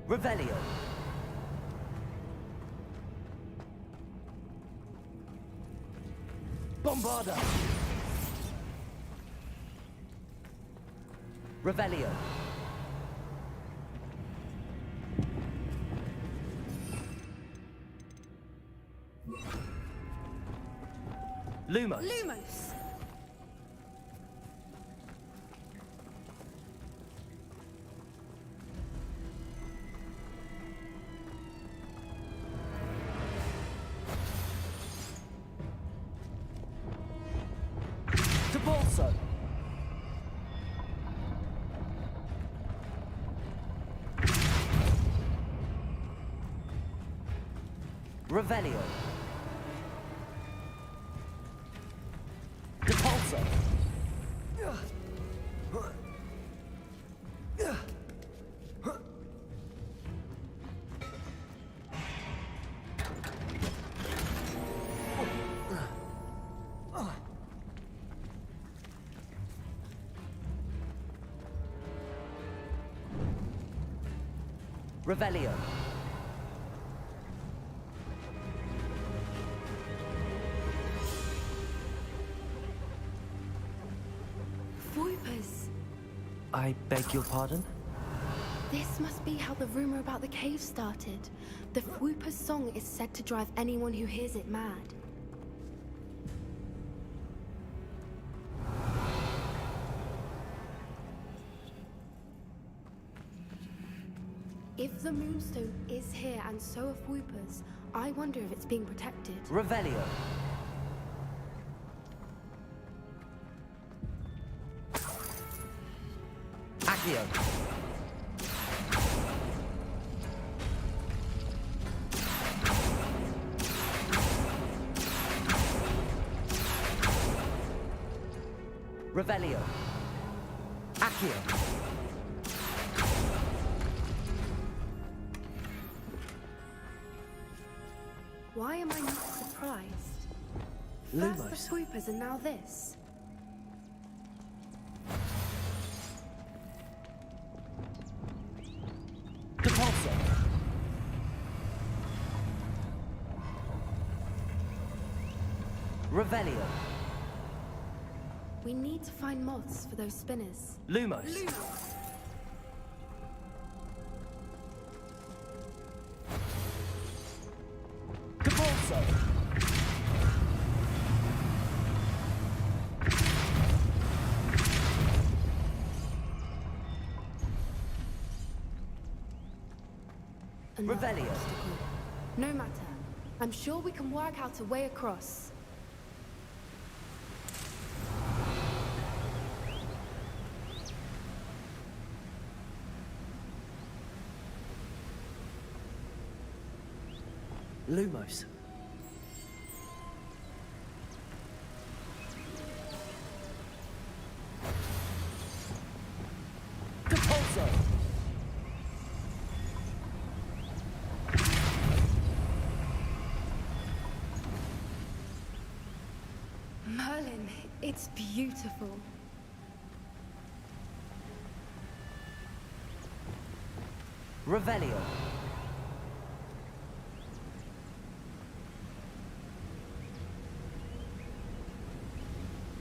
Revelio. Bombarda. Revelio. Lumos.
Lumos!
Debolso. Revelio. Depulso. Revelio.
Voipers!
I beg your pardon?
This must be how the rumor about the cave started. The Fwooper's song is said to drive anyone who hears it mad. If the Moonstone is here and so are Fwoopers, I wonder if it's being protected.
Revelio. Accio. Revelio. Accio.
Why am I not surprised?
Lumos.
First the Fwoopers and now this.
Depulso. Revelio.
We need to find moths for those spinners.
Lumos. Depulso.
Another
Revelio.
obstacle. No matter. I'm sure we can work out a way across.
Lumos. Depulso.
It's beautiful.
Revelio.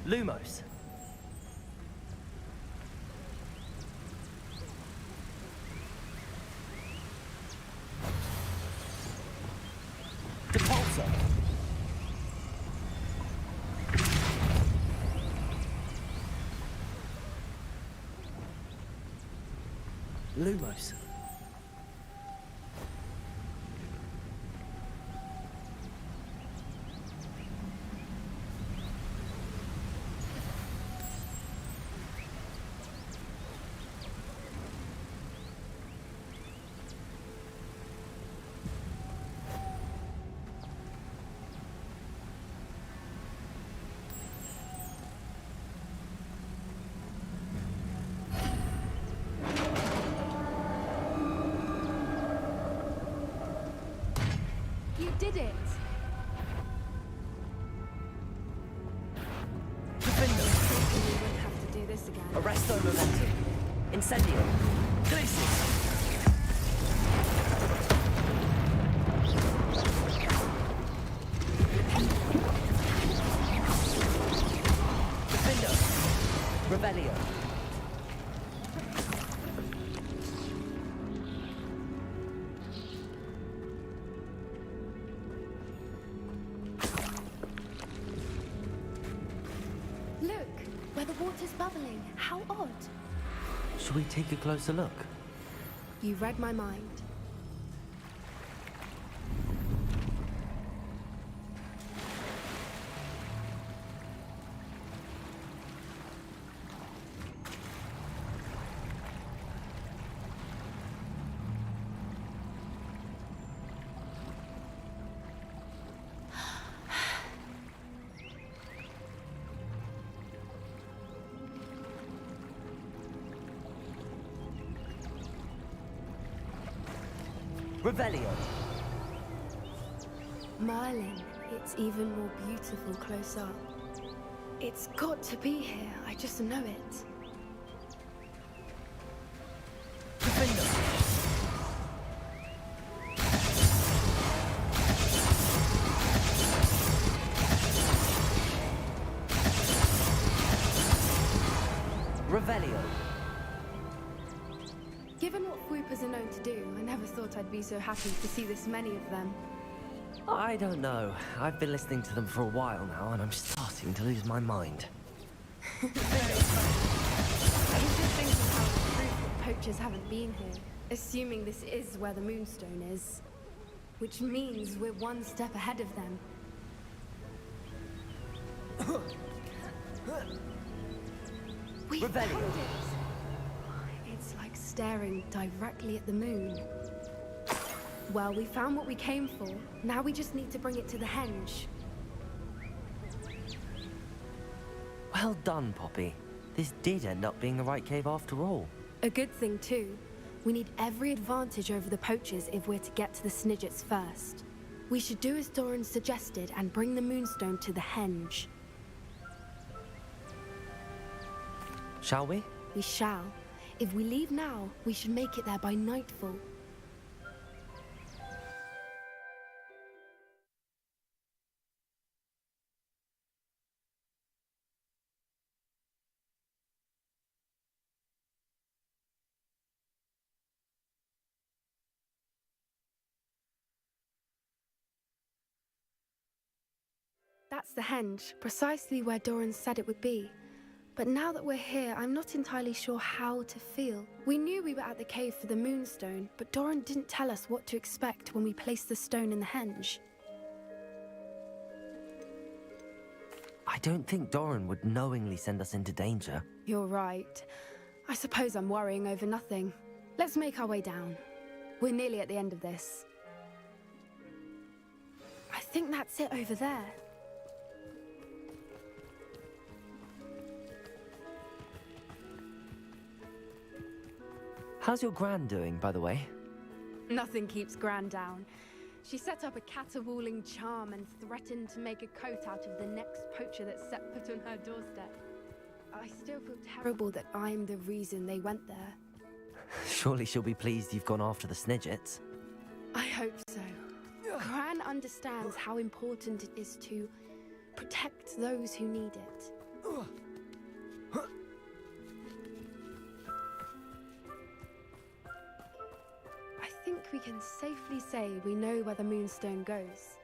Lumos. Depulsor. Lumos.
You did it!
Defender.
We won't have to do this again.
Arresto Momentum. Incendio. Glacius. Defender. Revelio.
Look, where the water's bubbling. How odd.
Shall we take a closer look?
You read my mind.
Revelio.
Merlin, it's even more beautiful close up. It's got to be here, I just know it.
Defender. Revelio.
Given what Whoopers are known to do, I never thought I'd be so happy to see this many of them.
I don't know. I've been listening to them for a while now, and I'm starting to lose my mind.
Very funny. I was just thinking how it's proof that poachers haven't been here, assuming this is where the Moonstone is. Which means we're one step ahead of them. We found it! It's like staring directly at the moon. Well, we found what we came for. Now we just need to bring it to the henge.
Well done, Poppy. This did end up being the right cave after all.
A good thing, too. We need every advantage over the poachers if we're to get to the Snidgets first. We should do as Doran suggested and bring the Moonstone to the henge.
Shall we?
We shall. If we leave now, we should make it there by nightfall. That's the henge, precisely where Doran said it would be. But now that we're here, I'm not entirely sure how to feel. We knew we were at the cave for the Moonstone, but Doran didn't tell us what to expect when we placed the stone in the henge.
I don't think Doran would knowingly send us into danger.
You're right. I suppose I'm worrying over nothing. Let's make our way down. We're nearly at the end of this. I think that's it over there.
How's your Gran doing, by the way?
Nothing keeps Gran down. She set up a caterwauling charm and threatened to make a coat out of the next poacher that set foot on her doorstep. I still feel terrible that I'm the reason they went there.
Surely she'll be pleased you've gone after the Snidgets.
I hope so. Gran understands how important it is to protect those who need it. I think we can safely say we know where the Moonstone goes.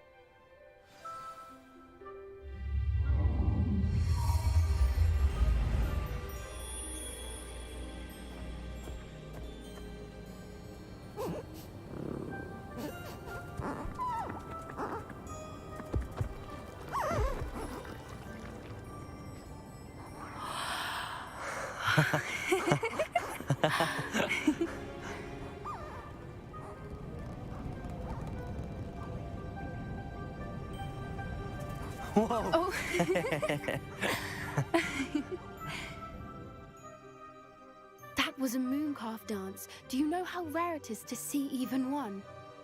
Whoa!
Oh. That was a mooncalf dance. Do you know how rare it is to see even one?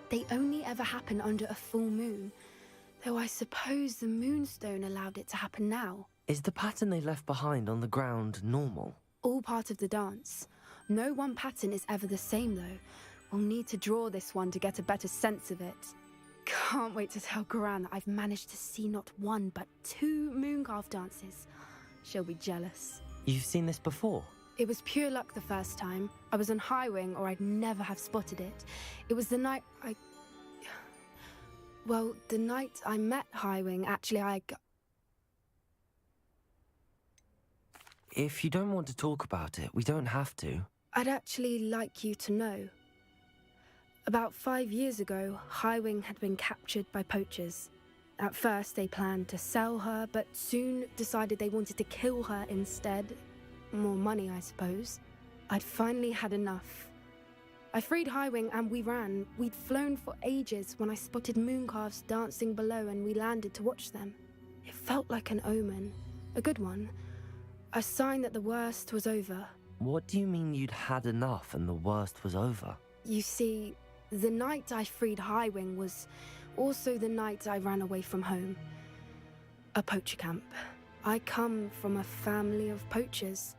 They only ever happen under a full moon. Though I suppose the Moonstone allowed it to happen now.
Is the pattern they left behind on the ground normal?
All part of the dance. No one pattern is ever the same, though. We'll need to draw this one to get a better sense of it. Can't wait to tell Gran that I've managed to see not one, but 2 mooncalf dances. She'll be jealous.
You've seen this before?
It was pure luck the first time. I was on Highwing, or I'd never have spotted it. It was the night Well, the night I met Highwing, actually,
If you don't want to talk about it, we don't have to.
I'd actually like you to know. About 5 years ago, Highwing had been captured by poachers. At first, they planned to sell her, but soon decided they wanted to kill her instead. More money, I suppose. I'd finally had enough. I freed Highwing and we ran. We'd flown for ages when I spotted mooncalves dancing below and we landed to watch them. It felt like an omen. A good one. A sign that the worst was over.
What do you mean you'd had enough and the worst was over?
You see, the night I freed Highwing was also the night I ran away from home. A poacher camp. I come from a family of poachers.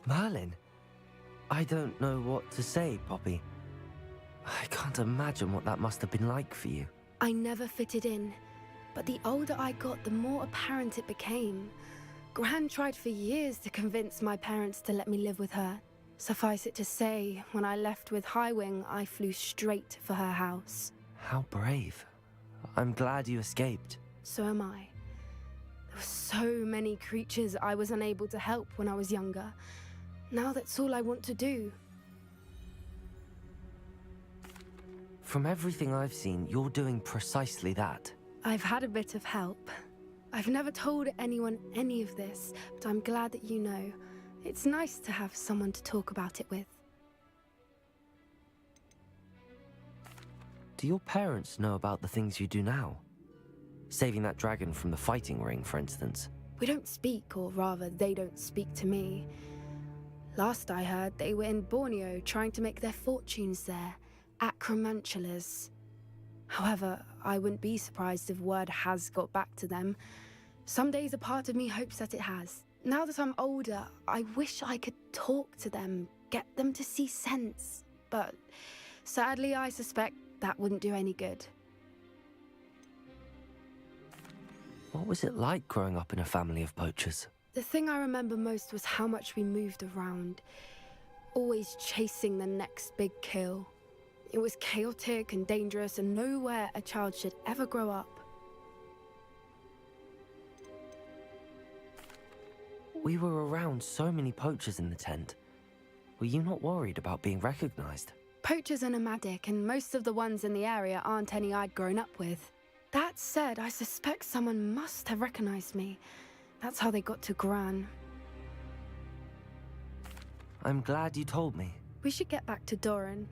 Merlin? I don't know what to say, Poppy. I can't imagine what that must have been like for you.
I never fitted in, but the older I got, the more apparent it became. Gran tried for years to convince my parents to let me live with her. Suffice it to say, when I left with Highwing, I flew straight for her house.
How brave. I'm glad you escaped.
So am I. There were so many creatures I was unable to help when I was younger. Now that's all I want to do.
From everything I've seen, you're doing precisely that.
I've had a bit of help. I've never told anyone any of this, but I'm glad that you know. It's nice to have someone to talk about it with.
Do your parents know about the things you do now? Saving that dragon from the fighting ring, for instance.
We don't speak, or rather, they don't speak to me. Last I heard, they were in Borneo trying to make their fortunes there, acromantulas. However, I wouldn't be surprised if word has got back to them. Some days a part of me hopes that it has. Now that I'm older, I wish I could talk to them, get them to see sense. But sadly, I suspect that wouldn't do any good.
What was it like growing up in a family of poachers?
The thing I remember most was how much we moved around, always chasing the next big kill. It was chaotic and dangerous and nowhere a child should ever grow up.
We were around so many poachers in the tent. Were you not worried about being recognized?
Poachers are nomadic, and most of the ones in the area aren't any I'd grown up with. That said, I suspect someone must have recognized me. That's how they got to Gran.
I'm glad you told me.
We should get back to Doran.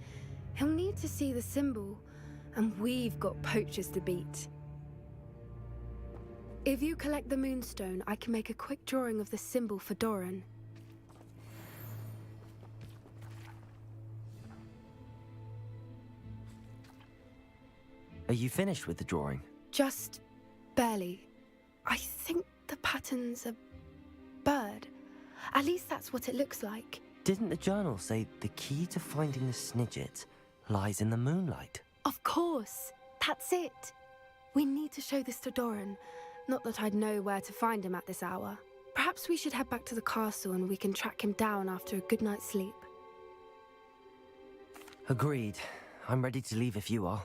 He'll need to see the symbol, and we've got poachers to beat. If you collect the Moonstone, I can make a quick drawing of the symbol for Doran.
you finished with the drawing?
Just barely. I think the pattern's a bird. At least that's what it looks like.
Didn't the journal say the key to finding the Snidget lies in the moonlight?
Of course. That's it. We need to show this to Doran. Not that I'd know where to find him at this hour. Perhaps we should head back to the castle and we can track him down after a good night's sleep.
Agreed. I'm ready to leave if you are.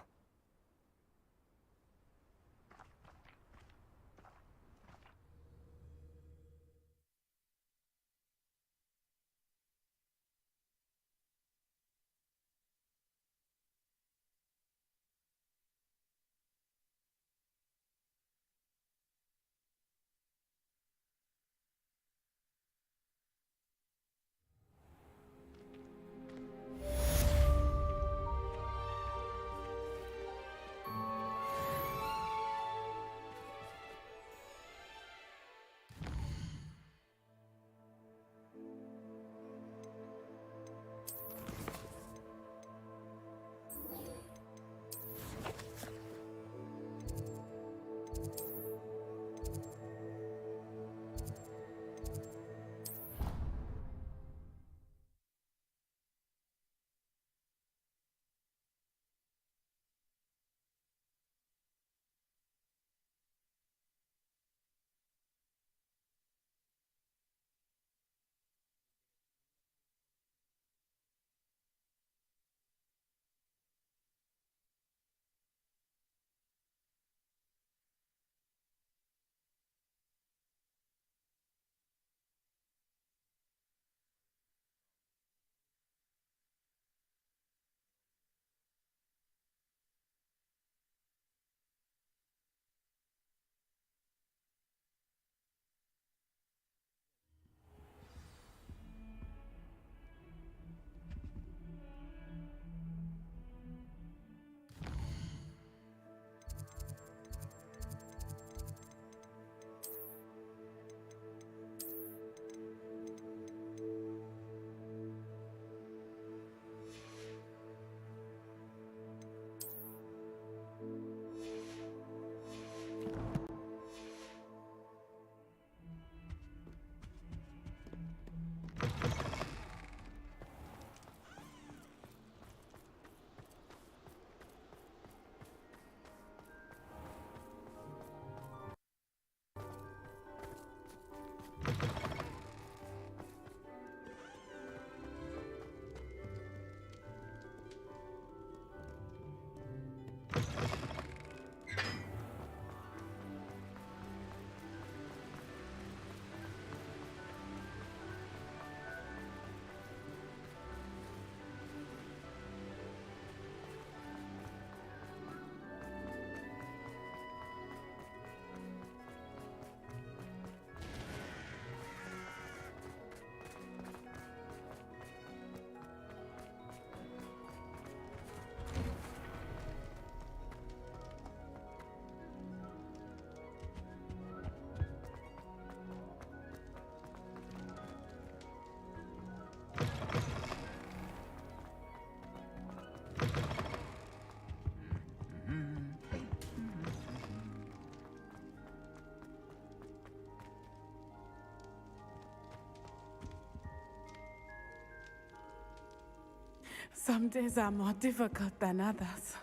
Some days are more difficult than others.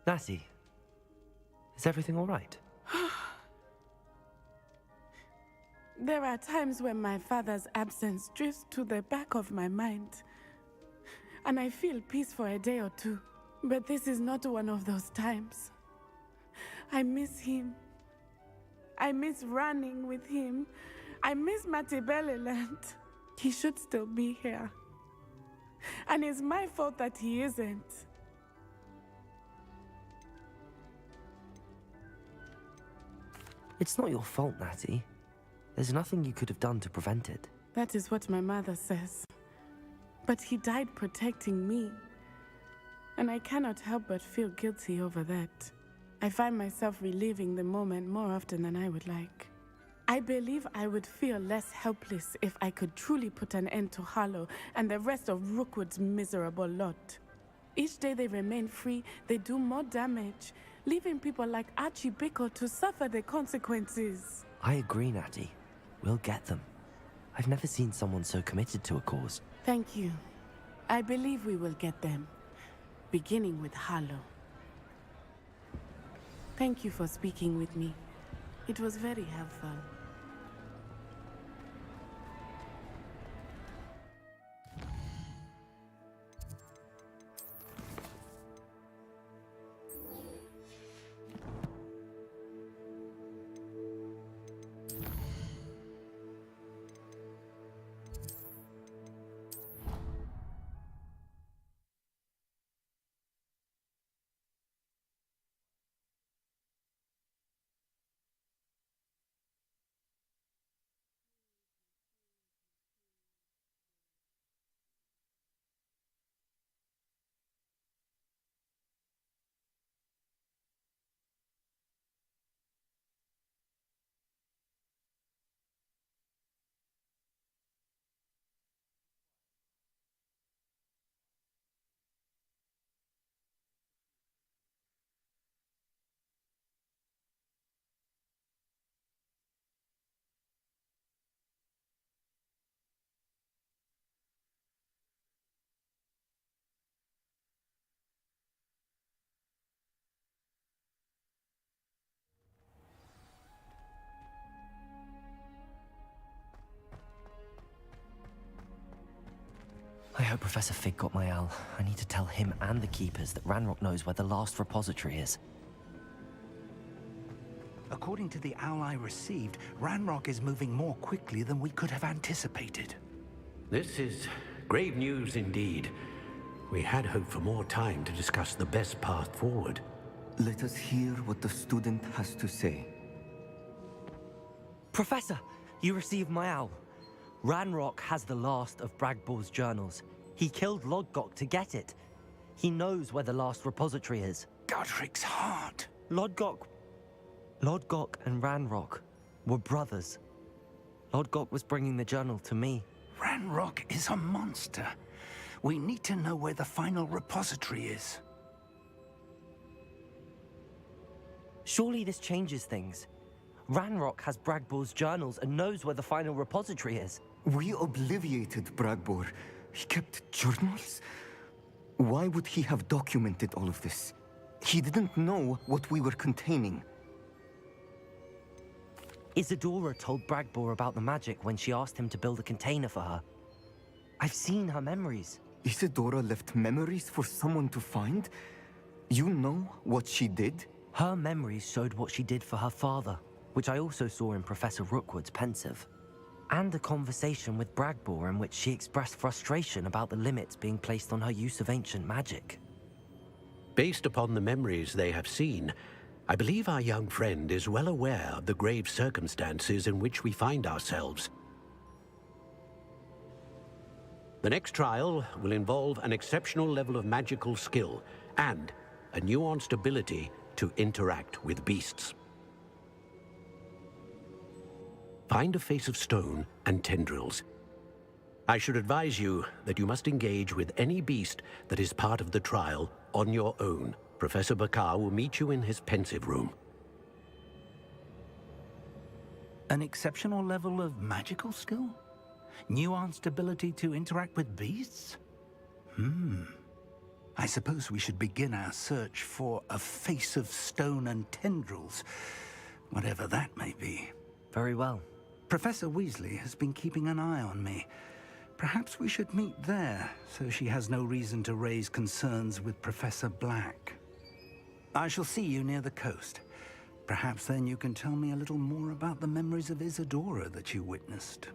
Lassie, is everything all right?
There are times when my father's absence drifts to the back of my mind, and I feel peace for a day or two. But this is not one of those times. I miss him. I miss running with him. I miss Matibeleland. He should still be here. And it's my fault that he isn't.
It's not your fault, Natty. There's nothing you could have done to prevent it.
That is what my mother says. But he died protecting me. And I cannot help but feel guilty over that. I find myself reliving the moment more often than I would like. I believe I would feel less helpless if I could truly put an end to Harlow and the rest of Rookwood's miserable lot. Each day they remain free, they do more damage, leaving people like Archie Bickle to suffer the consequences.
I agree, Natty. We'll get them. I've never seen someone so committed to a cause.
Thank you. I believe we will get them, beginning with Harlow. Thank you for speaking with me. It was very helpful.
I hope Professor Fig got my owl. I need to tell him and the Keepers that Ranrock knows where the last repository is.
According to the owl I received, Ranrock is moving more quickly than we could have anticipated.
This is grave news indeed. We had hoped for more time to discuss the best path forward.
Let us hear what the student has to say.
Professor, you received my owl. Ranrock has the last of Bragbor's journals. He killed Lodgok to get it. He knows where the last repository is.
Godric's heart.
Lodgok and Ranrock were brothers. Lodgok was bringing the journal to me.
Ranrock is a monster. We need to know where the final repository is.
Surely this changes things. Ranrock has Bragbor's journals and knows where the final repository is.
We obliviated Bragbor. He kept journals? Why would he have documented all of this? He didn't know what we were containing.
Isadora told Bragbor about the magic when she asked him to build a container for her. I've seen her memories.
Isadora left memories for someone to find? You know what she did?
Her memories showed what she did for her father, which I also saw in Professor Rookwood's pensive. And a conversation with Bragbor in which she expressed frustration about the limits being placed on her use of ancient magic.
Based upon the memories they have seen, I believe our young friend is well aware of the grave circumstances in which we find ourselves. The next trial will involve an exceptional level of magical skill and a nuanced ability to interact with beasts. Find a face of stone and tendrils. I should advise you that you must engage with any beast that is part of the trial on your own. Professor Bakar will meet you in his pensive room.
An exceptional level of magical skill? Nuanced ability to interact with beasts? I suppose we should begin our search for a face of stone and tendrils, whatever that may be.
Very well.
Professor Weasley has been keeping an eye on me. Perhaps we should meet there, so she has no reason to raise concerns with Professor Black. I shall see you near the coast. Perhaps then you can tell me a little more about the memories of Isadora that you witnessed.